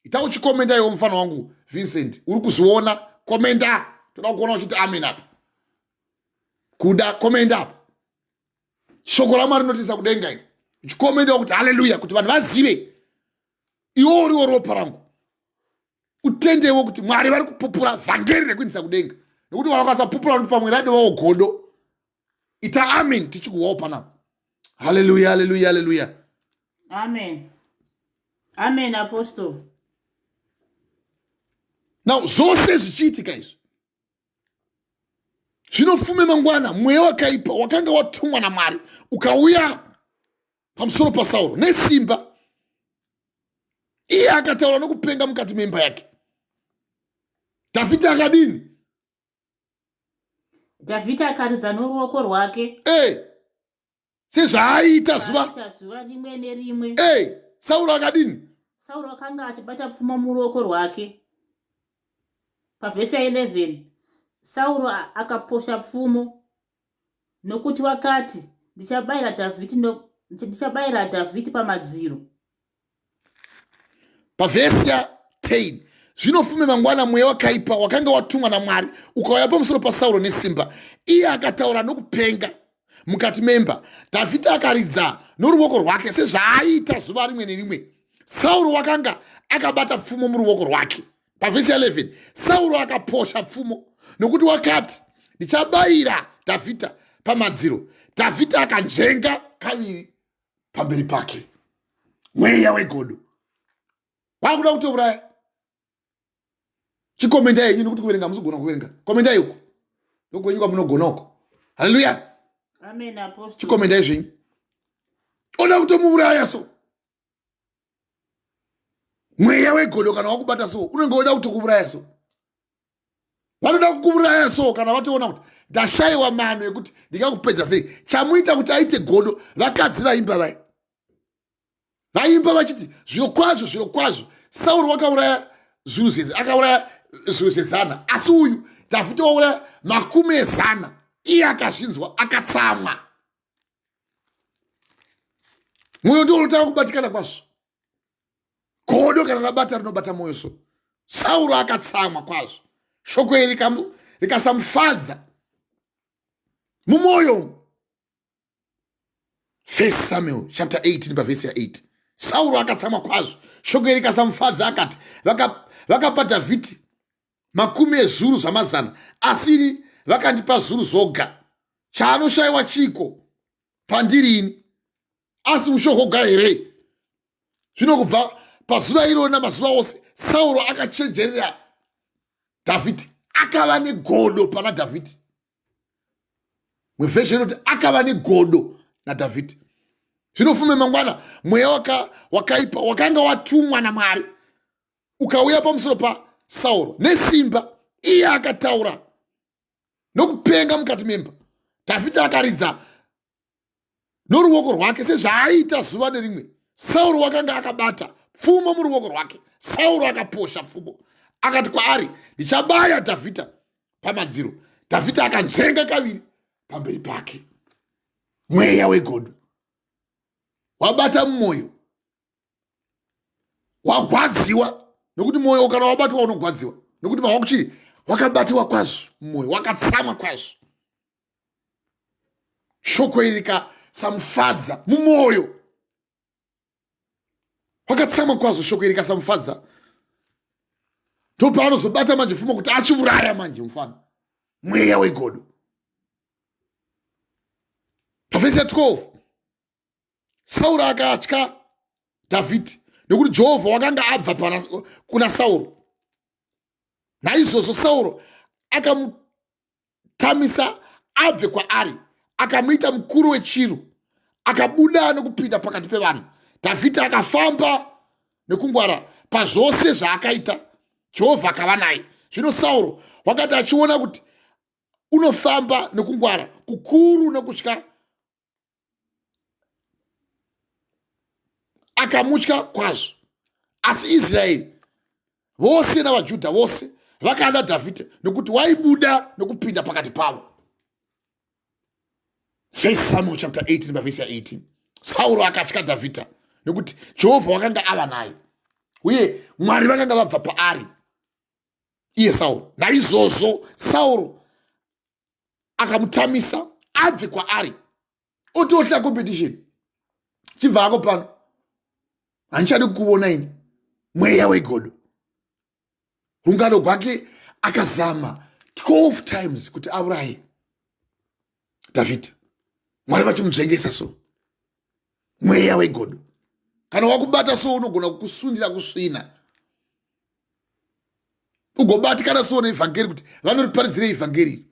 Ita uchikomenda iwo mufana wangu Vincent, uri kuzviona, komenda. Toda kuona uchiti amen apa. Kuda komenda apa. Shoko raMwari rinotisa kudenga iri. Uchikomenda kuti haleluya, kuti vanhu vazive iwo uriwo ropa rangu. Utendewo kuti Mwari vari kupupura vhangeri rekuindisa kudenga. Nokuti vakasapupura kuti pamwe radio vawo godo. Ita amen tichikuwawo panapo. Hallelujah, hallelujah, hallelujah. Amen. Amen, Apostle. Now, zvose zvichiitika izvi, zvinofume mangwana mweya wakaipa wakanga watumwa naMwari ukauya pamusoro paSauro nesimba, iye akataura nokupenga mukati memba yake. Dhavhidhi akadini? Dhavhidhi akaridza noruoko rwake. Sezvaaita zuva rimwe nerimwe. Sauro akadini? Sauro akanga achibata pfumo muruoko rwake. Pavhesi 11, Sauro akaposha pfumo nokuti wakati ndichabayira Dhavhidhi pamadziro. Pavhesi 10, zvinofume mangwana mweya wakaipa wakanga watumwa naMwari ukauya pamusoro paSauro nesimba, iye akataura nokupenga mukati memba. Dhavhidhi akaridza noruoko rwake sezvaaita zuva rimwe nerimwe. Sauro wakanga akabata pfumo muruoko rwake. Pavhesi 11, Sauro akaposha pfumo nokuti wakati ndichabayira Dhavhidhi pamadziro. Dhavhidhi akanzvenga kaviri pamberi pake. Mweya wegodo wakuda kutouraya. Chikomenda yenyu nokuti kuverenga musogona kuverenga. Komenda yuko ndokwenyuka munogona uko. Haleluya. Amen, Apostle. Chikomenda izvi oda kutomuuraya so. Mweya wegodo kana wakubata so unenge oda kutokuuraya so. Vanoda kukuuraya so kana vatoona kuti ndashayiwa mano yekuti ndingakupedza sei. Chamuita kuti aite godo vakadzi vaimba vai. Vaimba vachiti zviro kwazvo Sauro wakauraya zviru akauraya zviru zezana, asi uyu Dhavhidhi wauraya makumi ezana. Iye akazvinzwa akatsamwa. Mwoyo ndiwo unotanga kubatikana kwazvo. Godo kana rabata rinobata mwoyo so. Sauro akatsamwa kwazvo. Shoko iri rikasamufadza mumwoyo. 1 Samuel chapter 18 pavhesi 8. Sauro akatsamwa kwazvo. Shoko iri rikasamufadza akati vakapa Dhavhidhi makumi ezviuru zvamazana, asi vakandipa zviuru zvoga. Chaanoshayiwa chiko pandirini, asi ushohoga here? Zvino kubva pazuva iro namazuva ose Sauro akachenjerera Dhavhidhi, akava negodo pana Dhavhidhi. Mwevheshe inoti akava negodo naDhavhidhi. Zvinofume mangwana mweya wakaipa wakanga watumwa naMwari ukauya pamusoro paSauro nesimba, iye akataura nokupenga mukati memba. Dhavhidhi akaridza noruoko rwake sezvaaita zuva nerimwe. Sauro wakanga akabata pfumo muruoko rwake. Sauro akaposha pfumo akati kwaari ndichabaya Dhavhidhi pamadziro. Dhavhidhi akanzvenga kaviri pamberi pake. Mweya wegodo wabata mumwoyo, wagwadziwa. Nokuti mwoyo kana wabatwa unogwadziwa, nokuti mawakuchi wakabatiwa kwazvo mumwoyo, wakatsamwa kwazvo. Shoko iri rikasamufadza mumwoyo, wakatsamwa kwazvo. Shoko iri rikasamufadza, ndopaanozobata manje pfumo kuti achiuraya manje mufana. Mweya wegodo. Pavhesi 12, Sauro akatya Dhavhidhi nokuti Jehovha wakanga abva kuna Sauro. Naizvozvo Sauro akamutamisa abve kwaari akamuita mukuru wechiro, akabuda nokupinda pakati pevanhu. Dhavhidhi akafamba nekungwara pazvose zvaakaita, Jehovha akava naye. Zvino Sauro wakati achiona kuti unofamba nekungwara kukuru nokutya, akamutya kwazvo. Asi Israeri vose navaJudha vose vakada Dhavhidhi nokuti waibuda nokupinda pakati pavo. 1 Samuel chapter 18 verse 18. Sauro akatya Dhavhidhi nokuti Jehovha wakanga ava naye, uye Mwari vakanga vabva paari iye Sauro. Naizvozvo Sauro akamutamisa abve kwaari otohla competition. Chibva ako pano handichadi kukuona ini, mweya wegodo. Rungano rwake akazama 12 times kuti auraye Dhavhidhi. Mwari vachimuzvengesa so, mweya wegodo. Kana wakubata so unogona kukusundira kusvina, ugobatikana so neevhangeri kuti vanoriparadzira evhangeri.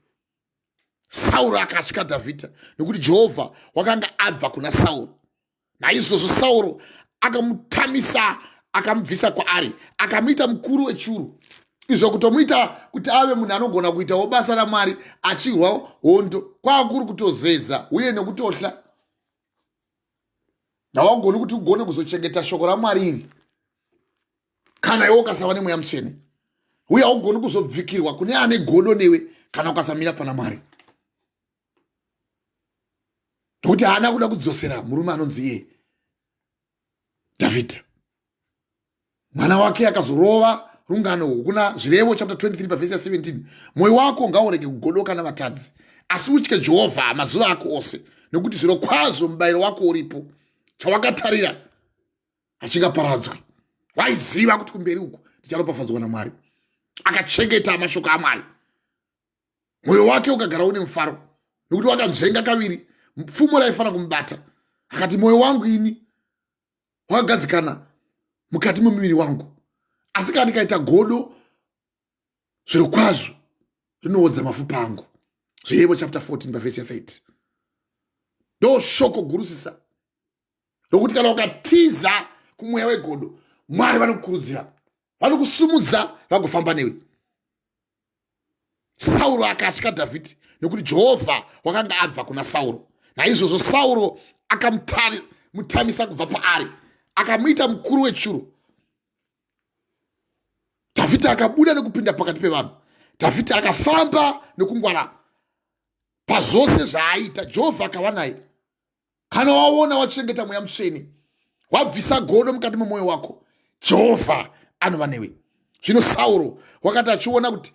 Sauro akatya Dhavhidhi nokuti Jehovha wakanga abva kuna Sauro. Naizvozvo Sauro akamutamisa, akamubvisa kwaari, akamuita mukuru wechuru. Izvo kutomuita kuti ave munhu anogona kuitawo basa raMwari, achirwa hondo kwakuri kutozeza uye nekutohla. Hawagoni kuti ugone kuzochengeta shoko raMwari iri kana iwe ukasava nemweya mutsvene, uye haugoni kuzobvikirwa kune ane godo newe kana ukasamira pana Mwari. Nokuti haana kuda kudzosera murume anonzi iye Dhavhidhi. Mwana wake akazorova rungano kuna Zvirevo chapter 23 verse 17. Mwoyo wako ngaurege kugodoka navatadzi, asi utye Jehovha mazuva ako ose, nokuti zviro kwazvo mubayiro wako uripo. Chawakatarira achingaparadzwi. Waiziva kuti kumberi uku ndicharopafadzwa naMwari, akachengeta mashoko aMwari. Mwoyo wake ukagara une mufaro, nokuti wakanzvenga kaviri pfumo raifana kumubata. Akati mwoyo wangu ini wakagadzikana mukati memuviri wangu, asi kana ndikaita godo, zviro kwazvo rinoodza mapfupa angu. Zvirevo chapter 14 verse 30. Ndo shoko gurusisa rokuti kana ukatiza kumweya wegodo, Mwari vanokukurudzira, vanokusumudza, vagofamba newe. Sauro akatya Dhavhidhi nokuti Jehovha wakanga abva kuna Sauro. Naizvozvo Sauro akamutamisa kubva paari, akamuita mukuru wechuru. Dhavhidhi akabuda nekupinda pakati pevanhu. Dhavhidhi akafamba nekungwara pazvose zvaaita, Jehovha akava naye. Kana waona wachengeta mweya mutsvene, wabvisa godo mukati memwoyo wako, Jehovha anova newe. Zvino Sauro wakati achiona kuti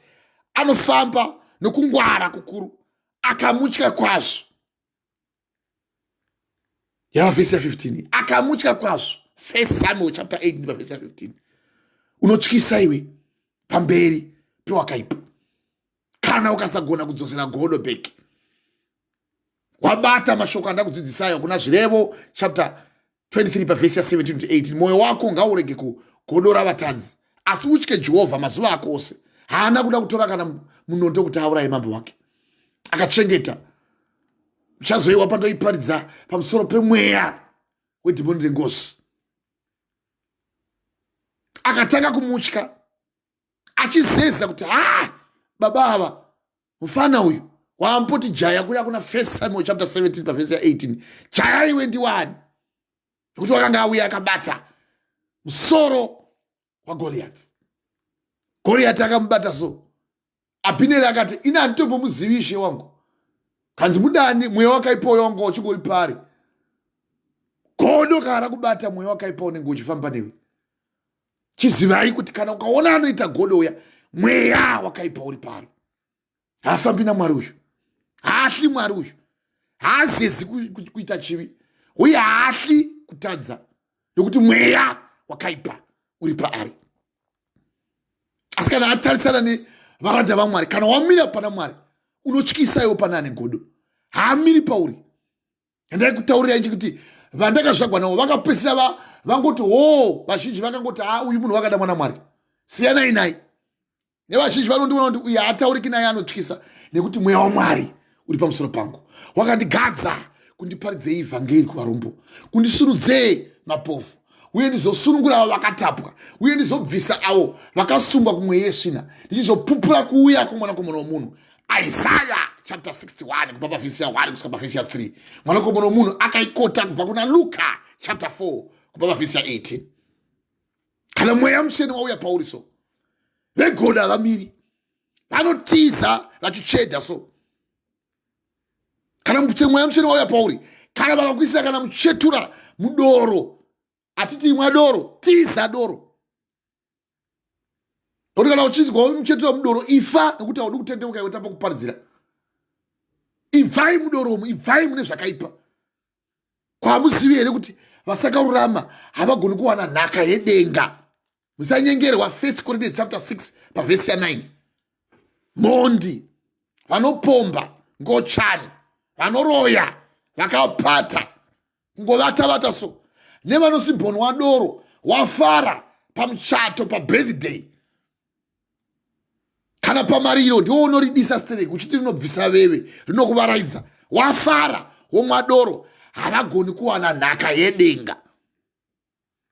anofamba nekungwara kukuru, akamutya kwazvo. Yava verse 15. Akamutya kwazvo. 1 Samuel chapter 18 verse 15. Unotyisa iwe pamberi pewakaipa kana ukasagona kudzosera godo beki. Wabata mashoko andakudzidzisayo kuna Zvirevo chapter 23 verse 17 to 18. Mwoyo wako ngaurege kugodora vatadzi, asi utye Jehovha mazuva ako ose. Haana kuda kutora kana munondo kuti auraye mambo wake, akachengeta. Uchazoiwa pandoiparidza pamusoro pemweya wedhimoni rengozi. Akatanga kumutya, achizeza kuti baba ava mufana uyu wampoti jaya kuya kuna 1 Samuel chapter 17 verse 18. Jaya iwe ndiwani? Kuti wakanga auya akabata musoro wa Goliath. Goliath akamubata so. Abhineri akati ina nditombomuzivishe wangu, kanzi mudani mweya wakaipa wangu uchingori pari. Godo kana kubata mweya wakaipa unenge uchifamba newe. Chizivai kuti kana ukaona anoita godo uya, mweya wakaipa uri pari. Haafambi naMwari uyu, haahli Mwari uyu, haazezi kuita chivi, uye haahli kutadza, nokuti mweya wakaipa uri paari. Asi kana atarisana nevaranda vaMwari, kana wamira pana Mwari, unotyisa iwo pana ane godo, haamiri pauri. Handai kutaurira inji kuti vandakazvagwa navo vakapedzisira vangoti vazhinji vakangoti uyu munhu wakada mwana Mwari, siyanai naye. Nevazhinji vanondiona kuti uyu haatauriki naye anotyisa, nekuti mweya waMwari uri pamusoro pangu. Wakandigadza kundiparidze ivhangeri kuvarombo, kundisunudze mapofu, uye ndizosunungura avo vakatapwa, uye ndizobvisa avo vakasungwa kumweya yesvina, ndizopupura kuuya kwomwanakomana womunhu. Isaiah chapter 61 kubva pavhesi ya1 kusvika pavhesi ya3. Mwanakomana womunhu akaikota kubva kuna Luka chapter 4 kubva pavhesi ya18. Kana mweya mutsvene wauya pauri so, vegoda havamiri, vanotiza vachichedha so. Kana mweya mutsvene wauya pauri, kana vakakuisira kana muchetura mudoro, atiti imwa doro, tiza doro. Kuti kana uchinzwa muchetura mudoro, ifa nekuti haudi kutendeuka iwe tapa kuparidzira. Ibvai mudoromo, ibvai mune zvakaipa. Kwamuzivi here kuti vasakarurama havagoni kuwana nhaka yedenga. Musanyengerwa 1 Corinthians chapter 6 pavhesi ya9. Mondi, vanopomba, ngochani, vanoroya, vakapata, ngovata so. Nevanosimbonwa doro, wafara pamuchato, pabirthday, kana pamariro, ndiwo unoridisa stereki, uchiti rinobvisa wewe, rinokuvaraidza. Wafara, womwa doro, havagoni kuwana nhaka yedenga.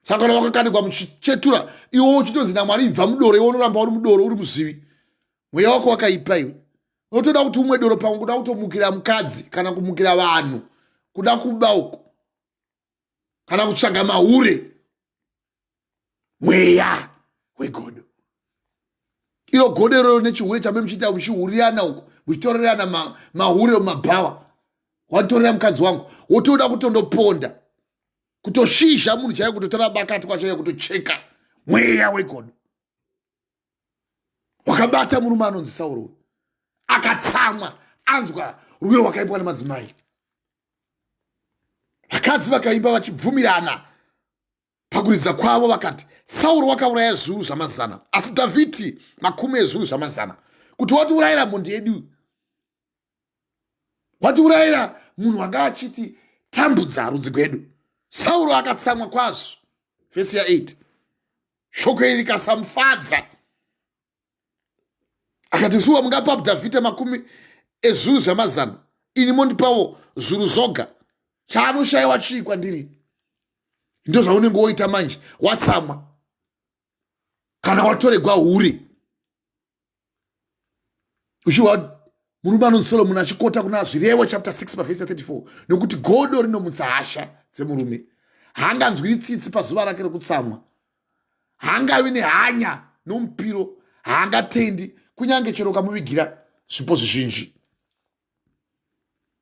Saka kana wakakanikwa muchichetura, iwo uchitonzi naMwari ibva mudoro, iwo unoramba uri mudoro, uri muzivi. Mweya wako wakaipa iwe. Unotoda kuti umwe doro pamwe kuda kutomukira mukadzi kana kumukira vanhu, kuda kuba uko, kana kutsvaga mahure. Mweya wegodo. Iro godo rero nechihure chambe muchiita muchihurirana uko, muchitorerana mahure mumabhawa. Watorera mukadzi wangu, wotoda kutondoponda, kutoshisha munhu chaiye, kutotora bakati kwachaiye, kutocheka. Mweya wegodo. Wakabata murume anonzi Sauro, akatsamwa, anzwa ruyo wakaimbwa nemadzimai. Vakadzi vakaimba vachibvumirana pakuridza kwavo, vakati Sauro wakauraya zviuru zvamazana, asi Dhavhidhi makumi ezviuru zvamazana. Kuti watiurayira mhondi yedu, watiurayira munhu wanga achiti tambudza rudzi rwedu. Sauro akatsamwa kwazvo. Vhesi ya8. Shoko iri rikasamufadza, akati suwa mungapa Dhavhidhi makumi ezviuru zvamazana, ini mondipawo zviuru zvoga. Chaanoshayiwa chii kwandiri? Ndo zvaunenge woita manje, watsamwa kana watoregwa hure. Uchiwa murume anonzi Solomoni achikota kuna Zvirevo chapter 6 pavhesi 34, nokuti godo rinomutsa hasha dzemurume. Haanganzwiri tsitsi pazuva rake rekutsamwa, haangavi nehanya nomupiro, haangatendi kunyange chero kamuvigira zvipo zvizhinji.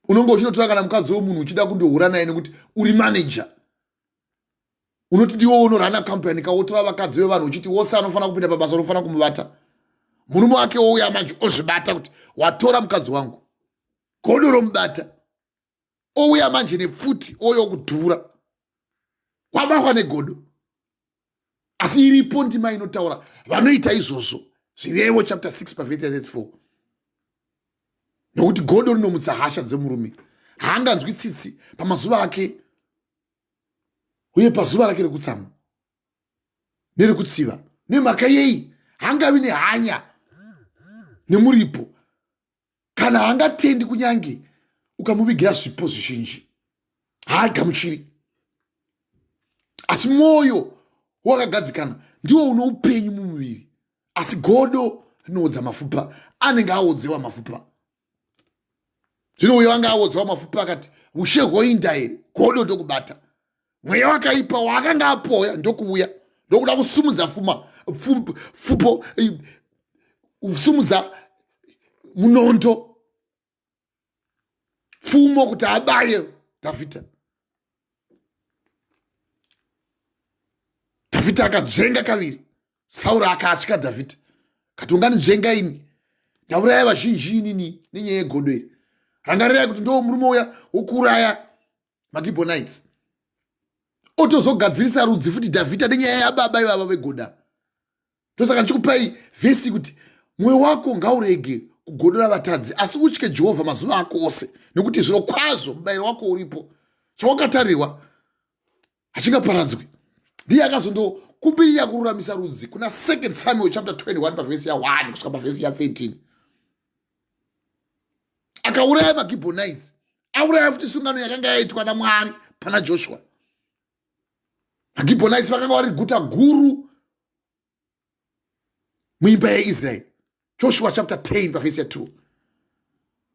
Unonge uchinotora kana mukadzi womunhu uchida kundohura naye nekuti uri manager. Unoti ndiwo unorana kampani kawotora vakadzi vevanhu uchiti wose anofana kupinda pabasa unofana kumubata. Murume wake wouya manje ozvibata kuti watora mukadzi wangu, godo romubata. Ouya manje nepfuti oyo kudhura, wabatwa negodo. Asi iripo ndima inotaura vanoita izvozvo. Zvirevo chapter 6 pavhesi 34. Nokuti godo rinomutsa hasha dzemurume. Haanganzwi tsitsi pamazuva ake, uye pazuva rake rekutsamwa nerekutsiva. Nemhaka yei haangavi nehanya nemuripo, kana haangatendi kunyange ukamuvigira zvipo zvizhinji, haagamuchiri. Asi mwoyo wakagadzikana ndiwo uno upenyu mumuviri, asi godo rinoodza mapfupa. Anenge aodzewa mapfupa. Zvino uyo wanga aodzewa mapfupa akati ushe hwoinda here, godo ndokubata. Mweya wakaipa waakanga apoya ndokuuya, ndokuda kusumudza fupo, kusumudza munondo, pfumo kuti abaye Dhavhidhi. Dhavhidhi akadzvenga kaviri. Sauro akatya Dhavhidhi, kati ungandidzvenga ini, ndauraya vazhinji inini nenyaya yegodo iri. Rangarirai kuti ndo murume uya wokuuraya maGibhonites. Otozogadzirisa rudzi futi Dhavhidhi nenyaya yababa ivava vegoda. Tosaka ndichikupai vhesi kuti mwoyo wako ngaurege kugodora vatadzi, asi utye Jehovha mazuva ako ose, nekuti zviro kwazvo mubayiro wako uripo. Chawakatarirwa hachingaparadzwi. Ndiye akazondokumbirira kururamisa rudzi kuna 2 Samuel chapter 21 pavhesi ya1 kusvika pavhesi ya13. akauraya maGibhonites, auraya futi sungano yakanga yaitwa naMwari pana Joshua. maGibhonites vakanga vari guta guru muimba yaIsraeri. Joshua chapter 10 pavhesi 2.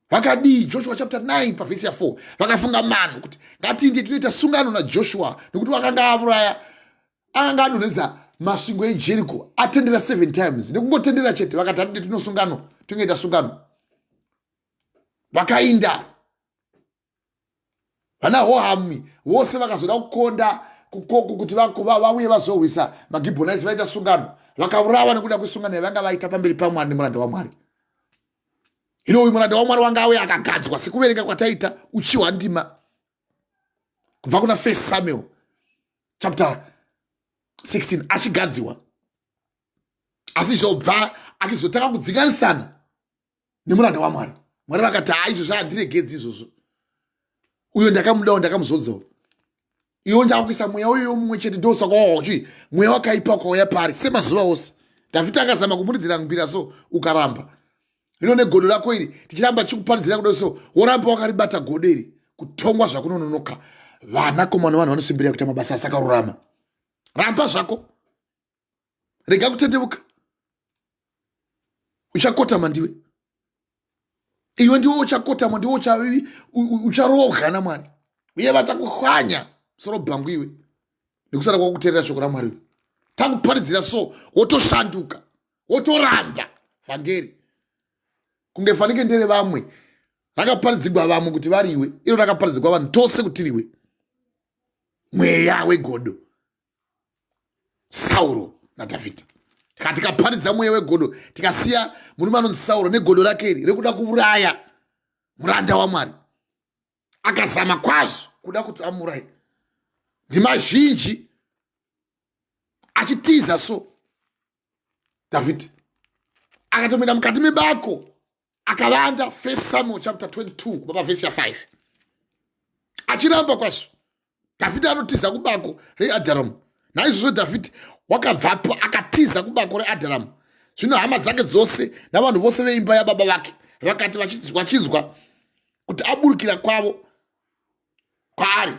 Vakadii Joshua chapter 9 pavhesi 4. Vakafunga mano kuti ngatinde tinoita sungano naJoshua nekuti vakanga auraya, anga adonhedza masvingo eJeriko, atendera 7 times. Nekungotendera chete vakati atinde tinosungano, tingoita sungano. Vakainda vana Hohami vose vakazoda kukonda kuti vauye vazorwisa maGibhonites vaita sungano, vakaurawa nekuda kwesungano yavanga vaita pamberi paMwari nemuranda waMwari. Hino uyu muranda waMwari wanga auya akagadzwa sekuverenga kwataita uchiwa ndima kubva kuna 1 Samuel chapter 16 achigadziwa, asi zvobva akizotanga kudzinganisana nemuranda waMwari. Mwari vakati izvozvo handiregedzi izvozvo, uyo ndakamudawo ndakamuzodzawo, iwo ndakuisa mweya uyo mumwe chete, ndosaka mweya wakaipa ukauya pari semazuva ose. Dhavhidhi akazama kumuridzira mbira so ukaramba. Hino negodo rako iri tichiramba chikuparidzira kudai so, woramba wakaribata godo iri kutongwa zvakunononoka. Vanakomana vanhu vanosimbirira kuita mabasa asakarurama. Ramba zvako, rega kutendeuka, uchakotama ndiwe. Iwe ndiwe uchakotama, ndiwe ucharohwa naMwari. Uye vachakuhwanya soro bhangu iwe nekusara kwakuteerera shoko raMwari. Takuparidzira so wotoshanduka, wotoramba vhangeri. Kunge fanike ndere vamwe rakaparidzirwa vamwe kuti variwe, iro rakaparidzirwa vanhu tose kuti riwe. Mweya wegodo, Sauro naDhavhidhi. Tikaparidza mweya wegodo tikasiya murume anonzi Sauro negodo rake iri rekuda kuuraya muranda waMwari, akazama kwazvo kuda kuti amuraye. Ndima zhinji achitiza so Dhavhidhi akatomira mukati mebako akavanda. 1 Samuel chapter 22 kubva pavhesi 5. Achiramba kwazvo Dhavhidhi anotiza kubako reAdharamu. Naizvozvo Dhavhidhi wakabvapo akatiza kubako reAdharamu. Zvino hama dzake dzose navanhu vose veimba yababa vake vakati vachizwa kuti aburukira kwavo kwaari,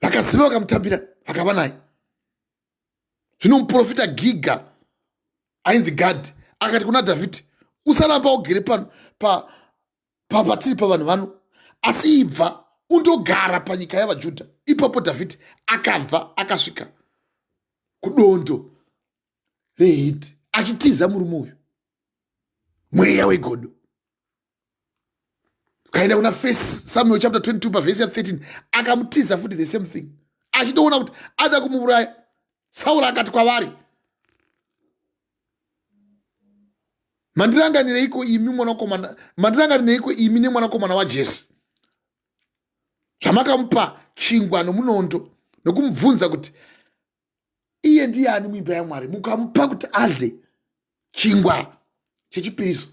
vakaziva vakamutambira vakava naye. Zvino muprofita Giga ainzi Gadhi akati kuna Dhavhidhi, usaramba ugere patiri pavanhu vano, asi ibva undogara panyika yavaJudha. Ipapo Dhavhidhi akabva akasvika kudondo reHiti achitiza murume uyu mweya wegodo. Kaenda kuna 1 Samuel chapter 22 pavhesi 13 akamutiza futi the same thing, achitoona kuti ada kumuuraya. Sauro akati kwavari, mandiranganireiko imi nemwanakomana waJese zvamakamupa chingwa nomunondo nokumubvunza kuti iye ndiani muimba yaMwari, mukamupa kuti adle chingwa chechipiriso.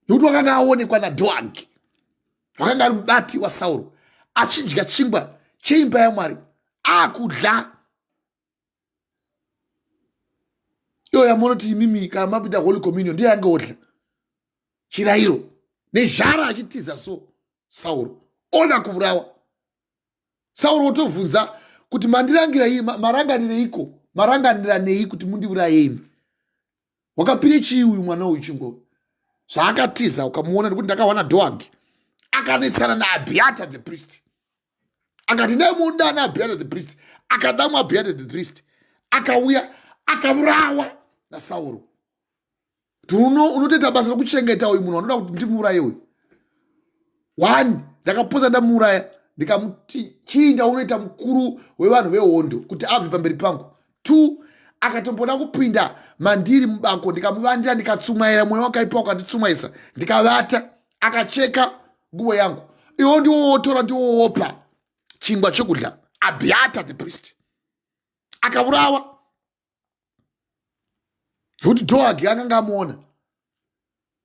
Nokuti wakanga aonekwa naDhoagi, wakanga ari mubati waSauro, achidya chingwa cheimba yaMwari, akudla. Iyo yamunoti imimi kana mapinda Holy Communion ndiye angeodla chirayiro nezhara achitiza so Sauro oda kuurawa. Sauro otobvunza kuti mandirangira iyi maranganira nei kuti mundiuraye imi. Wakapire chii uyu mwana uyu chingwa? Zvaakatiza ukamuona nekuti ndakawana Dhoagi akanetsana naAbhiata the priest. Akati ndamuda naAbhiata the priest, akadamu Abhiata the priest, akauya akaurawa naSauro. Unotoita basa rokuchengeta uyu munhu anoda kuti ndimuuraye uyu. 1, ndakapoza ndamuuraya ndikamuti chinda unoita mukuru wevanhu vehondo kuti abve pamberi pangu. 2, akatomboda kupinda mandiri mubako ndikamuvandira ndikatsumaira, mweya wakaipa wakanditsumaisa ndikavata, akacheka nguo yangu. Iwo ndiwo wotora ndiwo wopa chingwa chokudya Abhiata the priest, akaurawa. Nokuti Dhoagi akanga amuona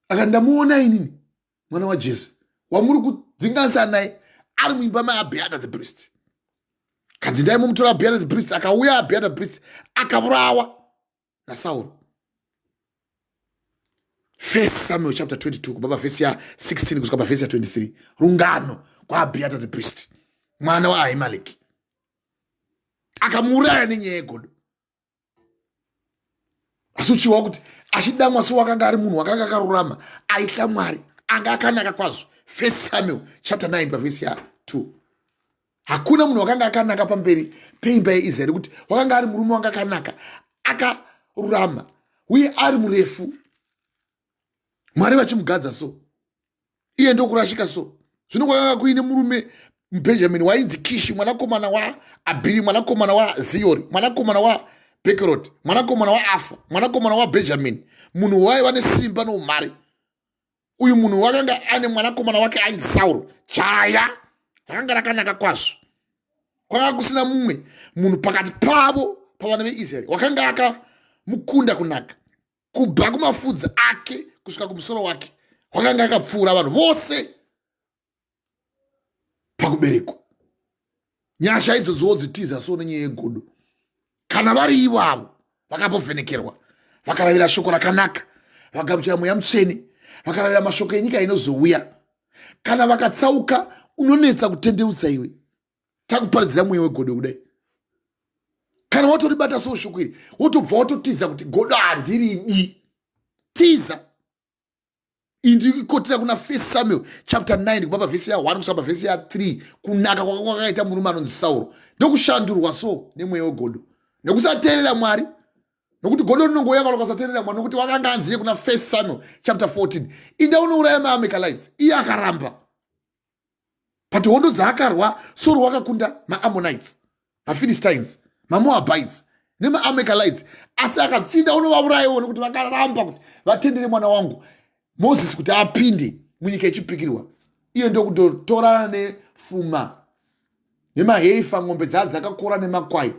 akati ndamuona inini mwana waJese wamuri kudzinganisana naye ari muimba maAbhiata the priest. Kadzindai mumutora Abhiata the priest, akauya Abhiata the priest akaurawa naSauro. 1 Samuel chapter 22 kubva vhesi ya 16 kusvika pavhesi ya 23. Rungano kwaAbiata the priest, mwana waAhimeleki, akamuuraya nenyaya yegodo. Asi uchiwa kuti achidamwa sewakanga ari munhu wakanga akarurama, aitya Mwari, anga akanaka kwazvo. 1 Samuel chapter 9 pavhesi ya 2. Hakuna munhu wakanga akanaka pamberi peimba yeIsraeri kuti wakanga ari murume wanga akanaka, akarurama, uye ari murefu, Mwari vachimugadza so, iye ndokurashika so. Zvino kwakanga kuine murume muBhenjamini wainzi Kishi, mwanakomana waAbhiri, mwanakomana waZiori, mwanakomana waBhekeroti, mwanakomana waAfa, mwanakomana waBhenjamini, munhu waiva nesimba noumhare. Uyu munhu wakanga ane mwanakomana wake ainzi Sauro, jaya rakanga rakanaka kwazvo. Kwanga kusina mumwe munhu pakati pavo pavana veIsraeri wakanga akamukunda kunaka, kubva kumafudzi ake kusvika kumusoro wake. Wakanga akapfuura vanhu vose pakubereko. Nyasha idzodzo dzitiza so nenyaya yegodo. Kana vari ivavo vakambovhenekerwa, vakaravira shoko rakanaka, vagamuchira mweya mutsvene, vakaravira mashoko enyika inozouya, kana vakatsauka, unonetsa kutendeutsa iwe. Takuparidzira mweya wegodo kudai. Kana watoribata so shoko iri, wotobva watotiza kuti godo handiridi. Tiza. Indikotera kuna 1 Samuel chapter 9 kubva pavhesi ya 1 kusvika pavhesi ya 3. Kunaka kwakaita murume anonzi Sauro ndokushandurwa so nemweya wegodo, nekusateerera Mwari. Nokuti godo rinongouya kana ukasateerera Mwari, nokuti wakanga anziye kuna 1 Samuel chapter 14, ida unouraya maAmalekites. Iye akaramba. Pati hondo dzaakarwa, Sauro wakakunda maAmmonites, maPhilistines, maMoabites nemaAmalekites, asi akatsinda unovaurayiwo nokuti vakaramba kuti vatendere mwana wangu Moses kuti apinde munyika yechipikirwa. Iye ndokutorana nefuma nemaheifa, ng'ombe dzavo dzakakora nemakwai.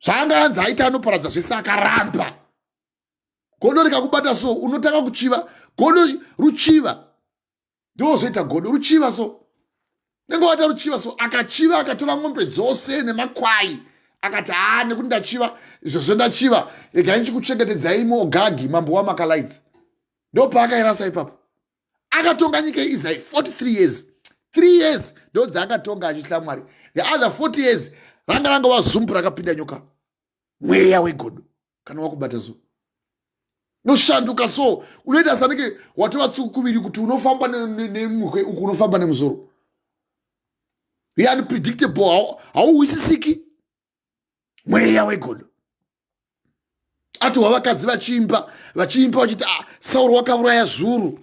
Zvanga anzi aita anoparadza zvese, akaramba. Godo rikakubata so, unotanga kuchiva. Godo ruchiva ndozoita godo ruchiva so. Nengowata ruchiva so, akachiva, akatora ng'ombe dzose nemakwai, akati nekuti ndachiva izvozvo, ndachiva regai ndichikuchengetedzaimo Gagi mambo waAmalekites. Ndo paakairasa ipapo. Akatonga nyika yeIsraeri 43 years. 3 years ndo dzaakatonga achitya Mwari. The other 40 years ranga wazumbu rakapinda nyoka. Mweya wegodo kana wakubata so, noshanduka so, unoita sanike watova tsukuviri kuti unofamba nemukwe uku unofamba nemuzoro. We are unpredictable, hauwisisiki. Mweya wegodo. Ati wavakadzi vachiimba vachiti Sauro wakauraya zviuru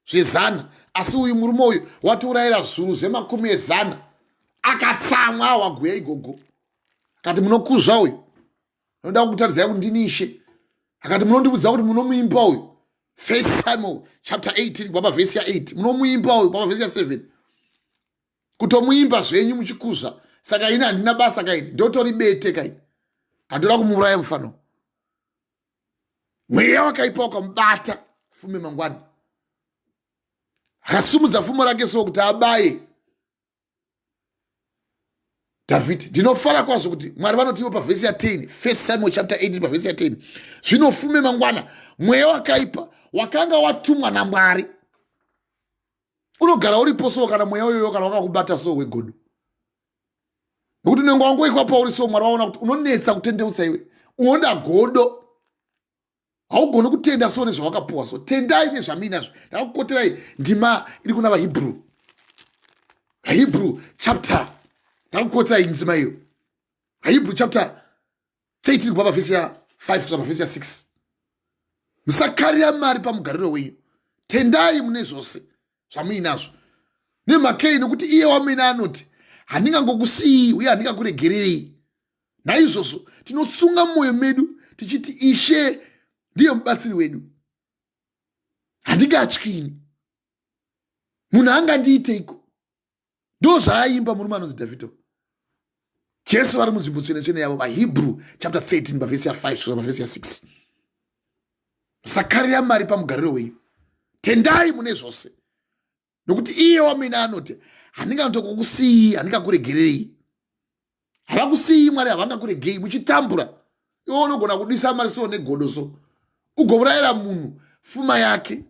zvezana, asi uyu murume uyu watourayira zviuru zvemakumi ezana. Akatsamwa wagweya igogo. Akati munokuzva uyu, noda kukutaridzai kuti ndini Ishe. Akati munondibudza kuti munomuimba uyu. 1 Samuel chapter 18 kubva pavhesi ya 8. Munomuimba uyu kubva pavhesi ya 7. Kutomuimba zvenyu muchikuzva. Saka ini handina basa kaini, ndotoribete kaini. Kandoda kumuuraya mufano. Mweya wakaipa ukamubata fume mangwani. Akasumudza fumo rake so kuti abaye David. Ndinofara kwazvo kuti Mwari vanotiwo pavhesi ya 10. 1 Samuel chapter 18 pavhesi ya 10. Zvino fume mangwana, mweya wakaipa wakanga watumwa naMwari unogara uripo so kana mweya uyoyo kana wakakubata so wegodo. Nokuti nengo wangu ikwapo uri so, Mwari vaona kuti unonetsa kutendeutsa iwe. Unoda godo. Haugone kutenda so nezvawakapuwa so. Tendai nezvaminazvo. Ndakukoterai ndima iri kuna vaHebrew. Hebrew chapter. Ndakukoterai nzima iyo. Hebrew chapter 13 kubva pavhesi ya 5 kusvika pavhesi ya 6. Musakarira mari pamugariro wenyu. Tendai mune zvose zvamuinazvo. Nemhakei nokuti iye wamina anoti handingangokusiyi uye handingakuregererei. Naizvozvo tinotsunga mwoyo medu tichiti Ishe ndiye mubatsiri wedu. Handingatyini. Munhu angandiiteiko? Ndo zvaaimba murume anonzi Dhavhidho. Jesu vari munzvimbo tsvene yavo, vaHebrew chapter 13 pavhesi ya 5 kusvika pavhesi ya 6. Musakarira mari pamugariro wenyu. Tendai mune zvose. Nokuti iye wamina anoti handingangokusiyi, handingakuregererei. Havakusiyi Mwari, havangakuregei muchitambura. Iwe unogona kudisa mari so negodo so. ugourayira munhu pfuma yake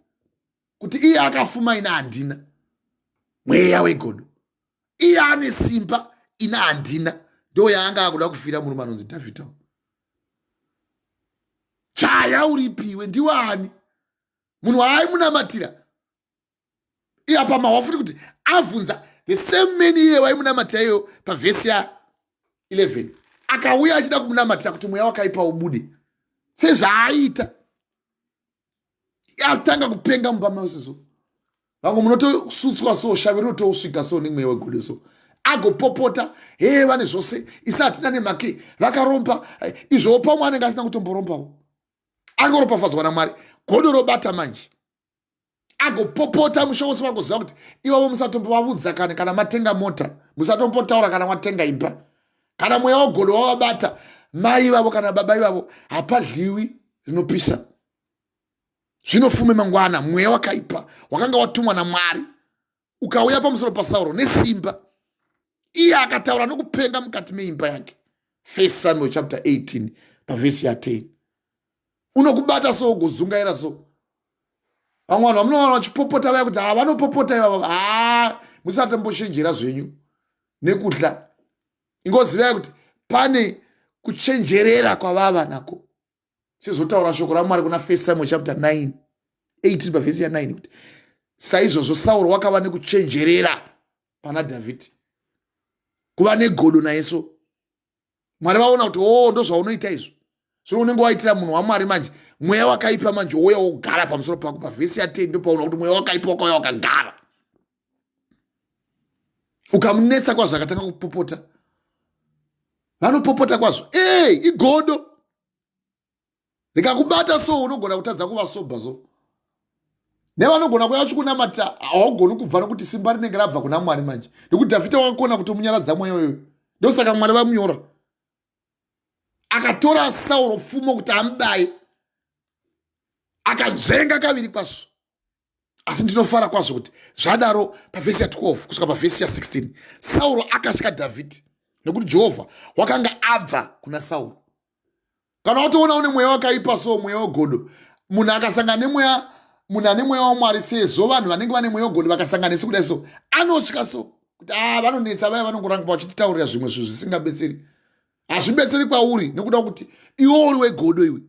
kuti iye akafuma ina handina, mweya wegodo. Iye ane simba ina handina, ndo yaanga akuda kufira murume anonzi Dhavhidha. Chaya uripiwe ndiwani? Munhu waaimunamatira iye pamawa futi kuti avunza the same man iye waimunamatira iyo pavhesi ya 11 akauya achida kumunamatira kuti mweya wakaipa ubude sezvaaita. Atanga kupenga mubama wesiso. Vamwe munotosutswa so, shavi rinotousvika so nemweya wegodo so. Agopopota, vane zvose, isati nane make, vakaromba, izvo pamwe anenge asina kutomborombawo. Angoropafadzwa naMwari, godo robata manje. Agopopota musho wose vagoziva kuti ivavo musatombovavudza kana matenga mota, musatombotaura kana matenga imba. Kana mweya wegodo wavabata, mai vavo kana baba ivavo, hapadliwi rinopisa. Zvinofume mangwana, mweya wakaipa wakanga watumwa naMwari ukauya pamusoro paSauro nesimba. Iye akataura nokupenga mukati meimba yake. 1 Samuel chapter 18 pavhesi ya 10. Unokubata so ugozungaira so. Vamwe vanhu vamunowana vachipopota vaya kuti vanopopota ivava, musatomboshenjera zvenyu nekudla. Ingozivai kuti pane kuchenjerera kwavava nako. Sezotaura shoko raMwari kuna 1 Samuel chapter 9 18 pavhesi ya 9 kuti saizvozvo Sauro wakava nekuchenjerera pana Dhavhidhi, kuva negodo nayeso. Mwari vaona kuti ndo zvaunoita izvo. Zvino unenge waitira munhu waMwari manje, mweya wakaipa manje wouya wogara pamusoro pako. Pavhesi ya 10 ndipo pauona kuti mweya wakaipa wakauya wakagara. Ukamunetsa kwazvo akatanga kupopota. Vanopopota kwazvo. Igodo. Rikakubata so unogona kutadza kuva soba so. Nevanogona kuya vachikunamata haugoni kubva nokuti simba rinenge rabva kuna Mwari manje. Nekuti Dhavhidha wakakona kutomunyaradza mweya uyoyo. Ndosaka Mwari vamunyora. Akatora Sauro pfumo kuti amubaye. Akadzenga kaviri kwazvo. Asi ndinofara kwazvo kuti zvadaro pavhesi ya 12 kusvika pavhesi ya 16 Sauro akasvika Dhavhidhi nekuti Jehovha wakanga abva kuna Sauro. Kana watoona une mweya wakaipa so, mweya wegodo, munhu akasangana nemweya, munhu ane mweya waMwari sezvo vanhu vanenge vane mweya wegodo vakasanganisa kudai so, anosvika so kuti vanonetsa vaya vanongoranga vachitaurira zvimwe zvinhu zvisingabetseri. Hazvibetseri kwauri nekuda kuti iwe uri wegodo iwe.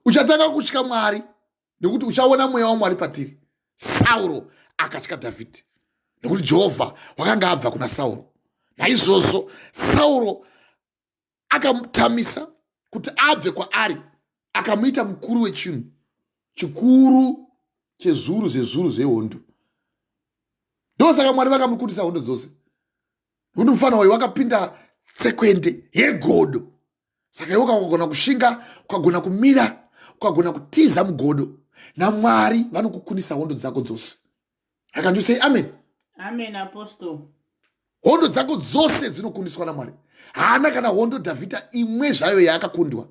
Uchatanga kutya Mwari nekuti uchaona mweya waMwari patiri. Sauro akatya Dhavhidhi nekuti Jehovha wakanga abva kuna Sauro. Naizvozvo Sauro akamutamisa kuti abve kwaari, akamuita mukuru wechinhu chikuru chezuru zezuru zehondo. Ndosaka Mwari vakamukurisa hondo dzose. Nekuti mufana wayo wakapinda tsekwende yegodo. Saka iwe ukagona kushinga, ukagona kumira, ukagona kutiza mugodo, naMwari vanokukunisa hondo dzako dzose. Can you say amen? Amen, Apostle. Hondo dzako dzose dzinokuniswa naMwari. Haana kana hondo Dhavhidha imwe zvayo yaakakundwa.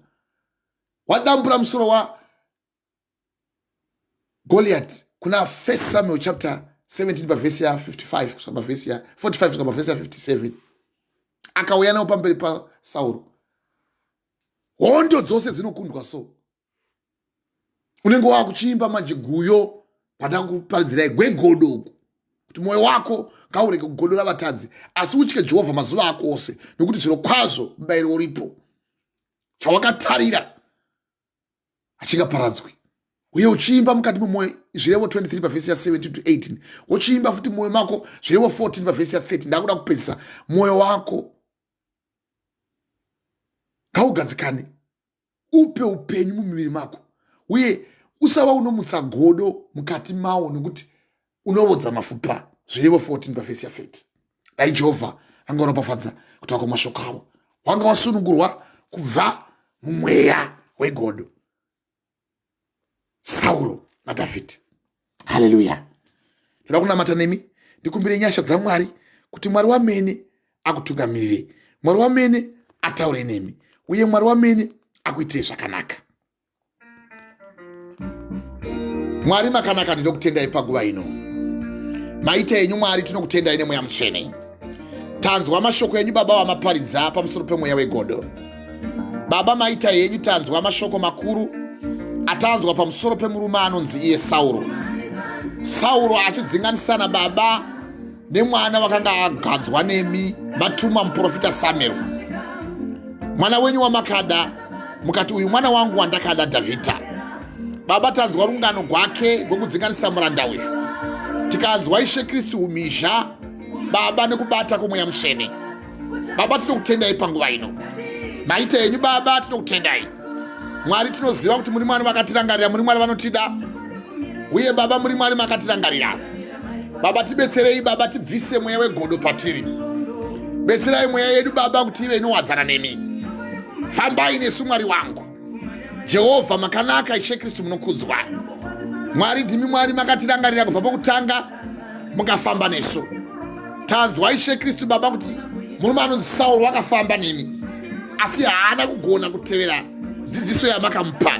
Wadambura musoro wa Goliath kuna 1 Samuel chapter 17 pavhesi ya 55 kusvika pavhesi ya 45 kusvika pavhesi ya 57. Akauya nawo pamberi pa Sauro. Hondo dzose dzinokundwa so. Unenge wakuchimba manje guyo pandanga kuparidzirai gwegodo uku. Kuti mwoyo wako ngaurege kugodora vatadzi, asi utye Jehovha mazuva ako ose, nekuti zviro kwazvo mubayiro uripo. Chawakatarira achingaparadzwi. Uye uchiimba mukati mumwoyo, Zvirevo 23 pavhesi ya 17 to 18. Uchiimba futi mwoyo mako, Zvirevo 14 pavhesi ya 30. Ndakuda kupedzisa mwoyo wako ngaugadzikane, upe upenyu mumiviri mako, uye usava unomutsa godo mukati mawo nekuti unovodza mafupa. Zvirevo 14 pavhesi ya 30. Dai Jehovha angaropafadza kutoka kumashoko avo. Wanga wasunungurwa kubva mumweya wegodo. Sauro naDhavhidhi. Haleluya. Ndoda kunamata nemi ndikumbire nyasha dzaMwari kuti Mwari wamene akutungamirire, Mwari wamene ataure nemi, uye Mwari wamene akuitire zvakanaka. Mwari makanaka, ndinokutendai panguva ino. Maita enyu Mwari tinokutendai nemweya mutsvene. Tanzwa mashoko enyu Baba wamaparidza pamusoro pemweya wegodo. Baba, maita enyu tanzwa mashoko makuru atanzwa pamusoro pemurume anonzi iye Sauro. Sauro achidzinganisana baba nemwana wakanga agadzwa nemi matuma muprofita Samuel. Mwana wenyu wamakada, mukati uyu mwana wangu wandakada Dhavhidha. Baba tanzwa rungano gwake gwekudzinganisa muranda uyu. Tikanzwa Ishe Kristu umizha baba nekubata kwomweya mutsvene. Baba tinokutendai panguva ino. Maita enyu baba tinokutendai. Mwari tinoziva kuti muri Mwari vakatirangarira, muri Mwari vanotida. Uye baba muri Mwari makatirangarira. Baba tibetserei baba, tibvise mweya wegodo patiri. Betserai mweya yedu baba kuti ive inowadzana nemi. Fambai nesu Mwari wangu. Jehovha makanaka, Ishe Kristu munokudzwa. Mwari ndimi Mwari makatirangarira kubva pakutanga mukafamba nesu. Tanzwa Ishe Kristu baba kuti murume anonzi Sauro wakafamba nemi, asi haana kugona kutevera dzidziso yamakamupa.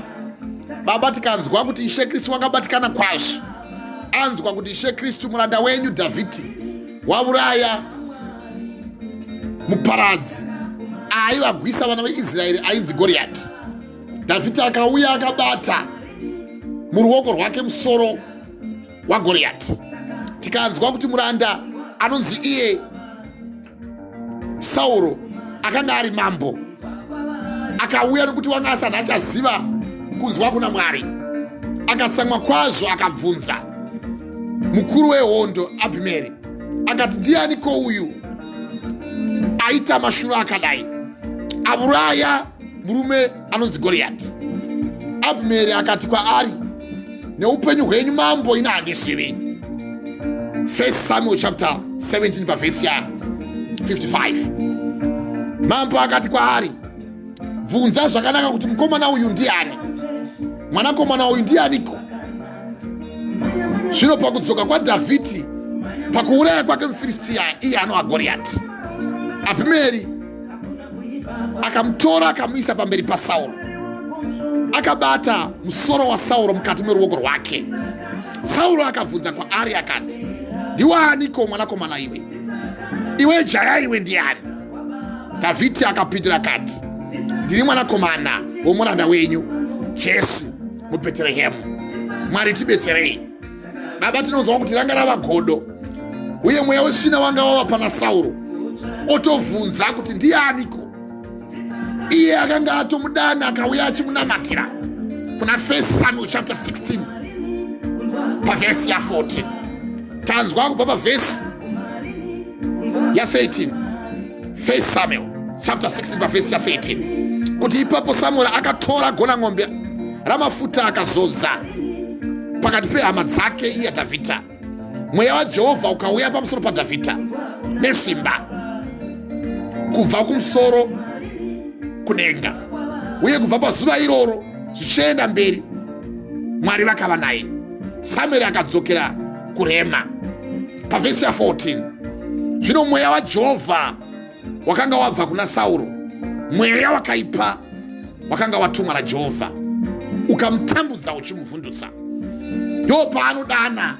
Baba tikanzwa kuti Ishe Kristu wakabatikana kwazvo. Anzwa kuti Ishe Kristu muranda wenyu Dhavhidhi wauraya muparadzi aivagwisa vana veIsraeri ainzi Goriati. Dhavhidhi akauya akabata muruoko rwake musoro waGoriati. Tikanzwa kuti muranda anonzi iye Sauro akanga ari mambo, akauya nokuti wanga asana achaziva kunzwa kuna Mwari. Akatsamwa kwazvo akabvunza mukuru wehondo Abhineri akati, ndianiko uyu aita mashuro akadai auraya murume anonzi Goriati? Abhineri akati kwaari, neupenyu hwenyu mambo ina handizivi. 1 Samuel chapter 17 verse 55. Mambo akati kwaari, bvunza zvakanaka kuti mukomana uyu ndiani, mwanakomana uyu ndianiko? Zvino pakudzoka kwaDhavhidhi pakuuraya kwake muFiristia iye anova Goriati, Abhineri akamutora akamuisa pamberi paSauro. Akabata musoro waSauro mukati meruoko rwake. Sauro akabvunza kwaari akati, ndiwaniko mwanakomana iwe? Iwe jaya iwe ndiani? Dhavhidhi akapindura akati, ndiri mwanakomana womuranda wenyu Jese muBheterehemu. Mwari tibetserei. Baba tinonzwa kuti ranga rava godo, uye mweya wetsvina wanga wava pana Sauro. Otovhunza kuti ndianiko? Iye akanga atomudana akauya achimunamatira kuna 1 Samuel chapter 16 pavhesi 14. Tanzwa kubva pavhesi 13. 1 Samuel chapter 16 pavhesi 13 kuti ipapo Samuel akatora gona ng'ombe ramafuta akazodza pakati pehama dzake iye Dhavhidha. Mweya waJehovha ukauya pamusoro paDhavhidha nesimba kubva kumusoro kudenga, uye kubva pazuva iroro zvichienda mberi Mwari vakava naye. Samueri akadzokera kuRema pavhesi 14. Zvino mweya waJehovha wakanga wabva kuna Sauro, mweya wakaipa wakanga watumwa naJehovha, ukamutambudza uchimuvhundutsa. Ndo paanodana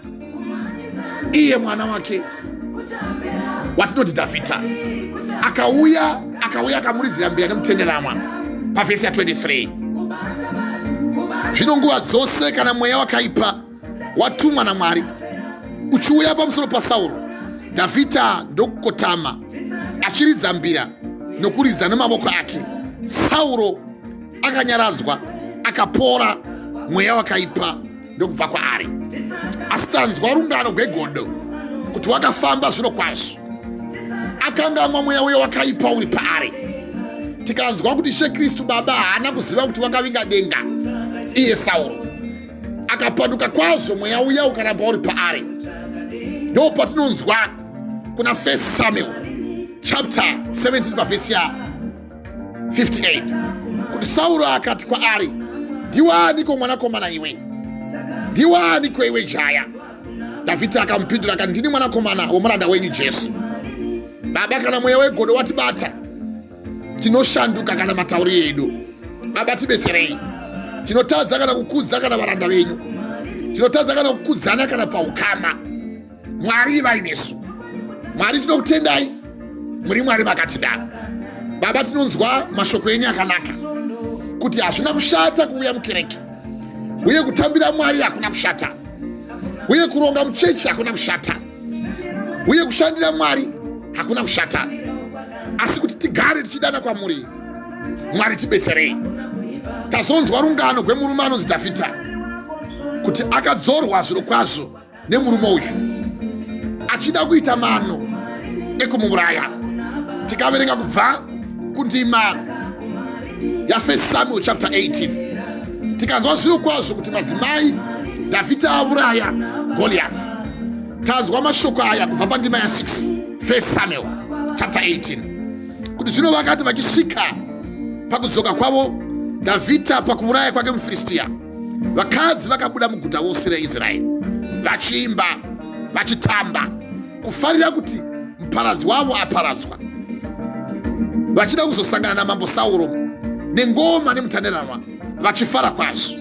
iye mwana wake watinoti Dhavhidha akauya akamuridzira mbira nemutenderamwa pavhesi 23. Zvino nguva dzose kana mweya wakaipa watumwa naMwari uchiuya pamusoro paSauro, Dhavhidha ndokukotama achiridza mbira nokuridza nemavoko ake. Sauro akanyaradzwa akapora mweya wakaipa ndokubva kwaari. Asi tanzwa rungano rwegodo kuti wakafamba zvino kwazvo, akangamwa mweya uye wakaipa uri paari. Tikanzwa kuti Ishe Kristu baba haana kuziva kuti wakavinga denga iye Sauro, akapanduka kwazvo mweya uya ukaramba uri paari. Ndo patinonzwa kuna 1 Samuel chapter 17 pavhesi 58 kuti Sauro akati kwaari, ndiwaniko mwanakomana iwe? Ndiwaniko iwe jaya? Dhavhidhi akamupindura akati, ndini mwanakomana womuranda wenyu Jese. Baba, kana mweya wegodo watibata tinoshanduka kana matauriro edu. Baba tibetserei. Tinotadza kana kukudza kana varanda venyu, tinotadza kana kukudzana kana paukama. Mwari vainesu. Mwari tinokutendai, muri Mwari vakatida. Baba tinonzwa mashoko enyu akanaka kuti hazvina kushata kuuya mukereke uye kutambira Mwari hakuna kushata, uye kuronga muchechi hakuna kushata, uye kushandira Mwari hakuna kushata, asi kuti tigare tichidana kwamuri. Mwari tibetserei. Tazonzwa rungano rwemurume anonzi Dhavhidha kuti akadzorwa zviro kwazvo nemurume uyu achida kuita mano ekumuraya. Tikaverenga kubva kundima ya 1 Samuel chapter 18 tikanzwa zviro kwazvo kuti madzimai Dhavhidha auraya Goliath. Tanzwa mashoko aya kubva pandima ya 6 1 Samuel chapter 18 kuti zvino vakati vachisvika pakudzoka kwavo Dhavhidha pakuuraya kwake muFiristia, vakadzi vakabuda muguta wose reIsraeri vachiimba vachitamba kufarira kuti muparadzi wavo aparadzwa, vachida kuzosangana namambo Sauro nengoma nemutanderanwa vachifara kwazvo.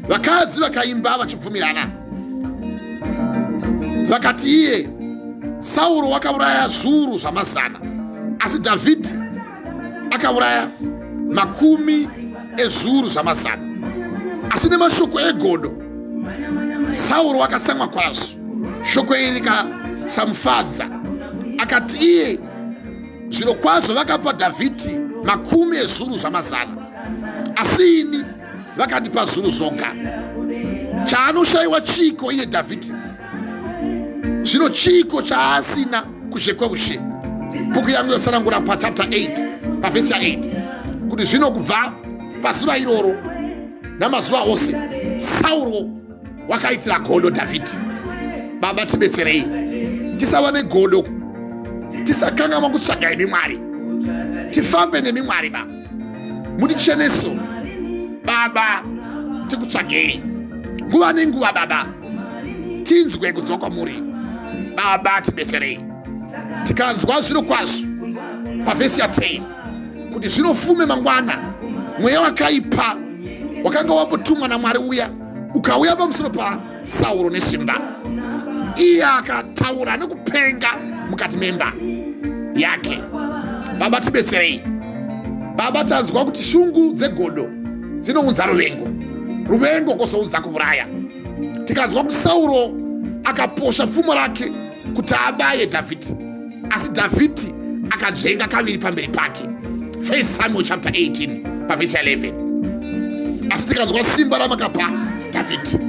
Vakadzi vakaimba vachibvumirana vakati, iye Sauro wakauraya zviuru zvamazana asi Dhavhidhi akauraya 10 ezviuru zvamazana. Asi nemashoko egodo Sauro akatsamwa kwazvo. Shoko iri rikasamufadza, akati iye zviro kwazvo vakapa Dhavhidhi 10 ezviuru zvamazana asi ini vakandipa zviuru zvoga. Chaanoshayiwa chiko iye Dhavhidhi, zvino chiko chaasina kuzvekweushe. Bhuku yangu yotsanangura pachapter 8 pavhesi ya 8 kuti zvino kubva pazuva iroro namazuva ose Sauro wakaitira godo Dhavhidhi. Baba tibetserei tisava negodo, tisakangama kutsvaga imi Mwari, tifambe nemi Mwari. Baba muticheneso Baba, tikutsvagei nguva nenguva. Baba tinzwe kudzoka kwamuri. Baba tibetserei. Tikanzwa zviro kwazvo pavhesi ya 10 kuti zvinofume mangwana mweya wakaipa wakanga wambotumwa naMwari uya ukauya pamusoro pa Sauro nesimba. Iye akataura nekupenga mukati memba yake. Baba tibetserei. Baba tanzwa kuti shungu dzegodo dzinounza ruvengo kwozounza kuuraya. Tikanzwa kuti Sauro akaposha pfumo rake kuti abaye Dhavhidhi, asi Dhavhidhi akajenga kaviri pamberi pake. 1 Samuel chapter 18 pavhesi 11. Asi tikanzwa simba ramakapa Dhavhidhi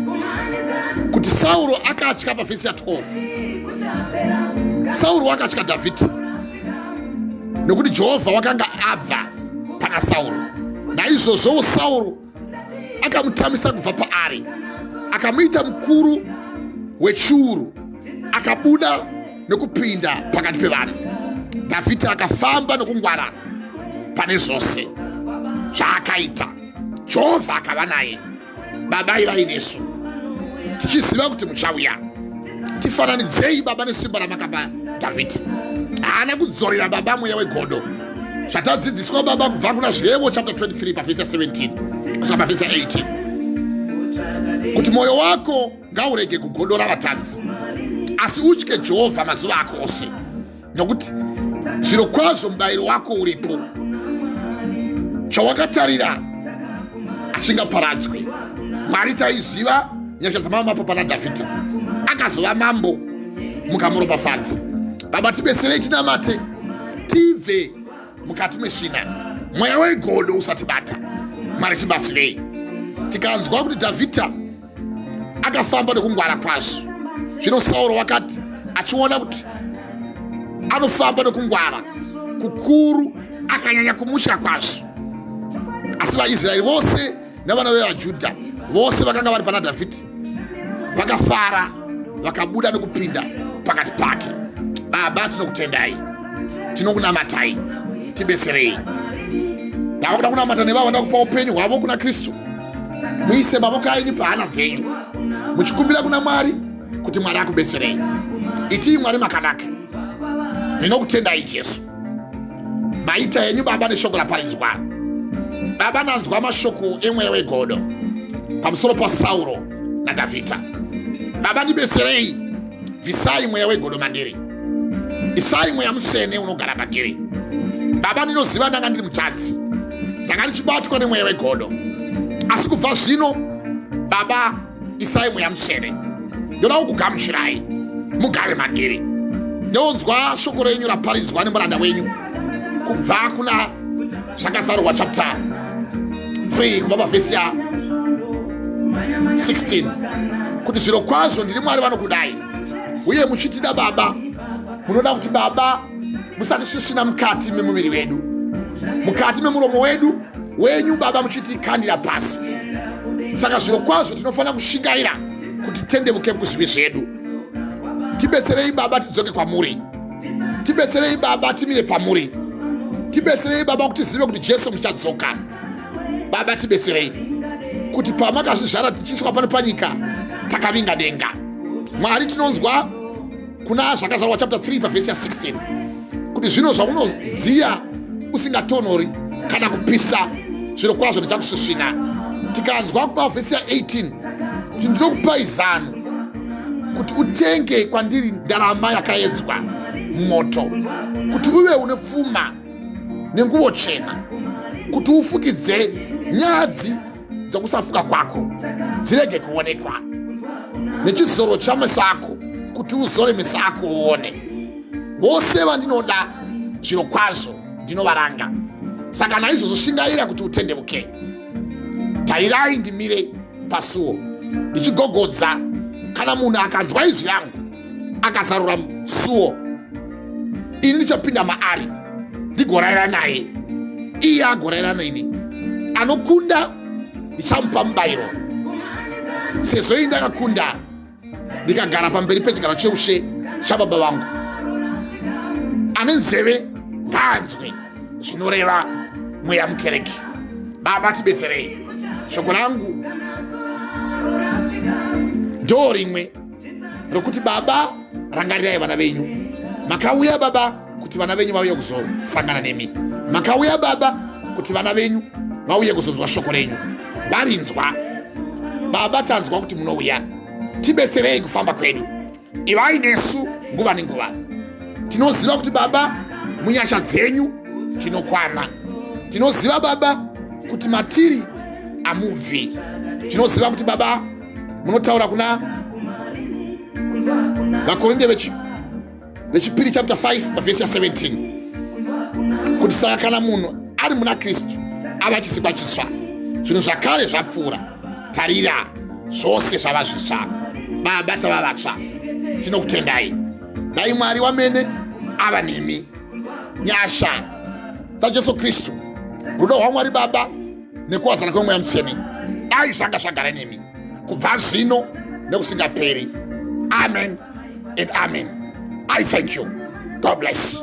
kuti Sauro akatya pavhesi ya 12. Sauro akatya Dhavhidhi nokuti Jehovha wakanga abva pana Sauro. Naizvozvo Sauro akamutamisa kubva paari, akamuita mukuru wechiuru, akabuda nokupinda pakati pevanhu. Dhavhidhi akafamba nokungwara pane zvose zvaakaita. Jehovha akava naye. Baba ivai nesu tichiziva kuti muchauya. Tifananidzei Baba nesimba ramakapa Dhavhidhi. Haana kudzorera Baba mweya wegodo zvatadzidziswa Baba kubva kuna Zvirevo chapter 23 pavhesi 17 kusvika pavhesi 18 kuti mwoyo wako ngaurege kugodora vatadzi asi utye Jehovha mazuva ako ose, nokuti zviro kwazvo mubayiro wako uripo. Chawakatarira achingaparadzwi. Mwari taiziva nyasha dzamamapo pana Dhavhidhi, akazova mambo mukamuropafadza. Baba tibetserei tinamate, tibve mukati meshina, mweya wegodo usatibata. Mwari tibatsirei. Tikanzwa kuti Dhavhidhi akafamba nokungwara kwazvo, zvino Sauro wakati achiona kuti anofamba nokungwara kukuru akanyanya kumutya kwazvo. Asi vaIsraeri vose navana vevaJudha vose vakanga vari pana Dhavhidhi vakafara, vakabuda nokupinda pakati pake. Baba tinokutendai, tinokunamatai, tibetserei. Ndavakuda kunamata nevavo vada kupa upenyu hwavo kuna Kristu. Muise maboko enyu pahana dzenyu muchikumbira kuna Mwari kuti Mwari akubetserei. Itii Mwari makanaka. Ndinokutendai Jesu. Maita yenyu Baba neshoko raparidzwa. Baba nanzwa mashoko emweya wegodo pamusoro paSauro naDhavhidhi. Baba ndibetserei. Bvisai mweya wegodo mandiri. Isai mweya mutsvene unogara pagiri. Baba ndinoziva ndanga ndiri mutadzi, ndanga ndichibatwa nemweya wegodo, asi kubva zvino baba isai mweya mutsvene ndoda kukugamuchirai mugare mangeri. Ndonzwa shoko renyu raparidzwa nemuranda wenyu kubva kuna zvakazarurwa chapter 3 kubva pavhesi ya 16 kuti zviro kwazvo ndiri Mwari vanokudai uye muchitida baba munoda kuti baba musatisvisvina mukati memuviri wedu, mukati memuromo wedu wenyu baba muchitikandira pasi. Saka zviro kwazvo tinofanira kushingaira kuti tendeuke kuzvivi zvedu. Tibetserei baba tidzoke kwamuri, tibetserei baba timire pamuri, tibetserei baba kuti tizive kuti Jesu muchadzoka. Baba tibetserei kuti pamakazvizvara tichiswa pano panyika takavinga denga. Mwari tinonzwa kuna zvakazarurwa chapter 3 pavhesi ya 16 kuti zvino zvaunodziya usingatonori kana kupisa zviro kwazvo ndichakusvisvina. Tikanzwa pavhesi ya 18 kuti ndinokupai zano kuti utenge kwandiri ndarama yakaedzwa moto, kuti uve une pfuma nenguo chena, kuti ufukidze nyadzi dzokusafuka kwako dzirege kuonekwa, nechizoro chameso ako kuti uzore meso ako uone. Vose vandinoda zviro kwazvo ndinovaranga. Saka naizvozvo shingaira kuti utendeuke. Tarirai ndimire pasuo ndichigogodza. Kana munhu akanzwa izwi rangu akazarura suo, ini ndichapinda maari ndigorayira naye, iye agorayira neni. Anokunda ndichamupa mubayiro, sezvo ini ndakakunda ndikagara pamberi pechigaro cheushe chababa vangu. Ane nzeve ngaanzwe zvinoreva mweya mukereke. Baba tibetserei. Shoko rangu ndo rimwe rokuti baba rangarirai vana venyu. Makauya baba kuti vana venyu vauye kuzosangana nemi, makauya baba kuti vana venyu vauye kuzonzwa shoko renyu. Varinzwa baba, tanzwa kuti munouya, tibetserei kufamba kwedu. Ivai nesu nguva nenguva. Tinoziva kuti baba munyasha dzenyu tinokwana. Tinoziva baba kuti matiri amubvi. Tinoziva kuti baba munotaura kuna Vakorinde vechipiri chapter 5 pavhesi ya 17 kuti saka kana munhu ari muna Kristu ava chisikwa chisva, zvinhu zvakare zvapfuura, tarira zvose zvava zvitsva. Baba tava vatsva, tinokutendai. Dai Mwari wamene ava nemi. Nyasha dzaJesu Kristu, rudo rwaMwari Baba nekuwadzana kwemweya mutsvene dai zvanga zvagara nemi kubva zvino nekusingaperi. Amen and amen. I thank you. God bless.